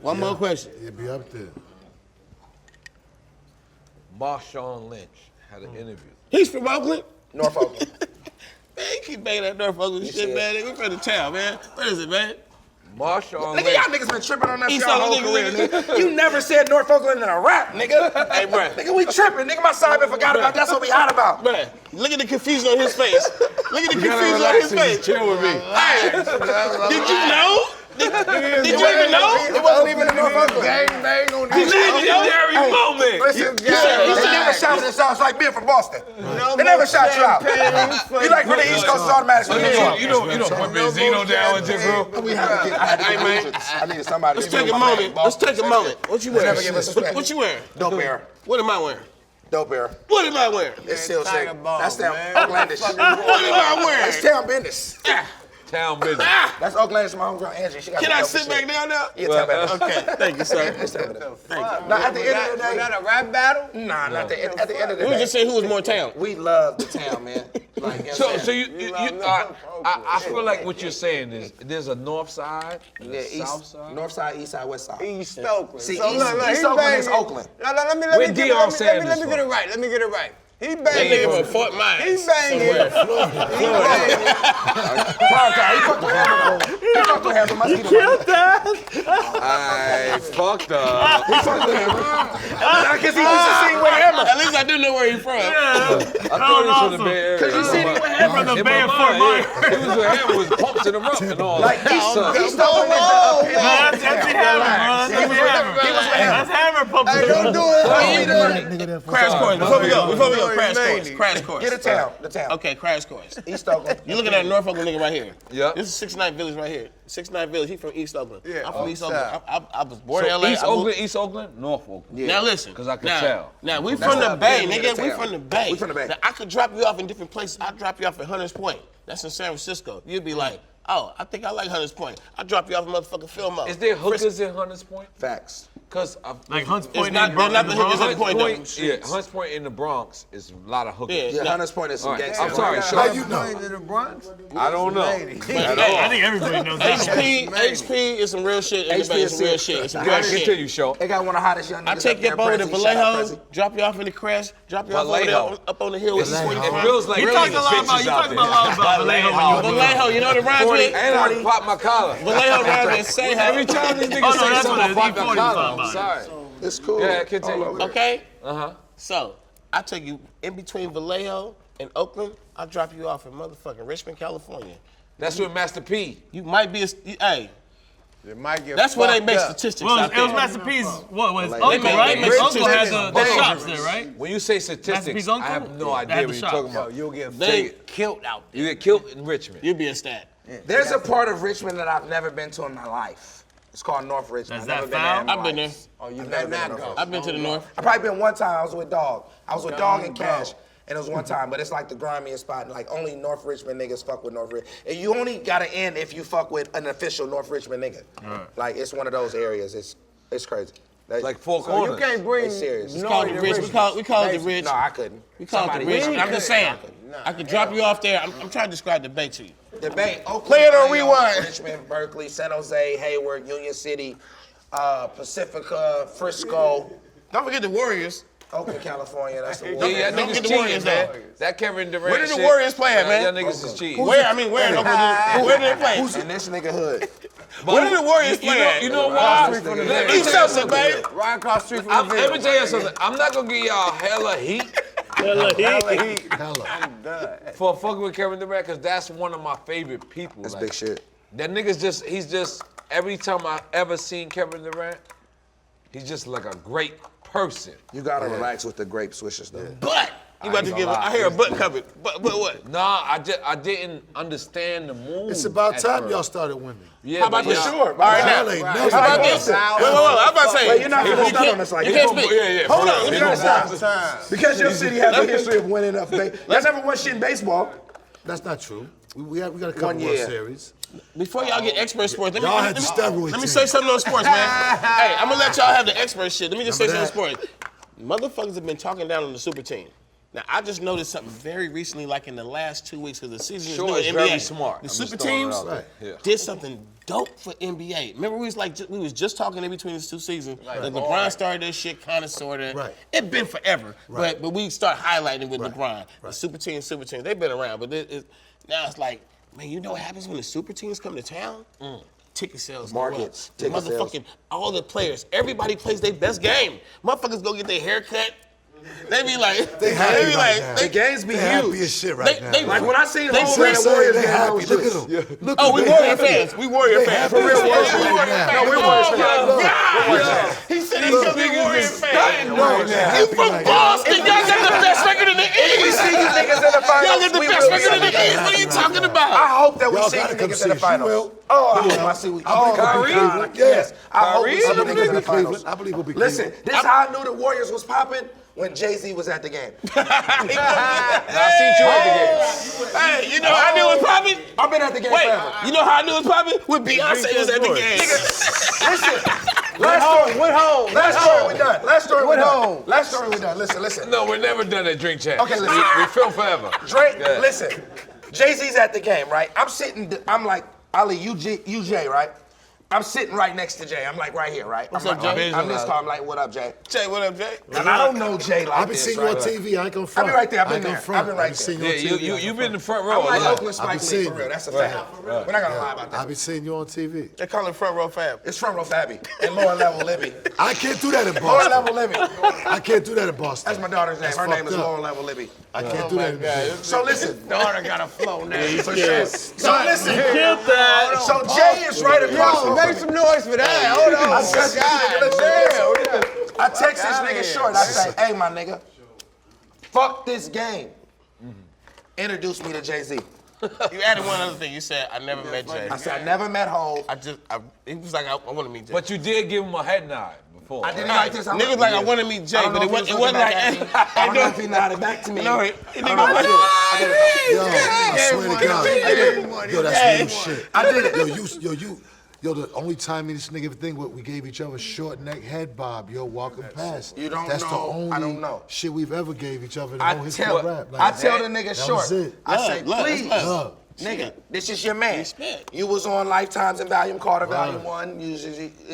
One more question. Yeah, be up there. Marshawn Lynch had an interview. He's from Oakland? North Oakland. Man, you keep banging that North Oakland shit, man. We from the town, man. What is it, man? Marshawn Nigga, Lynch. y'all niggas been tripping on that shit East your whole Oakland career, nigga. nigga. You never said North Oakland in a rap, nigga. Hey, bruh. Nigga, we tripping. Nigga, my side been forgot about. That's what we hot about. Bruh, look at the confusion on his face. Look at the confusion on his face. Chill with me. Hey, did you know? Did you even know? It wasn't even in North Oakland. Gang bang on Did you even know? Legendary moment. Listen, you should never shout this out. It's like being from Boston. They never shout you out. You like from the East Coast, it's automatically New York. You know, put Benzino down with this, bro. We had to get, I needed somebody. Let's take a moment. Let's take a moment. What you wearing? Never give us respect. What you wearing? Dope bear. What am I wearing? Dope bear. What am I wearing? It's still sick. Tiger Bomb, That's them man. Oaklandish. What am I wearing? That's town business. Town business. That's Oaklandish. My homegirl Angie. She got Can the I dopest sit shit. back down now? Yeah, town business. Okay, thank you, sir. Now, at the end of the Was day, that a rap battle? nah, not the, at the end of the We day, just say who was more town. we love the town, man. Like, you know So what I'm saying? I feel like what you're saying is there's a north side, and Yeah, a south east, side. north side, east side, west side. East Oakland. See, So East- look, East he Oakland is banging- Oakland. No, let me Where get Deion saying let me this get it right. Let me get it right. He That banging. nigga from Fort Myers. He banging. He fucked with Hammer. Must be the one. I fucked up. He fucked with Hammer. Because he used to sing with Hammer. At least I do know where he's from. I thought it was from the Bay Area. Because you seen him with Hammer. From the In Bay my of Fort mind, Myers. it was with him, was pumped to the rump and all Like, that. East Oakland is the uphill. That's MC Hammer, bro. That's MC Hammer. He was with Hammer. That's Hammer pumping. Hey, don't do it. Crash course. Before we go, crash course. Crash course. Get the town. Okay, crash course. East Oakland. You looking at a North Oakland nigga right here. Yep. This is 69 Village right here. 69 Village, he from East Oakland. Yeah. I'm from East Oakland. South. I was born in So LA. East I moved- Oakland, East Oakland, North Oakland. Now listen. 'Cause I could now, tell. Now we That's from the the Bay, epitome nigga. of the We town. from the Bay. We from the Bay. Now I could drop you off in different places. I'd drop you off at Hunters Point. That's in San Francisco. You'd be like, oh, I think I like Hunters Point. I'll drop you off in motherfucking Fillmore. Is there hookers in Hunters Point? Facts. Because Like Hunts It's Point not, in they're not the Bronx. hookers at Point though. yeah, Hunts Point in the Bronx is a lot of hookers. Yeah. Yeah, Nah. Hunters Point is some All right, gangster. I'm sorry, How Sean. you know? In the Bronx? I don't know. I think everybody knows that. HP is some real shit in the HP Bay. is It's some real serious. shit. It's some I real Gotta get to shit. you, Sean. They got one of the hottest young niggas I take you up up over there, to Prezi. Shout out Vallejo, Prezi. drop you off in the crash, drop you off over Vallejo. there up on the hill. It feels like You really talked a lot bitches about you out talked there. about a lot about Vallejo when you were Vallejo, you know what it rhymes with? And I pop my collar. Vallejo rhymes with say how. Every time these niggas Oh, no, say that's something, I what pop the my E40 collar. talking I'm about. sorry. It's cool. Yeah, continue. Okay? Uh-huh. So, I take you in between Vallejo and Oakland, I'll drop you off in motherfucking Richmond, California. That's with Master P. You might be hey, It might get that's where they fucked make up. statistics Well, out it was there. Master P's, what was They Uncle, make- right? they make His uncle had statistics the dangerous. shops there, right? When you say statistics, P's I uncle? have no Yeah, idea had what the you're shop. talking Yo, about. you'll get They, killed out there. You get killed in Richmond. you'll be a stat. There's a part of Richmond that I've never been to in my life. It's called North Richmond. That's I've never that been there in my I've been there. life. Oh, you I've better never been to not North go. Richmond. I've been to the north. I probably been one time. I was with Dog. I was with Dog and Cash, and it was one time. But it's like the grimiest spot. And like only North Richmond niggas fuck with North Richmond. And you only gotta end if you fuck with an official North Richmond nigga. Like it's one of those areas. It's crazy. Like Four So you Corners. can't bring It's serious. It's called the to Ridge. We call it the Ridge. No, I couldn't. We call it the Somebody Ridge. else. I'm just saying. I could drop you off there. I'm trying to describe the Bay to you. The Bay, Oakland, Play it on Vallejo, rewind. Richmond, Berkeley, San Jose, Hayward, Union City, Pacifica, Frisco, Don't forget the Warriors. Oakland, California. That's the Yeah, one. y'all Don't niggas get the cheating, Warriors, man. though. That Kevin Durant Where did the shit, Warriors play at, man? Y'all niggas is cheating. Where? I mean, where in Oakland? Where did they play? In this nigga hood. Where did the Warriors You play know, at? you know why? Let me Let me East tell you Oakland, something. baby. right across the street from the Let me tell you something. I'm not gonna give y'all hella heat Hella. for fucking with Kevin Durant because that's one of my favorite people. That's like, big shit. That nigga's he's just, every time I ever seen Kevin Durant, he's just like a great person. You gotta relax with the grape swishers though. But you about to give. I hear a butt covered. But what? Nah, I didn't understand the move. It's about at time first. y'all started winning. Yeah, How about but this? yeah. Sure. All right now. Y'all ain't How never about won. this? Wait, I'm about to say. Wait, you're not gonna start on this like You that. can't speak. Yeah, Hold on. You gotta stop. Because your city has a history of winning enough. Y'all never won shit in baseball. That's not true. We got a couple 1 World year. Series. Before y'all get expert sports, let me, Y'all let had me- the steroid let me team. say something on sports, man. Hey, I'm gonna let y'all have the expert shit. Let me just say Remember something on sports. Motherfuckers have been talking down on the super team. Now, I just noticed something very recently, like in the last 2 weeks, because the season Sure, is new it's in NBA. very smart. The I'm super just throwing it teams out there. Yeah. did something dope for NBA. Remember, we was just talking in between these two seasons. Like LeBron started this shit, kind of, sort of. Right. It's been forever, Right. but we start highlighting with Right. LeBron. The Right. super teams, they've been around, but now it's like, man, you know what happens when the super teams come to town? Ticket sales go up. Markets, The ticket sales. motherfucking, all the players, everybody plays their best game. Motherfuckers go get their hair cut. They be like, They happy right now. The games be They happy huge. as shit right now. Like when I seen They Home Run say Warriors they game, I happy. was Look at just- them. Look oh, at we them. Warrior They happy. fans. We Warrior They fans. happy For real, as Warrior shit fans. right now. No, we're Warriors fans. God! He said he's gonna be Warrior fans. No, they You happy from right now. Boston? Y'all got the best record in the We East. see you niggas in the Y'all finals. got the we best will record in the see you. East. What are you talking about? I hope that we Y'all see you gotta come niggas see in the us. You finals. will. Oh, I hope I see we. Oh, Kyrie? God, yes. I hope we see you I believe niggas in we'll the be finals. Cleveland. I believe we'll be Listen, Cleveland. this is how I knew the Warriors was popping when Jay-Z was at the game. I seen you at the game. Hey, you know how I knew it was popping? I've been at the game Wait, forever. you know how I knew it was popping? When Beyonce was at the game. Listen, last story we done. Last story we done. Listen. No, we're never done at Drink Champs. Okay, listen. We film forever. Drake, Yeah. listen. Jay-Z's at the game, right? I'm like, Ali, UJ, right? I'm sitting right next to Jay. I'm like right here, right? What's I'm up, like, Jay? I'm this car. I'm like, what up, Jay? Jay, what up, Jay? And I don't know Jay like I've been this, seeing you on right? TV. I ain't gonna front. I've been right there. I've I been ain't gonna there. front. I've been right I've been seeing you Yeah, on TV. I ain't you've gonna been in the front. front row I'm a like lot. Oakland Spike Lee, seeing for real. you. That's a fact. We're not gonna lie about that. I've been seeing you on TV. They call it front row fab. It's front row Fabby and lower level Libby. I can't do that in Lower Boston. level Libby. I can't do that in Boston. That's my daughter's name. That's Her name is fucked up. lower level Libby. I can't do that in Boston. So listen, daughter got a flow name for sure. So listen, Killed that. so Jay is right across from Make some noise for that. Hold on. I text this nigga, listen. I text this nigga short. I say, hey, my nigga, fuck this game. Introduce me to Jay-Z. You added one other thing. You said, I never met Jay. I said, I never met Hov. He was like, I want to meet Jay. But you did give him a head nod before. I didn't right? like this. Niggas like, I want to meet Jay, I don't but know it if he wasn't looking like, back at me. I don't know if he nodded back to me. No, he I don't know if I did it. Yo, I swear to God. Yo, that's real shit. I did it. Yo, the only time me and this nigga think what we gave each other short neck head bob, yo, walking past. You don't That's know. the only I don't know. shit we've ever gave each other in the I whole history of rap. tell the nigga that short. was it. I say, Love, please, love. nigga, this is your man. Respect. You was on Lifetimes and Volume Carter, Volume 1. This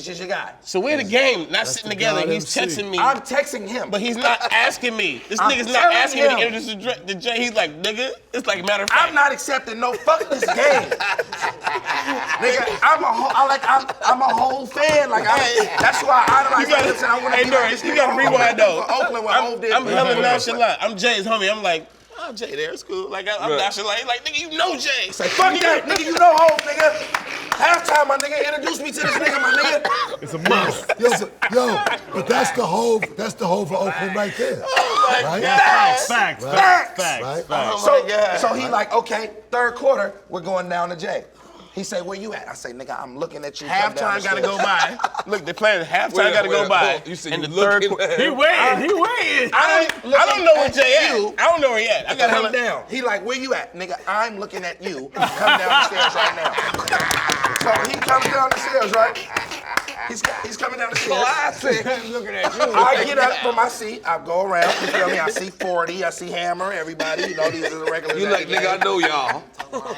is your guy. So we're in the game, not sitting the together. God He's MC. texting me, I'm texting him. but he's not asking me. This I'm nigga's not telling asking me to him. introduce the Jay. He's like, nigga, it's like a matter of fact. I'm not accepting no fuck this game. Nigga, I'm a whole fan. Like that's why I idolize You gotta- him. I want to hey, be N.o.r.e, like this you nigga gotta Hov. rewind though. For Oakland, what Hov did. I'm hella nonchalant. I'm Jay's homie. I'm like, oh, Jay there, it's cool. Like, I'm Right. nonchalant. He's like, nigga, you know Jay. Say, fuck that, nigga, you know Hov, nigga. Halftime, my nigga, introduce me to this nigga, my nigga. It's a must. Yo, but that's the whole of Oakland right there. Right? Facts. Right. So he like, okay, third quarter, we're going down to Jay. He say, where you at? I say, nigga, I'm looking at you. come down Halftime the gotta stairs. go by. Look, the players, halftime Wait a- gotta wait go a- by. oh, you said And you the third looking quarter. at He him. waiting. I don't know where Jay at. you. I don't know where he at. I got Come hella. down. He like, where you at? Nigga, I'm looking at you. Come down the stairs right now. So he comes down the stairs, right? He's coming down the stairs. I said, looking at you. I get up from my seat. I go around. You feel me? I see 40. I see Hammer. Everybody. You know, these are the regulars. You like, nigga, I know y'all.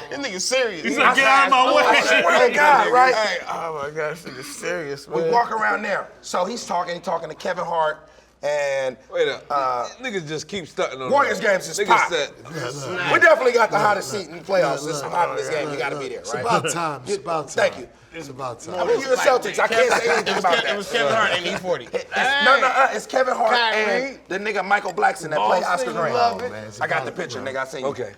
This nigga serious. He's like, get out of my way. I swear to God, right? Hey, oh my gosh, this nigga serious, man. We walk around there. So he's talking to Kevin Hart and Wait up. Niggas just keep stunting on Warriors them. games is Niggas pop. said, we definitely got the hottest seat in the playoffs. It's hot in this game. You got to be there, It's right? about time. It's about time. Thank you. It's about I time. mean, you're the Celtics. I can't say anything about It was that. Kevin Hart and E40. It's Kevin Hart and the nigga Michael Blackson that played Oscar Grant. Oh, man, it's I got the about- picture, nigga. I seen you. okay.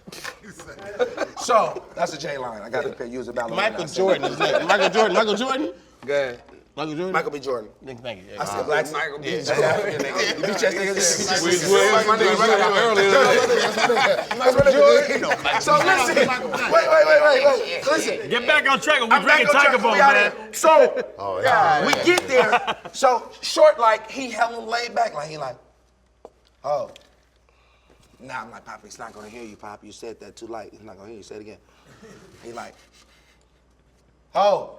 So that's a J line. I got to use a ballerina. Michael Jordan is next. Michael Jordan. Michael Jordan. Go ahead. Michael Jordan. Michael B. Jordan. Thank you. I said Black Michael B. Jordan. You beat your niggas. So listen. Wait. Listen. Get back on track. We I'm drinking back on Tiger track. Bomb, We out man. here. So we get there. So Short, like, he hella laid back. Like, he like, oh. Nah, I'm like, Poppy, it's not gonna hear you, Poppy. You said that too light. It's not gonna hear you. Say it again. He like, oh.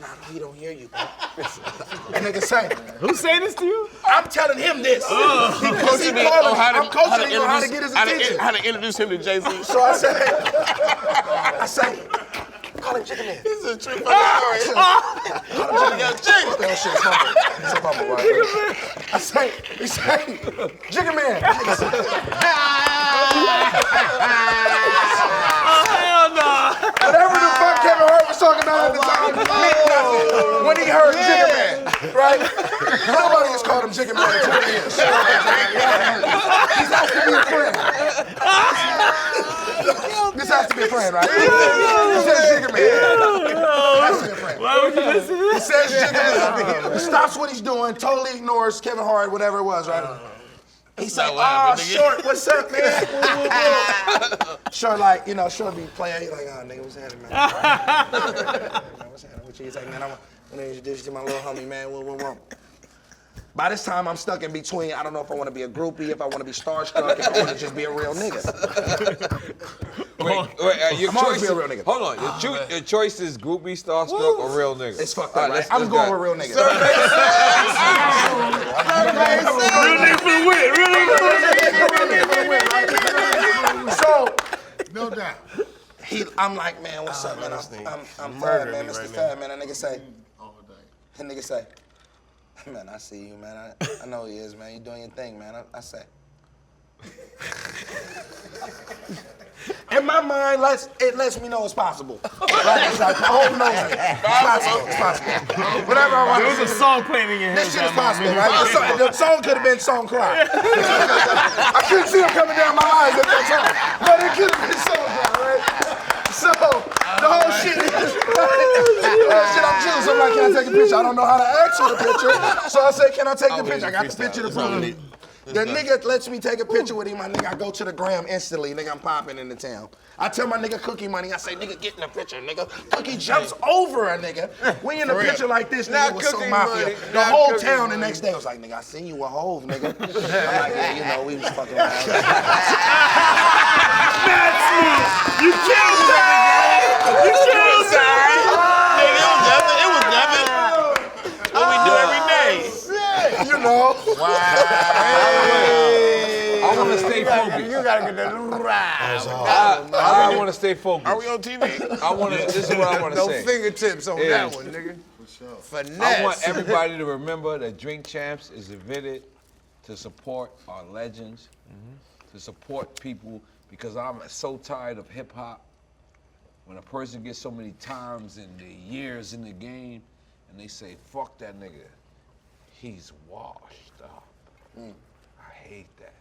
Nah, he don't hear you, Poppy. And nigga say, Who's saying this to you? I'm telling him this. I'm coaching him on how to get his attention. How to introduce him to Jay-Z. So I say, call him Chicken Man. This is a true fucking story. Call him Chicken Man. That shit's humble. It's a humble, right? He say, Chicken Man. Hell no. Whatever the fuck Kevin Hart was talking about at the time, meant nothing when he heard Chicken Man, right? Nobody has called him Chicken Man in 20 years. He's has to be a friend. This has to be a friend, right? He says Chicken Man. Has to be a friend. Why would you listen to He this? says Chicken Man. He stops what he's doing, totally ignores Kevin Hart, whatever it was, right? He said, oh, Short, what's up, man? Short, like, you know, Short be playing. He like, oh, nigga, what's happening, man? What's happening with you? He's like, man, I want to introduce you to my little homie, man. What? By this time, I'm stuck in between. I don't know if I want to be a groupie, if I want to be starstruck, if I want to just be a real nigga. Your I'm always choice be a real nigga. Hold on. Your choice is groupie, starstruck, or real nigga? It's fucked up, right? I'm going with real niggas. Real nigga for the win. Real nigga for the win. So, No doubt. I'm like, man, what's up, man? I'm F.A.B, man, Mr. F.A.B, man. That nigga say, man, I see you, man. I know he is, man. You doing your thing, man. I say. In my mind, it lets me know it's possible. Right? It's like, my whole knows it. It's possible. Whatever I want There to was do. a song playing in your head. This shit is possible, right? The song could have been Song Cry. I couldn't see him coming down my eyes at that time, but it could have been Song Cry, right? So, the whole shit is, I'm Jewish. I'm like, can I take a picture? I don't know how to ask for the picture. So I say, can I take the picture? I got the picture to prove. The nigga lets me take a picture with him, my nigga. I go to the gram instantly, nigga. I'm popping in the town. I tell my nigga Cookie Money, I say, nigga, get in the picture, nigga. Cookie jumps over a nigga. We in a picture like this, nigga, was so mafia. The whole town the next day was like, nigga, I seen you with Hove, nigga. I'm like, yeah, you know, we was fucking around. You killed that! You killed that! It was nothing. What we do every day. You know. I want to stay focused. You gotta get that right. I want to stay focused. Are we on TV? This is what I want to No say. fingertips on that one, nigga. Finesse. I want everybody to remember that Drink Champs is invented to support our legends, to support people, because I'm so tired of hip hop. When a person gets so many times in the years in the game, and they say, fuck that nigga, he's washed up. I hate that.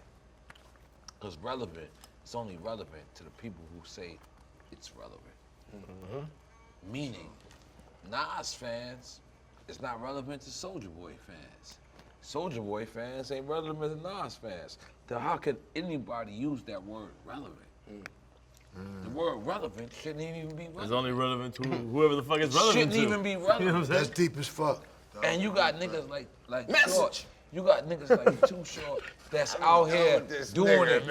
Because relevant, it's only relevant to the people who say it's relevant. Meaning, Nas fans is not relevant to Soulja Boy fans. Soulja Boy fans ain't relevant to Nas fans. So how could anybody use that word relevant? The word relevant shouldn't even be relevant. It's only relevant to whoever the fuck is relevant Shouldn't to. even be You know what I'm relevant. saying? That's deep as fuck. And you got niggas like Short. You got niggas like Too Short that's out here doing it.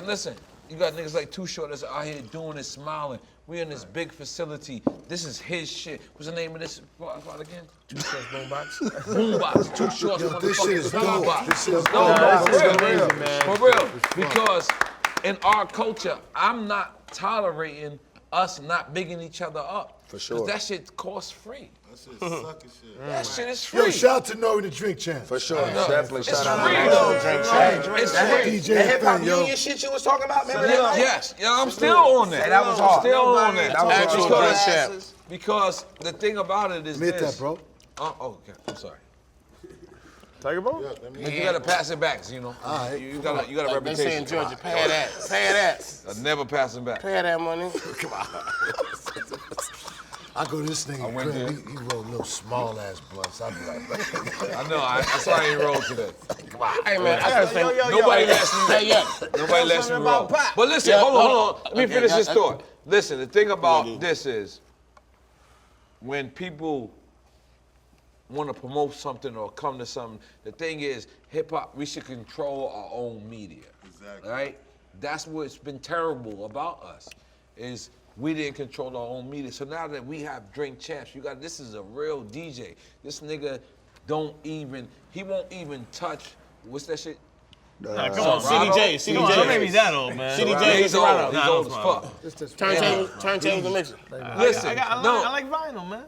Listen. You got niggas like Too Short that's out here doing it, smiling. We in this big facility. This is his shit. What's the name of this spot again? Too Short's Boombox. Boombox. Too Short's Yo, this shit is dope. Boombox. This shit is No, dope. for real. Because in our culture, I'm not tolerating us not bigging each other up. For sure. Because that shit costs free. That shit sucking shit. That shit is free. Yo, shout out to N.o.R.E. the Drink Champ. For sure. Definitely. It's Shout out free, to though. It's free. DJ The hip hop thing, yo. union shit you was talking about, remember that night? Yes, I'm still on that. Hey, that was hard. Still on that. That was Actual hard. Drink Champ. Because the thing about it is Admit this. that, bro. Okay, I'm sorry. Tiger Bone? But you gotta pass it back, you know. All right. You got a They say reputation. in Georgia, pay that. Pay that. I never passing back. Pay that money. Come on. I go to this nigga went crib, there. he roll little small ass blunts. I be like, I know. That's why I ain't roll today. Hey, man, I gotta say, Nobody lets me. Hey, yeah. Nobody lets me roll. Pop. But listen, Yeah, hold on. Let me okay, finish this that- thought. Listen, the thing about this is, when people want to promote something or come to something, the thing is, hip hop, we should control our own media. Exactly. Right? That's what's been terrible about us, is we didn't control our own media. So now that we have Drink Champs, this is a real DJ. This nigga he won't even touch, what's that shit? Nah, come on, CDJ. Come on, don't make me that old, man. CDJ He's old. Serato. He's old as fuck. Turntables and mixer. Listen, I like vinyl, man.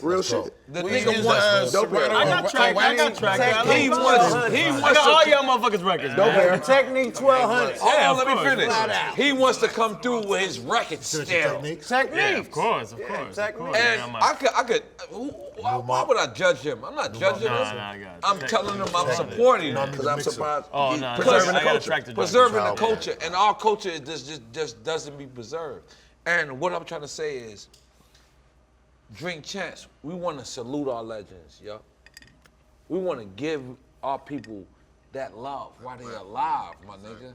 Real shit. the nigga wants. I got track. I He like wants. vinyl. He I wants got all to. y'all motherfuckers records, man. Technique 1200. Hold Yeah, on, of let me course, finish. flat out. He wants to come through with his record style. techniques. Yeah, of course. technique. And I could. Why would I judge him? I'm not judging him. I got it. I'm telling him I'm supporting him. Because I'm surprised. Oh, no, Preserving I got track to Preserving the culture, and our culture just doesn't be preserved. And what I'm trying to say is, Drink Champs, we want to salute our legends, yo. We want to give our people that love while they're alive, my nigga.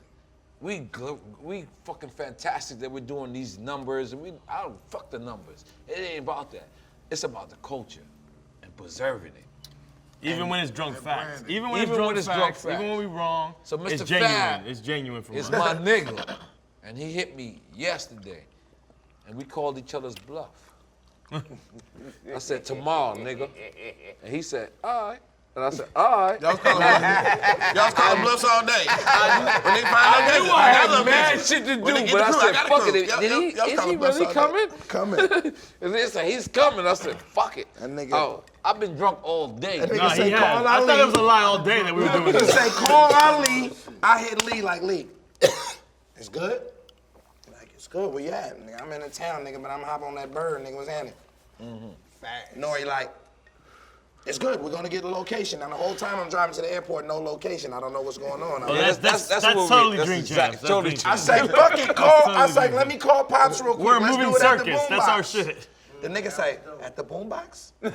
We fucking fantastic that we're doing these numbers, and I don't fuck the numbers. It ain't about that. It's about the culture and preserving it. Even when it's drunk facts. Even when Even it's drunk facts. Even when we wrong. So it's Mr. genuine. Fab It's genuine for It's us. my nigga, and he hit me yesterday, and we called each other's bluff. I said, tomorrow, nigga. And he said, all right. And I said, all right. Y'all was calling bluffs all day. When they find out I knew I had mad shit to do, When they get but I the crew, I said, gotta fuck come. it. Y'all Is he calling bluffs really all day. coming? And they said, he's coming. I said, fuck it. That nigga- Oh, I've been drunk all day. That nigga Nah, he say, had. call I thought it Ali. was a lie all day that we were doing He this. say, call Ali. I hit Lee like, Lee, it's good? Like, it's good. Where you at? Nigga, I'm in the town, nigga, but I'm hop on that bird, nigga, what's happening? N.o.r.e. like, it's good. We're gonna get a location. And the whole time I'm driving to the airport, no location. I don't know what's going on. That's what we- totally that's Drink exactly- Champs. totally That's Drink I say, fuck it, call. I say, totally let me call Pops real quick. We're a Let's moving do it at the circus. That's our boombox. shit. The nigga say, at the boombox? Yeah,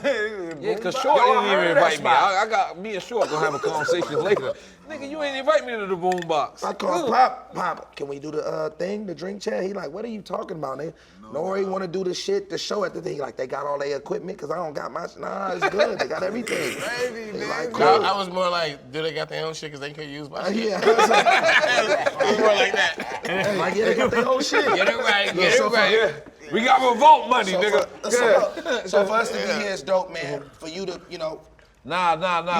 because Boombox? Short Yo, I didn't even heard that invite me. spot. I got me and Short gonna have a conversation later. Nigga, you ain't invite me to the boombox. I called Pop, can we do the thing, the drink chat? He like, what are you talking about, nigga? N.o.r.e. want to do the shit, the show at the thing. He like, they got all their equipment? Because I don't got my, nah, it's good. They got everything. He like, cool. I was more like, do they got their own shit because they couldn't use my shit? Yeah. I was more like that. Like, yeah, they got their whole shit. Get it right, get it right. We got revolt money, nigga. So for us to be here is dope, man. For you to, you know, Nah.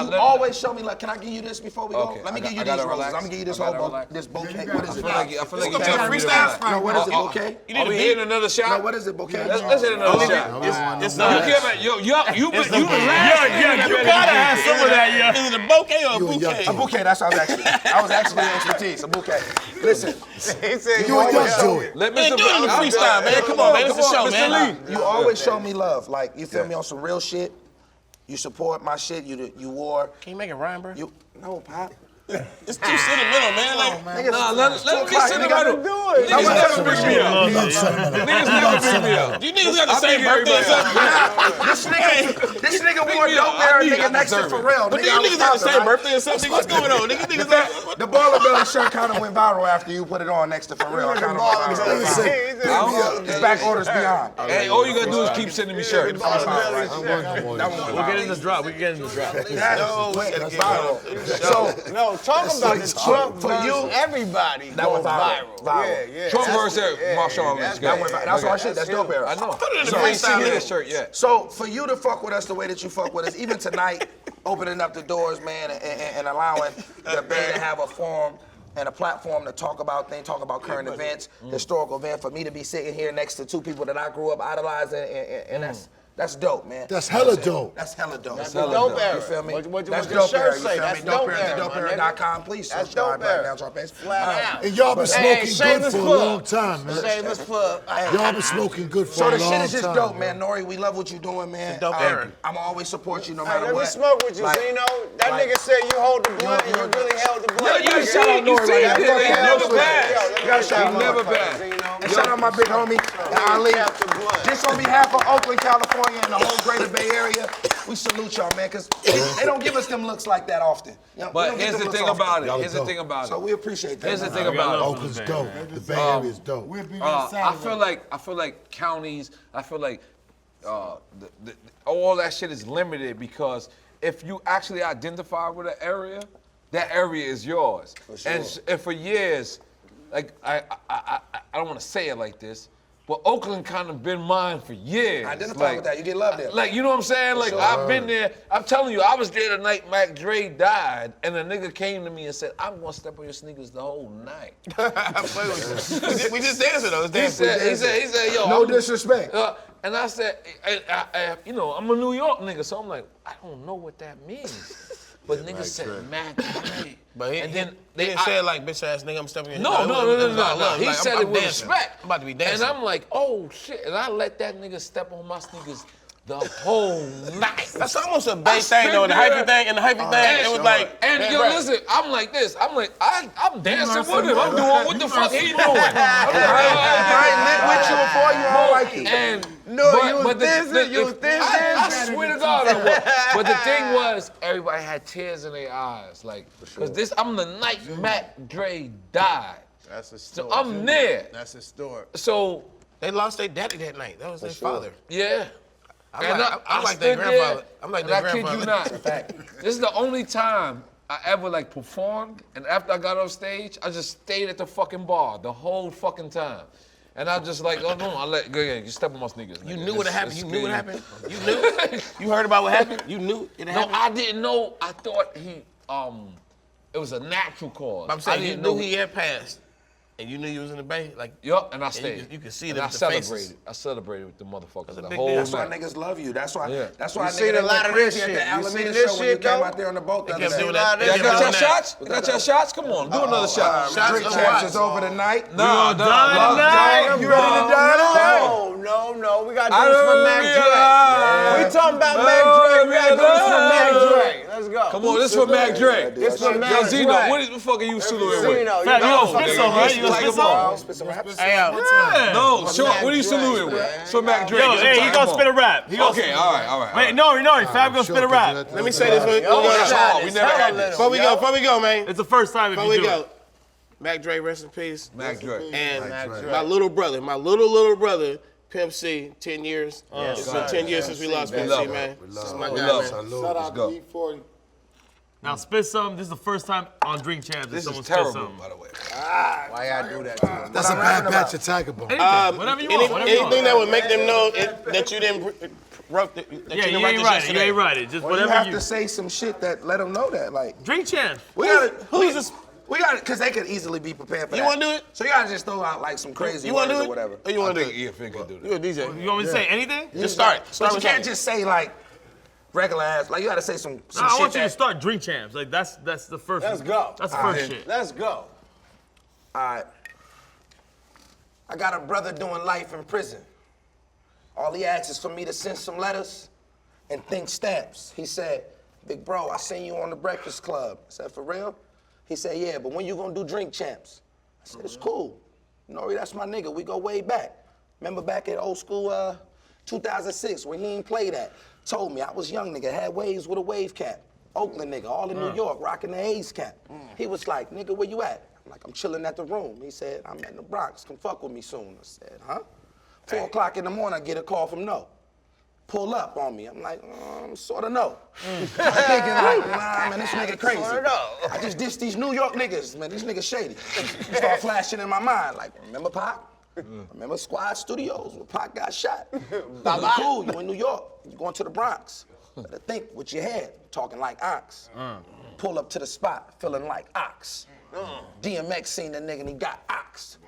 you always show me, like, can I give you this before we go? Okay, Let me give you I these gotta roses. relax. I'm gonna give you this I whole gotta relax. this bouquet. What is it? I feel like you Okay, telling me to freestyle. relax. No, what is it, bouquet? Are we hitting another shot? No, what is it, bouquet? Let's hit another shot. It's You care about you the last. You gotta have some of that, yeah. Is it a bouquet or a You and bouquet? A bouquet, that's what I was actually expertise, a bouquet. Listen, You and Young do it. Let Man, do it in the freestyle, man. Come on, man. It's a show, Mr. man. Lee. you always show me love. Like, you feel me, on some real shit. You support my shit, you wore. Can you make it rhyme, bro? No, Pop. It's too sentimental, man. Like, Niggas, Nah, let me o'clock, sit nigga, around. Niggas never bring me up. Niggas never bring me up. you niggas got the same birthday or something? this nigga wore me up. dope bear I need- nigga I next to deserve it. Pharrell. But Nigga, do I you was niggas got the popping, same right? birthday or something? What's going on? Nigga, niggas got... The baller belly shirt kind of went viral after you put it on next to Pharrell. Kind of His back orders beyond. Hey, all you gotta do is keep sending me shirts. We'll get in the drop. We can get in the drop. That's viral. So, No, talk about the Trump for verse. you, Everybody that went goes viral. Yeah. Trump verse Marshall Lynch. That went viral. That's our shit. That's dope bear. I know. it in the So I ain't freestyle, seen nigga. that shirt yet. So for you to fuck with us the way that you fuck with us, even tonight, opening up the doors, man, and allowing the Bay to have a forum and a platform to talk about things, talk about current events, historical event, for me to be sitting here next to two people that I grew up idolizing, and That's dope, man. That's hella dope. That's hella dope. That's the dope era. You feel me? What That's your dope era. shirt You say? feel That's me? dope Dope era, era. my nigga. Dopeera.com. Please That's subscribe dope right era. now to our page. Flat out. And y'all been smoking good shameless for a plug. long time, man. Shameless plug. Y'all been smoking good for So a the long shit is just time, dope, man. man. N.o.r.e, we love what you're doing, man. dope era. I'm always support you no Hey, matter let me what. smoke with you, Like- Zeno. That like- nigga said you hold the blunt, and you really held the blunt. you shout out N.o.r.E. right now. He Fuck yeah, never no sweat. bad. You gotta shout out He never N.o.r.E. bad. And shout out my big homie, Ali. Captain Blunt. Just on behalf of Oakland, California, and the whole greater Bay Area, we salute y'all, man, because they don't give us them looks like that often. You know, we But don't get here's them the looks thing often. about it. Y'all Here's the dope. thing about So it. we appreciate that. Here's the man. thing about it. Oakland's dope. The Bay Area is dope. I feel like all that shit is limited because if you actually identify with an area, that area is yours. And for years, like I don't want to say it like this, but Oakland kind of been mine for years. Identify with that. You get love there. Like, you know what I'm saying? Like, I've been there. I'm telling you, I was there the night Mac Dre died, and a nigga came to me and said, I'm gonna step on your sneakers the whole night. We just dancing though. It's He dancing. said, yo, No I'm- disrespect. and I said, you know, I'm a New York nigga, so I'm like, I don't know what that means. But niggas said Mac Dre. But he, and then they didn't say it like bitch ass nigga. I'm stepping in. No. He Like, said I'm it with dancing. respect. I'm about to be dancing. And I'm like, oh shit. And I let that nigga step on my sneakers the whole night. That's almost a bait thing though. The hyphy thing and the hyphy thing. It was like. And man, yo, bro. listen, I'm like this. I'm like, I'm dancing with him. I'm doing what the fuck he doing. I ain't lit with you before, you all like it. And you was dancing. I swear to God I was. But the thing was, everybody had tears in their eyes, like, cause I'm the night Mac Dre died. That's a So story. I'm there. That's a story. So They lost their daddy that night. That was their father. yeah. I'm like stood their grandfather. there, I'm like and their I kid grandfather. you not. This is the only time I ever like performed, and after I got off stage, I just stayed at the fucking bar the whole fucking time. And I just like, oh no, I let go ahead, you step on my sneakers. You nigga. knew what It's- happened. it's You knew what good. happened. You knew. You heard about what happened. You knew it No, happened. I didn't know. I thought it was a natural cause. I'm saying I you didn't knew know he had passed, and you knew you was in the Bay. Like Yup, and I stayed. you could see and them I with the faces. celebrated. I celebrated with the motherfuckers a the big whole deal. That's why night. niggas love you. That's why. Yeah. That's why You seen niggas a lot went of this crazy at shit. the You Alameda seen show this when you shit, came though? out there on the boat the They other kept day. doing that. They Y'all kept got doing your that. shots? You got your shots? Come on, do another shot. Shots Drink of champs what? is over tonight. Nah, You ready to die tonight? No. We got to I do this for don't Mac realize. Dre. We talking about Mac Dre. We got to do this for Mac Dre. Let's go. Come on, this is for Mac Dre. This for Yo, Mac Zeno, Dre. what the fuck are you saluting with? Zeno, Fat, you know gonna spit some, right? You gonna spit some? Spit some raps. Hey, yo. No, sure. Mac What are you Dre, saluting with? man. It's for Mac Dre. Yo, Get some hey, he time gonna on. spit a rap. He gonna Okay, all right. Wait, no, Fab gonna spit a rap. Let me say this. We never had this. Before we go, man. It's the first time if Before you we do go. it. Mac Dre, rest in peace. Mac Dre. And Dre. my little brother, my little brother, Pimp C, 10 years. It's been 10 years since we lost Pimp love C, him. man. This is my We guy, love man. him. Let's go. Now spit some. This is the first time on Drink Champs that This someone is spit terrible, some. by the way. Why y'all do that to him? That's a bad batch of Tiger Bone. Whatever you want. Whatever you Anything want. that would make them know that you didn't wrote that Yeah, you you didn't write ain't this right. yesterday. You ain't right. It just Well, you whatever have to say some shit that let them know that. Like, Drink Champs. we gotta, Who's this? we gotta, because they could easily be prepared for You that. wanna do it? So you gotta just throw out like some crazy You want words to do or it? whatever. Or you want to I do think it? EFN can do You this. a DJ. You want me to say anything? Just start. But Start you with can't something. just say like regular ass. Like you gotta say some I shit want you to that. start Drink Champs. Like that's the first. Let's go. That's the first shit. Let's go. All right. I got a brother doing life in prison. All he asks is for me to send some letters and think stamps. He said, "Big bro, I seen you on the Breakfast Club." I said, "For real?" He said, "Yeah, but when you gonna do Drink Champs?" I said, "It's cool. N.o.r.e, that's my nigga. We go way back. Remember back at old school 2006 when he ain't play that? Told me I was young nigga, had waves with a wave cap. Oakland nigga, all in New York, rocking the A's cap. He was like, "Nigga, where you at?" I'm like, "I'm chilling at the room." He said, "I'm in the Bronx. Come fuck with me soon." I said, "Huh?" 4 o'clock in the morning, I get a call from No. Pull up on me. I'm like, sorta no. I'm thinking like, nah, man, this nigga crazy. I just diss these New York niggas, man. These niggas shady. Start flashing in my mind, like, remember Pac? Remember Squad Studios where Pac got shot? Cool, you in New York. You going to the Bronx. Better think with your head, talking like ox. Pull up to the spot, feeling like ox. DMX seen the nigga and he got ox.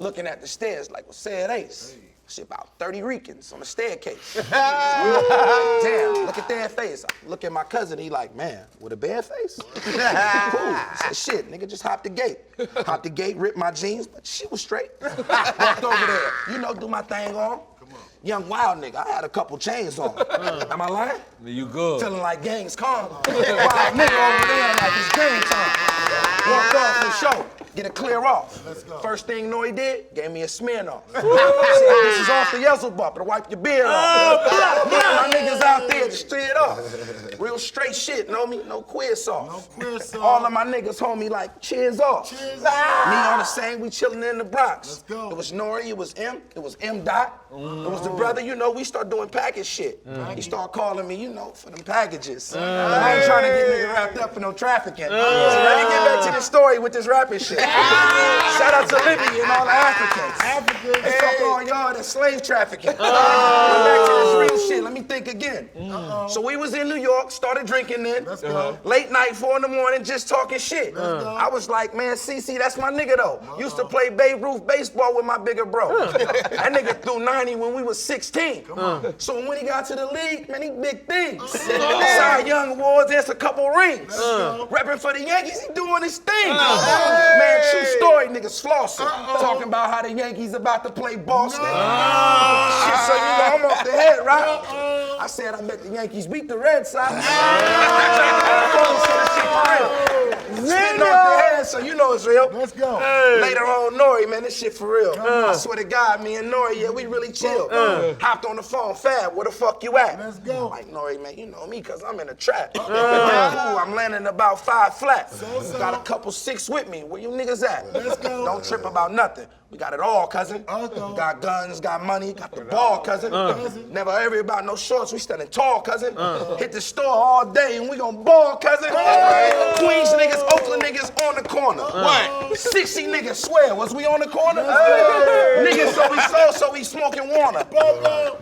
Looking at the stairs like, well, say it ace. Shit, about 30 Ricans on the staircase. Damn, look at their face. I look at my cousin, he like, man, with a bare face? Cool. I said, shit, nigga, just hop the gate. Hop the gate, rip my jeans, but shit was straight. Walked over there, you know, do my thing on. Young wild nigga, I had a couple chains on. Am I lying? You good. Feeling like gangs calm. Wild nigga over there like it's gang time. Walked off for show. Get it clear off. Let's go. First thing N.o.r.e. did, gave me a Smirnoff. Said, this is off the Yezelbup, to wipe your beard off. My niggas out there, just straight up. Real straight shit, know me? No queer sauce. No queer sauce. All of my niggas homie like, cheers off. Cheers Me on the same, we chilling in the Bronx. Let's go. It was N.o.r.e., it was M, it was M. Dot. It was the brother, you know, we start doing package shit. He start calling me, you know, for them packages. I ain't trying to get nigga wrapped up in no trafficking. So let me get back to the story with this rapping shit. Shout out to Libby and all the Africans. They fuck all y'all that slave trafficking. Back to this real shit, let me think again. So we was in New York, started drinking then. Let's go. Late night, 4 in the morning, just talking shit. I was like, man, CC, that's my nigga though. Used to play Babe Ruth baseball with my bigger bro. That nigga threw 90 when we was 16. So when he got to the league, man, he big things. Cy Young Awards, there's a couple rings. Repping for the Yankees, he doing his thing. Man, true story, niggas flossing. Talking about how the Yankees about to play Boston. Shit, so you know I'm off the head, right? I said I bet the Yankees beat the Red Sox. Spitting off the head, so you know it's real. Let's go. Later on, N.o.r.e., man, this shit for real. I swear to God, me and N.o.r.e., yeah, we really chill. Hopped on the phone, Fab, where the fuck you at? Let's go. I'm like, N.o.r.e., man, you know me, cause I'm in the trap. Cool, I'm landing about 5 flat. Got a couple 6 with me. Where you niggas at? Let's go. Don't trip about nothing. We got it all, cousin. Okay. Got guns, got money, got the ball, cousin. Never ever about no shorts, we standing tall, cousin. Hit the store all day and we gon' ball, cousin. Queens niggas, Oakland niggas on the corner. What? 60 niggas swear, was we on the corner? Niggas so we smoking Warner.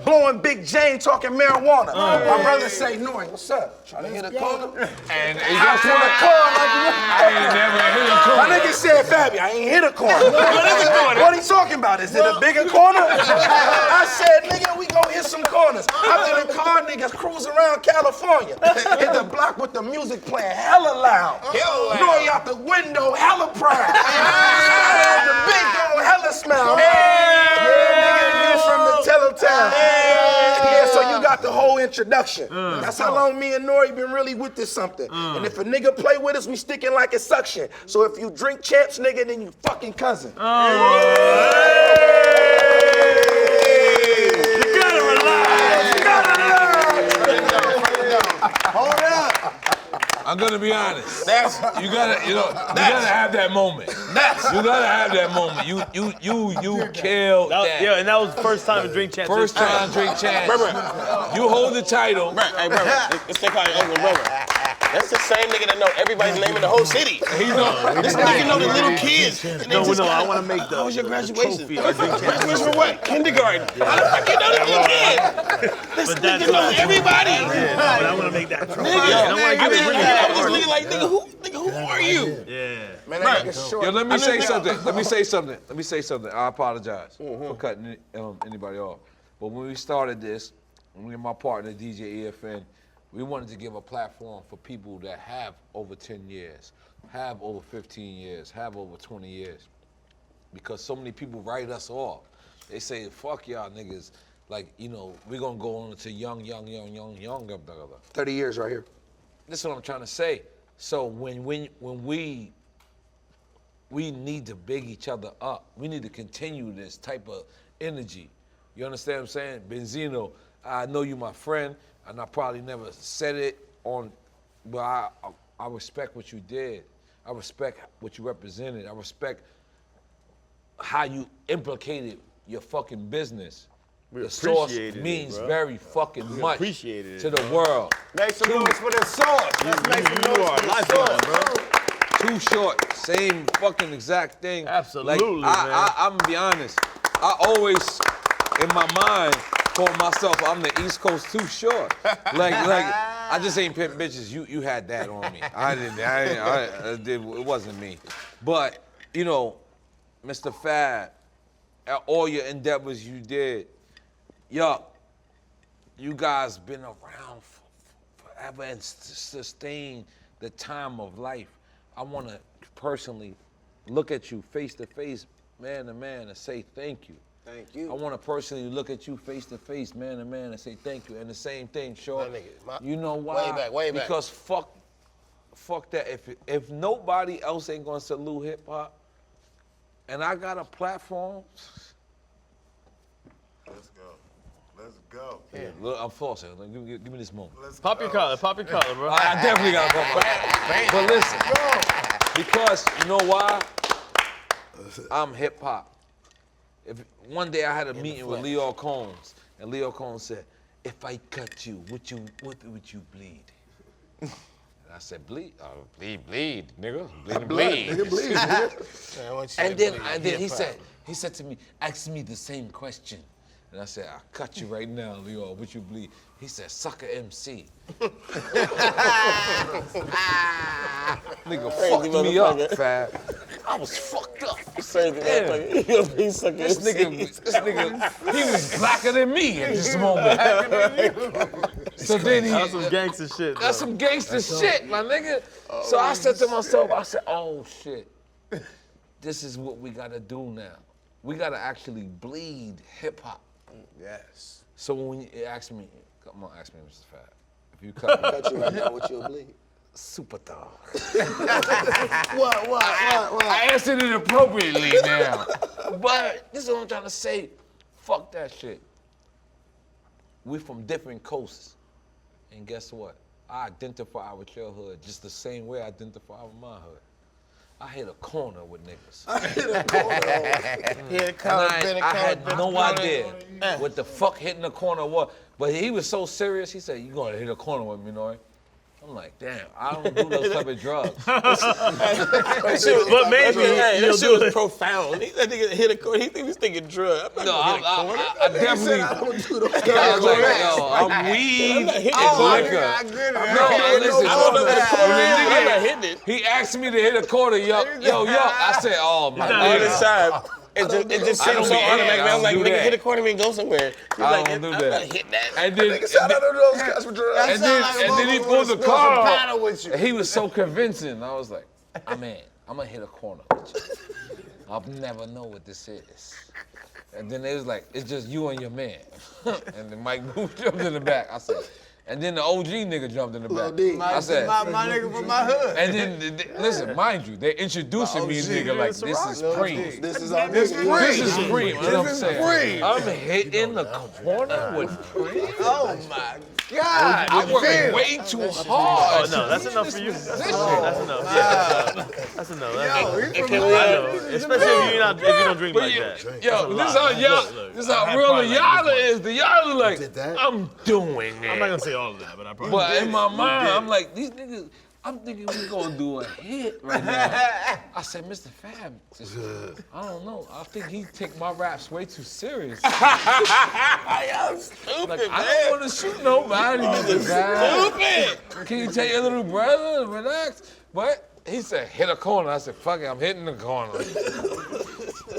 Blowing Big Jane, talking marijuana. My brother say, N.o.r.e., what's up? Trying to hit a corner? And I on the car like I ain't never hit a corner. my nigga said, Fabi, I ain't hit a corner. What he talking about? Is it a bigger corner? I said, nigga, we gon' hit some corners. I'm in the car, niggas cruise around California. Hit the block with the music playing hella loud. N.o.r.e. out the window, hella proud. The big dog, hella smile. Yeah, nigga, you from the Teletown. Yeah, so you got the whole introduction. That's how long me and N.o.r.e. been really with this something. And if a nigga play with us, we sticking like a suction. So if you drink champs, nigga, then you fucking cousin. Hold up. I'm gonna be honest. You gotta have that moment. You gotta have that moment. You killed that. Yeah, and that was the first time in Drink Champs. First time Drink Champs. You hold the title. Hey, brother, this thing called your uncle brother. That's the same nigga that know everybody's name in the whole city. He know. This nigga know the little kids. No, I want to make the How was your graduation? trophy of Drink Champs. Graduation for what? Kindergarten. How the fuck you know the little kids? This nigga know everybody. But I want to make that trophy. Nigga, I don't want to give it I was just looking like, nigga, who are you? Yeah. Man, that nigga short. Yo, let me say something. I apologize for cutting anybody off. But when we started this, me and my partner, DJ EFN, we wanted to give a platform for people that have over 10 years, have over 15 years, have over 20 years. Because so many people write us off. They say, fuck y'all niggas. Like, you know, we're gonna go on to young. 30 years right here. This is what I'm trying to say. So when we need to big each other up. We need to continue this type of energy. You understand what I'm saying? Benzino, I know you my friend, and I probably never said it but I respect what you did. I respect what you represented. I respect how you implicated your fucking business. The sauce means very fucking much to the world. Make some noise for the sauce. Let's make some noise for the sauce, bro. Too short, same fucking exact thing. Absolutely, like, I'm gonna be honest. I always, in my mind, call myself, I'm the East Coast Too Short. like, I just ain't pimp bitches. You had that on me. I didn't. It wasn't me. But you know, Mistah F.A.B, all your endeavors you did. Yo, you guys been around forever and sustained the time of life. I want to personally look at you face to face, man to man, and say thank you. Thank you. I want to personally look at you face to face, man to man, and say thank you. And the same thing, Short. You know why? Way back. Because fuck that. If nobody else ain't gonna salute hip hop, and I got a platform. Let's go. Let's go. Yeah, look, I'm false. Give me this moment. Pop your collar, bro. I definitely got to go. But listen, because you know why? I'm hip hop. If one day I had a meeting with Leo Combs, and Leo Combs said, "If I cut you, what would you bleed?" And I said, "Bleed, bleed, nigga, bleed." Nigga, bleed, nigga. And then he said to me, "Ask me the same question." And I said, "I'll cut you right now, Leo. What you bleed?" He said, "Sucker MC." Nigga fucked me up, Fab. I was fucked up. Damn. This nigga, he was blacker than me at this moment. So then That's some gangster shit. That's some gangster shit, my nigga. So I said to myself, I said, oh shit, this is what we gotta do now. We gotta actually bleed hip hop. Yes. So when you ask me, come on, ask me, Mr. Fab. If you cut me, Cut you right now, what you'll bleed? super dog. What? I answered it appropriately now. But this is what I'm trying to say. Fuck that shit. We from different coasts. And guess what? I identify with your hood just the same way I identify with my hood. I hit a corner with niggas. I had no idea what the fuck hitting the corner was. But he was so serious, he said, "You gonna hit a corner with me, n.o.r.e?" I'm like, damn, I don't do those type of drugs. But maybe that shit was profound. That nigga hit a corner. He was thinking drug. No, I definitely. I don't do those I was like, yo, I'm weed, it's liquor. No, listen, I don't know I'm not hitting it. he asked me to hit a quarter, yo. I said, oh my All the God. time. It just I don't seems so do that. automatic. I I'm like, don't do nigga, that. hit a corner and go somewhere. He's I like, don't do I'm that. not hitting that. And then, Shout out to those guys for drugs. and then he pulled the car off. He was so convincing. I was like, I'm gonna hit a corner with you. I'll never know what this is. And then they was like, it's just you and your man. And then Mike Booth jumped in the back. I said, and then the OG nigga jumped in the back. I said, my nigga from my hood. and then, listen, mind you, they introducing me nigga like, this is Preem. This is our This nigga. is Preem, you know what I'm saying? I'm hitting the corner with Preem. Oh my God. I'm working way too hard. Oh no, that's enough for you. That's enough. Yeah, that's enough. I know, especially if you don't drink like that. Yo, this is how y'all, this is how real the Yachty is. The Yachty like, did that? I'm doing I'm not it. gonna say all of that, but I probably. But in my mind, I'm like, these niggas, I'm thinking we gonna do a hit right now. I said, Mr. Fab, I don't know. I think he take my raps way too serious. I'm stupid, Like, man. I don't want to shoot nobody, Mr. Fab. Stupid. Can you tell your little brother, relax? But he said, hit a corner. I said, fuck it, I'm hitting the corner.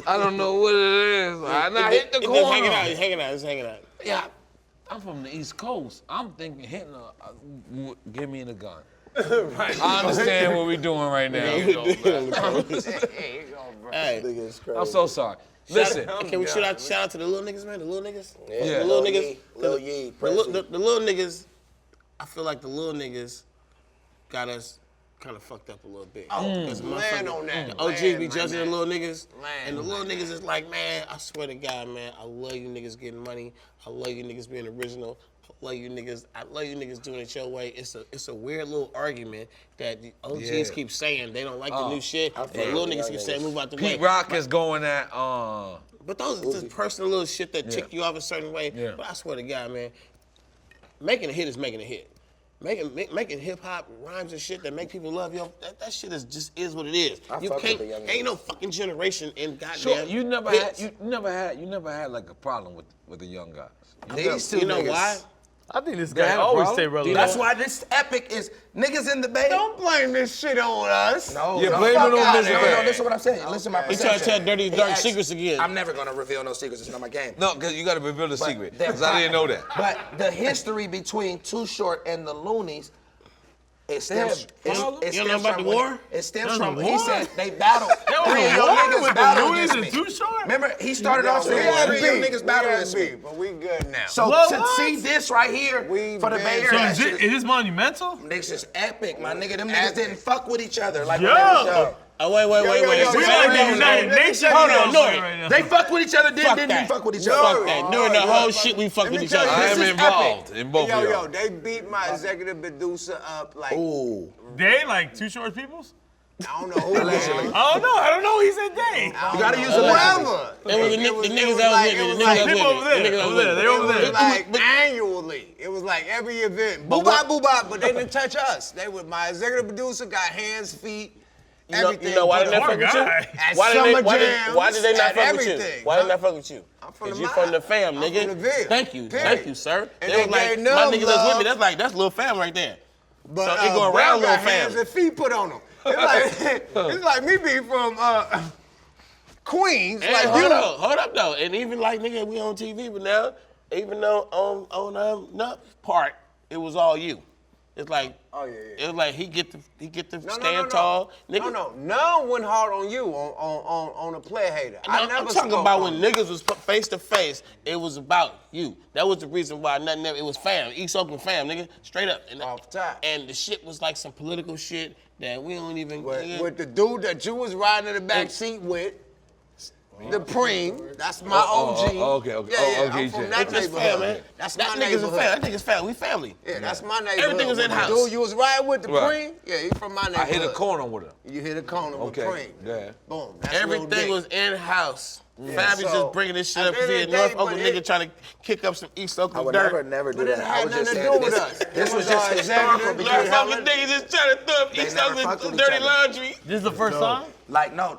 I don't know what it is. I'm not hitting the corner. He's hanging out. Yeah, I'm from the East Coast. I'm thinking hitting give me the gun. I understand what we're doing right now. Hey, I'm so sorry. Listen, can we shout out to the little niggas, man? The little niggas? Yeah. The little niggas. Lil Yee, The little niggas, I feel like the little niggas got us kind of fucked up a little bit. Land on that. The OGs Land, be my judging the man. little niggas, Land, and the my little niggas is like, man, I swear to God, man, I love you niggas getting money. I love you niggas being original. I love you niggas doing it your way. It's a weird little argument that the OGs keep saying they don't like the new shit, and the little niggas keep saying move out the way. Pete Rock is going at, But those are just personal little shit that tick you off a certain way. Yeah. But I swear to God, man, making a hit is making a hit. Making hip hop rhymes and shit that make people love you, that shit is what it is. You fuck can't, with the young ain't no fucking generation in goddamn. sure, you never hits. had like a problem with the young guys. These two You know niggas. why? I think this They guy had a always problem? stay relevant. That's why this epic is niggas in the Bay. Don't blame this shit on us. No, Yeah, no, blame fuck it on outta Mr. here. F.A.B. No, listen to what I'm saying. Listen to my He perception. trying to tell dirty, He dark asked- secrets again. I'm never gonna reveal no secrets. It's not my game. No, because you got to reveal the secret. But Because I didn't know that. But the history between Too Short and the Loonies, it stems. You don't know about the war? It stems There was from a he war? said they battled. was Three a of your war niggas with the battled Loonies against and me. Too Short? Remember, he started off saying three of your niggas battled against me. But we good now. So What? to see this right here We for the been- Bay So Area, is this monumental? niggas is epic, my nigga. Them niggas didn't fuck with each other like Yo. when they was young. Oh, wait. yo, We like the United Nations. Hold on, or no. something right now. They fuck with each other, Fuck didn't that. fuck with each Fuck other. that. During the whole shit, we fuck Let with me each tell other. you, I this am is involved in both of Yo, y'all. they beat my executive producer up like Ooh. They like Too Short peoples? I don't know who. Allegedly. I don't know. He said they. You gotta use a whoever. It was the niggas that was with me. The niggas like- that People was over with me. there. The niggas that Over was there. with They me. over It was there. like annually. It was like every event. Boo bop, boo bop, but they didn't touch us. They were my executive producer got hands, feet, everything. You know why But didn't they Poor fuck with you? guy. At Why summer did jams, they not at fuck with you? everything. Why didn't they fuck with you? I'm from Cause the you from the mob. fam, I'm nigga. from the Ville. Thank you, Period. sir. And They they was like, gave my them niggas that's with me. love. That's Lil Fam right there. But So it go Bro around got Lil hands Fam. and feet put on them. It's like it's like me being from Queens, And like hold you. hold up though. And even like nigga, we on TV, but now, even though on n.o.r.e. part, it was all you. It's like, Oh, yeah. it was like he get to No, stand tall. Nigga, No went hard on you on a player hater. I never I'm talking spoke about on when you. niggas was face to face. It was about you. That was the reason why nothing. It was fam, East Oakland fam, nigga, straight up. And, Off top. And the shit was like some political shit that we don't even. nigga. With the dude that you was riding in the back seat with, the Preem. That's my OG. okay. Yeah, Okay, I'm from Jay. that That's neighborhood. fam, man. That's that my niggas a neighborhood. fam. That niggas fam. We family. Yeah, that's my neighborhood. Everything was With in-house. The dude you was riding with, the Right. Preem, yeah, he from my I neighborhood. hit a corner with him. You hit a corner with Okay, Preem. yeah. Boom. That's Lil Everything Dick. was in house. Yeah, Fab is so, just bringing this shit at up the end via of the North day, Oakland but nigga trying to kick up some East I Oakland would dirt. never do But it that. had I was just nothing to saying do with this. us. This It was was just our historical executive because North Oakland niggas just trying to throw up They East never fucked Oakland with each dirty other. laundry. This is the first song?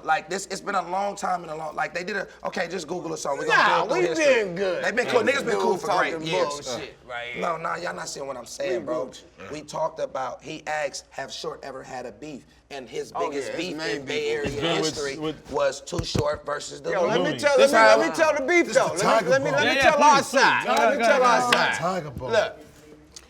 like this. It's been a long time like they did okay, just Google a song. We're Nah, gonna do we it through history. been good. They've been cool. Niggas been cool Dudes for great talking years. bullshit right here. No, y'all not seeing what I'm saying, bro. Gucci. We talked about, he asked, have Short ever had a beef? And his Oh, biggest yeah, his beef main in beef Bay Area been with- history with- was Too Short versus the Yo, let me Loonies. tell This how- the beef though. the Let Tiger me Bone. Yeah, tell our please, please. side. Go Let ahead, me go tell our ahead. side. Tiger Bone. Look,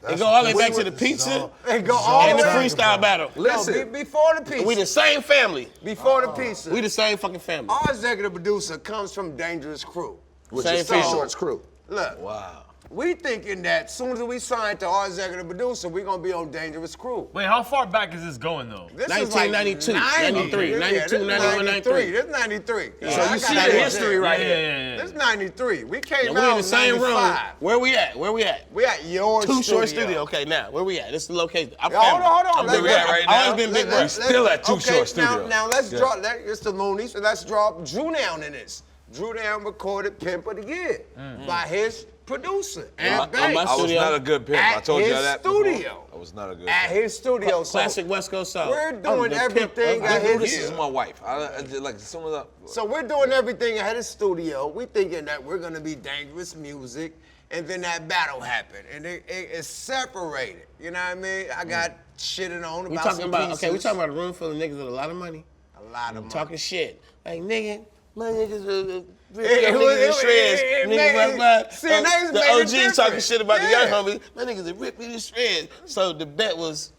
It go all the way back to the This is pizza all- it go all and the the way. freestyle battle. Listen, before the pieces. We the same family. Before the pieces. We the same fucking family. Our executive producer comes from Dangerous Crew. Which Same is Too thing. Short's crew. Look, Wow. we thinking that as soon as we sign to our executive producer, we gonna be on Dangerous Crew. Wait, how far back is this going though? This 1992, is like 93, Yeah, 92, this is 91, 93. This is 93. So I you got see that the right history there. right Yeah, here. yeah, yeah. This is 93. We came And out we in the same room. 95. Where we at? Where we at? We at your Too Short studio. Studio. Okay, now where we at? This is the location. I'm Yeah, hold family. on. I'm Let's big go. rat right now. I always been big Let's- bro. let's- Still at Too okay, Short Studio. Now let's Yeah. drop that. It's the Loonies, so let's drop Drew Down in this. Drew Down recorded Pimp of the Year by his producer and On Banks. my I was studio. not a good pimp. I At told you his that studio. before. I was not a good At pimp. his studio. So Classic West Coast South. we're doing The everything pimp of at the his- This year. is my wife. I did, like, as soon as I... So we're doing everything at his studio. We thinking that we're gonna be dangerous music, and then that battle happened, and it's separated. You know what I mean? I got shitting on about We talking some about pieces. okay. We talking about a room full of niggas with a lot of money. a lot of money. Talking shit. Like nigga, my niggas rip It your was- niggas in it- shreds. it Niggas made- like see, and they was the made it OGs talking different. shit about the Yeah. young homies. My niggas that rip me to shreds. So the bet was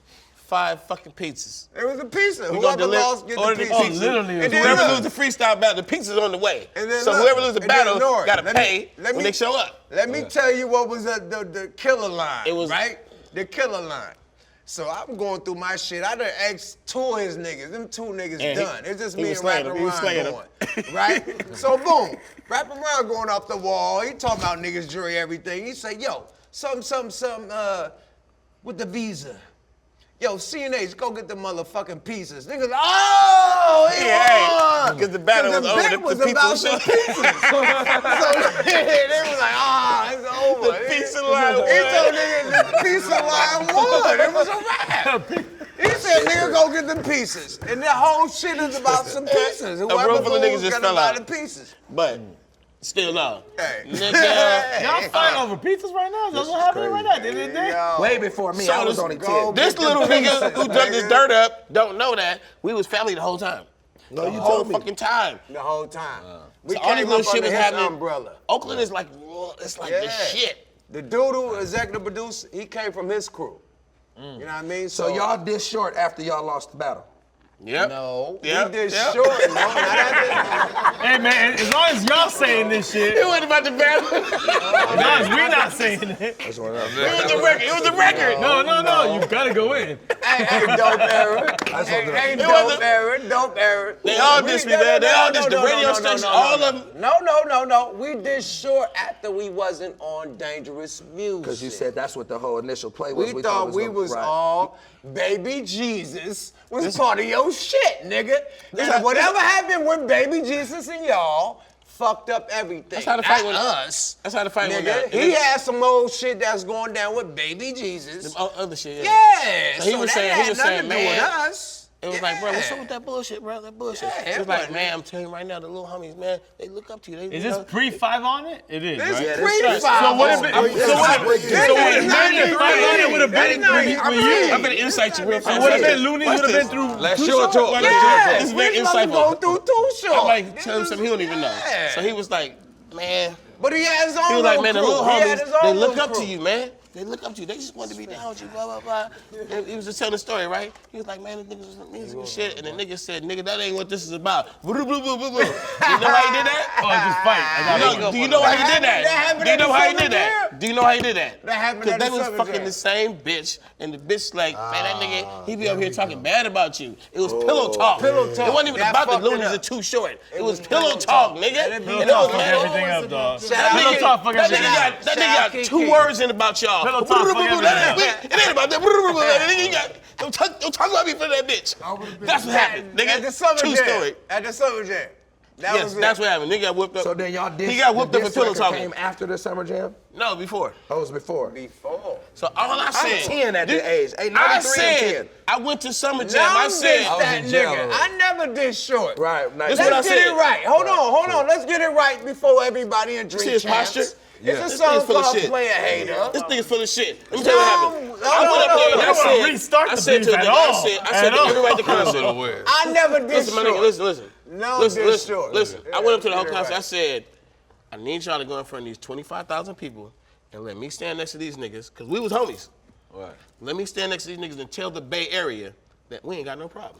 5 fucking pizzas. It was a pizza. We Whoever gonna lost, get order the the pizza. pizza. literally, And then Whoever look, lose the freestyle battle, the pizza's on the way. And then So look, whoever lose the and then battle n.o.r.e. gotta Let me- pay let when me- they show up. Let me tell you what was the killer line. It was- right. The killer line. So I'm going through my shit. I done asked 2 of his niggas. Them 2 niggas And he- done. It's just he me was and slaying Rapping him. He was Ron slaying him. going. Right? So boom. Rapping Ron going off the wall. He talking about niggas, jury, everything. He say, yo, some, with the visa. Yo, CNH, go get the motherfucking pieces. Niggas, oh, he won. Because the battle was over. bet The was people about showed- the pieces. So they was like, it's over. The pizza line He won. told nigga the pizza line won. It was a wrap. He said, nigga, go get the pieces. And the whole shit is about some pieces. Whoever room full of niggas moves just gotta fell buy out. the pieces. But Still no. Hey. Nigga. Y'all fighting over pizzas right now? That's what's happening right now at the end of the day? Way before me, I was only 10. This little nigga who dug this dirt up don't know that we was family the whole time. No, The you whole told me. fucking time. The whole time. We So all came this little up shit under was his happening. umbrella. Oakland is like, it's like the Yeah. shit. The doodle executive producer, he came from his crew. You know what I mean? So y'all did short after y'all lost the battle. Yep. No, Yep. we did Yep. short. No, not after. Hey man, as long as y'all saying this shit, It wasn't about the battle. as long as we not saying it. That's what It was the record. It was the record. No, you gotta go in. Hey, dope era. That's Hey, what hey, It wasn't- dope era. They all dissed me, man. They all dissed the radio station. All of them. No. We did short after we wasn't on Dangerous Music. Because you said that's what the whole initial play was. we thought we was right. all Baby Jesus was part of your shit, nigga. And whatever happened with Baby Jesus and y'all fucked up everything. That's how the fight Not went. us. That's how the fight went down. Nigga, he had some old shit that's going down with Baby Jesus. Them other shit. Yeah. So he was saying, that had nothing to do with man. us. It was like, bro, what's up with that bullshit, bro? That bullshit. Yeah, it was it like, wasn't- man, I'm telling you right now, the little homies, man, they look up to you. They, Is you this know, pre-5 on it? It is, This right? is pre-5. So what if it? So what if This 5 on it would have been with you? I'm gonna insight you real fast. Would have been Looney? Would have been through. Let's short talk. Let's Yeah, This is we very supposed to go insightful. through too short. I'm like, tell him something he don't even know. Yeah. So he was like, man, But he had his own he was like, man, the crew. little He had homies, his own they look little up to crew. you, man. They look up to you. They just want to be down with you, blah, blah, blah. And he was just telling the story, right? He was like, man, this niggas was music and shit. And the nigga said, nigga, that ain't what this is about. Boo, boo, boo, boo, boo. You know how he did that? Oh, just fight. I got it. Do you know how he did That that? happened Do you at know the how he Summer did that? Jam? Do you know how he did that? That happened Because at they the was Summer fucking Jam. the same bitch, and the bitch like, man, that nigga, he be over here talking bad about you. It was pillow talk. Pillow talk. It wasn't even That about the fucked it Loonies up. are too short. It was was pillow pillow talk, talk. nigga. Let it be And Pillow it was talk mad. everything up, dog. That Pillow talk fuck that everything nigga up. got, that nigga got 2 words in about y'all. Pillow talk fuck everything up. It ain't about that. Nigga, you got, don't talk about me for that bitch. That's what happened, At the nigga. Summer True Jam. story. At the Summer Jam. That Yes, was it. that's what happened. Nigga got whipped up. So then y'all did. He got whipped the up for diss pillow record talking. came after the Summer Jam? No, before. Oh, it was before. Before. So all I said. I'm 10 at that age. Hey, I 93 and said, 10. I went to Summer Jam. I Now said, this that in jail nigga. already. I never did short. Right. Nice. This what I Let's get said. it right. Hold on. Let's get it right before everybody in see Drink his Champs. posture? It's a This song nigga's full of called shit. Play a Hater. This nigga's full of shit. Let me tell you what happened. No, I went up there and I I don't wanna said, restart I the said to beef the at nigga, all. I said At to all. everybody at the concert. I never did Listen, my short. nigga, listen. No, Listen. did short. Listen. I went up to the whole Get it concert. right. I said, I need y'all to go in front of these 25,000 people and let me stand next to these niggas, because we was homies. Right. Let me stand next to these niggas and tell the Bay Area that we ain't got no problem.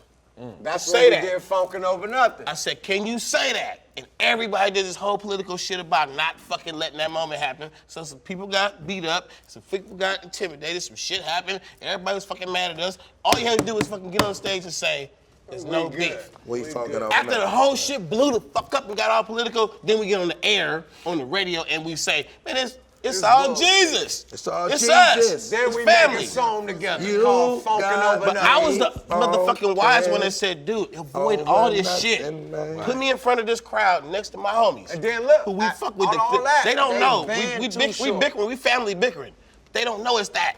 That's Say what we that. did funkin' over nothing. I said, can you say that? And everybody did this whole political shit about not fucking letting that moment happen. So some people got beat up, some people got intimidated, some shit happened, everybody was fucking mad at us. All you had to do was fucking get on stage and say, there's no good. beef. We fucking over After the nothing. whole shit blew the fuck up and got all political, then we get on the air, on the radio, and we say, man, it's all bullshit. Jesus. It's all it's Jesus. us. Then it's we family. make a song together You called Funkin' got- Over But Nothing. I was the motherfucking wise Okay. one that said, dude, avoid Over all this nothing, shit. man. Put me in front of this crowd next to my homies. And then look, who we fuck with. on all that, They don't they know. banned We Too Short. bickering. We family bickering. They don't know it's that.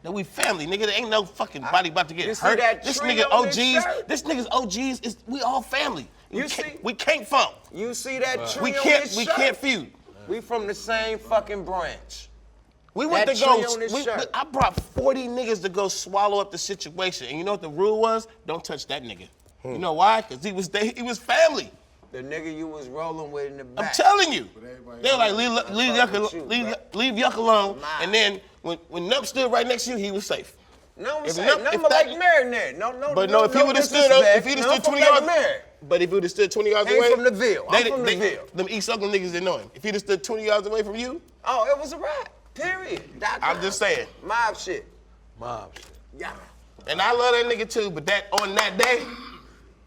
That we family, nigga. There ain't no fucking body about to get You see hurt. that This tree nigga on this OGs. shirt? This nigga's OGs is we all family. You see? We can't funk. You see that tree We on can't. this We shirt? can't feud. We from the same fucking branch. We went That to go. tree on this shirt. I brought 40 niggas to go swallow up the situation, and you know what the rule was? Don't touch that nigga. You know why? Because he was family. The nigga you was rolling with in the I'm back. telling you. They were like, leave with you, Yuck alone. Nah. And then when Nup stood right next to you, he was safe. No, If I'm Nup- saying, no, if but that- like marinade. No, But no, if he would have stood up, if he'd have stood 20 yards, Married. but if he would have stood 20 yards Ain't away, from the Ville. I'm from the Ville. Them East Oakland niggas didn't know him. If he'd have stood 20 yards away from you, Oh, it was a rap. Period. I'm just saying. Mob shit. Mob shit. Yeah. And I love that nigga too, but on that day,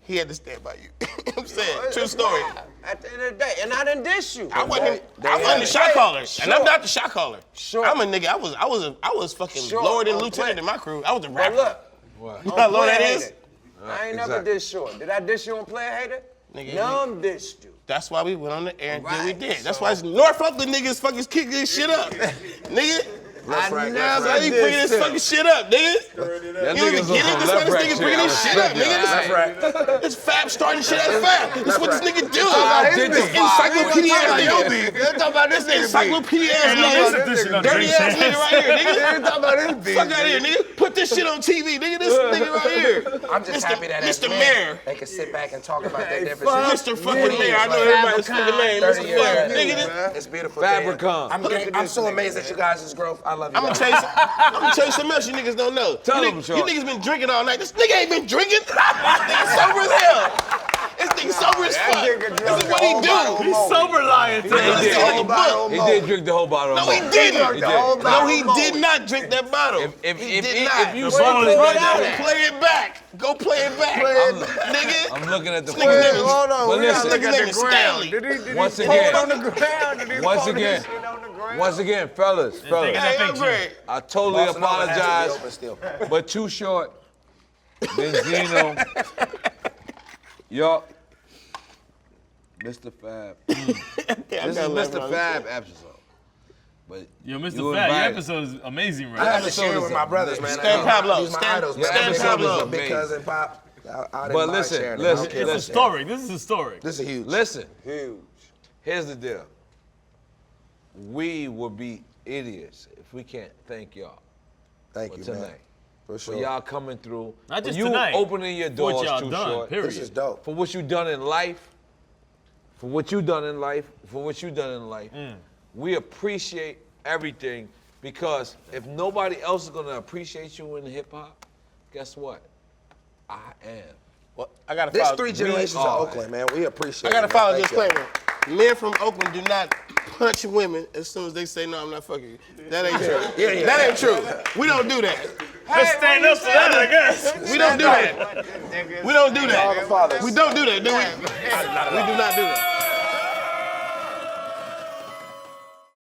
he had to stand by you. You know what I'm saying? It's True a story. rap At the end of the day, and I done diss you. I wasn't They the shot caller, Sure. and I'm not the shot caller. Sure. I'm a nigga. I was fucking Sure. lower than On lieutenant play. in my crew. I was the But rapper. look, What? You know how low that Player is? Hater, I ain't never exactly. diss short. Did I diss you on Player Hater? Nigga, None dissed you. That's why we went on the air and did what we Right, did. That's so- why it's North Oakland niggas fucking kick this shit up. Nigga, Left, right, That's how you bringing this fucking shit up, nigga. That You don't even nigga's get on it? This some why this left nigga shit. bringing I this shit up, respect nigga. y'all. This Fab starting shit as Fab. This what this nigga do. This Encyclopedia ass Yo, nigga. beef. Let's talk about this nigga. Encyclopedia ass nigga. Dirty ass nigga right here, nigga. Let's talk about this beef. Fuck out here, nigga. Put this shit on TV, nigga. This nigga right here. I'm just happy that as Mr. men, Mayor. they can sit back and talk about their differences. Mr. fucking Mayor. I know everybody's fucking name. 30 Mr. years Mayor. later, Nigga, it's beautiful. Fabricon. I'm so amazed at you guys' growth. I love you. I'm gonna tell you something else you niggas don't know. Tell you them, niggas, Sean. you niggas been drinking all night. This nigga ain't been drinking. This nigga sober as hell. This nigga sober as fuck. This is what he do. He's sober lying today. Nigga, this nigga like a book. He did drink the whole bottle. No, he didn't. He did. No, he did not drink that bottle. He did not. If you Play it back. Go play it back. Nigga. I'm looking at the This nigga's name is- Hold on, But we gotta listen, look at nigga the ground. Stanley. Once Hold again, on the ground. Did he once pull this again, shit on the ground? once again, fellas, Hey, I'm great. I totally Boston Harbor has to be apologize, open still. but Too Short, Benzino, y'all, Mr. Fab. This is Mr. Fab episode. But Yo, Mr. you Fat, your invited- episode is amazing, I right? have to share it with my brothers, man. Stan Pablo. He's my Stan- idols, man. Stan Big Pablo. cousin, Big cousin Pop. I didn't But mind listen, sharing it. listen, I don't care. This is historic. This is historic. This is huge. Listen, Huge. here's the deal. We would be idiots if we can't thank y'all Thank for you, tonight. man. For For sure. y'all coming through. Not for just you tonight. opening your For what doors y'all Too done, Short. period. This is dope. For what you done in life. For what you done in life. For what you done in life. We appreciate everything because if nobody else is gonna appreciate you in hip hop, guess what? I am. Well, I gotta There's follow. 3 generations of are. Oakland, man. We appreciate I gotta it. follow man. this Thank you. disclaimer. Men from Oakland do not punch women as soon as they say no, I'm not fucking you. That ain't true. Yeah. That ain't true. We don't do that. Let's stand up for that, I guess. We don't do that. We don't do that. We don't do that, do we? We do not do that.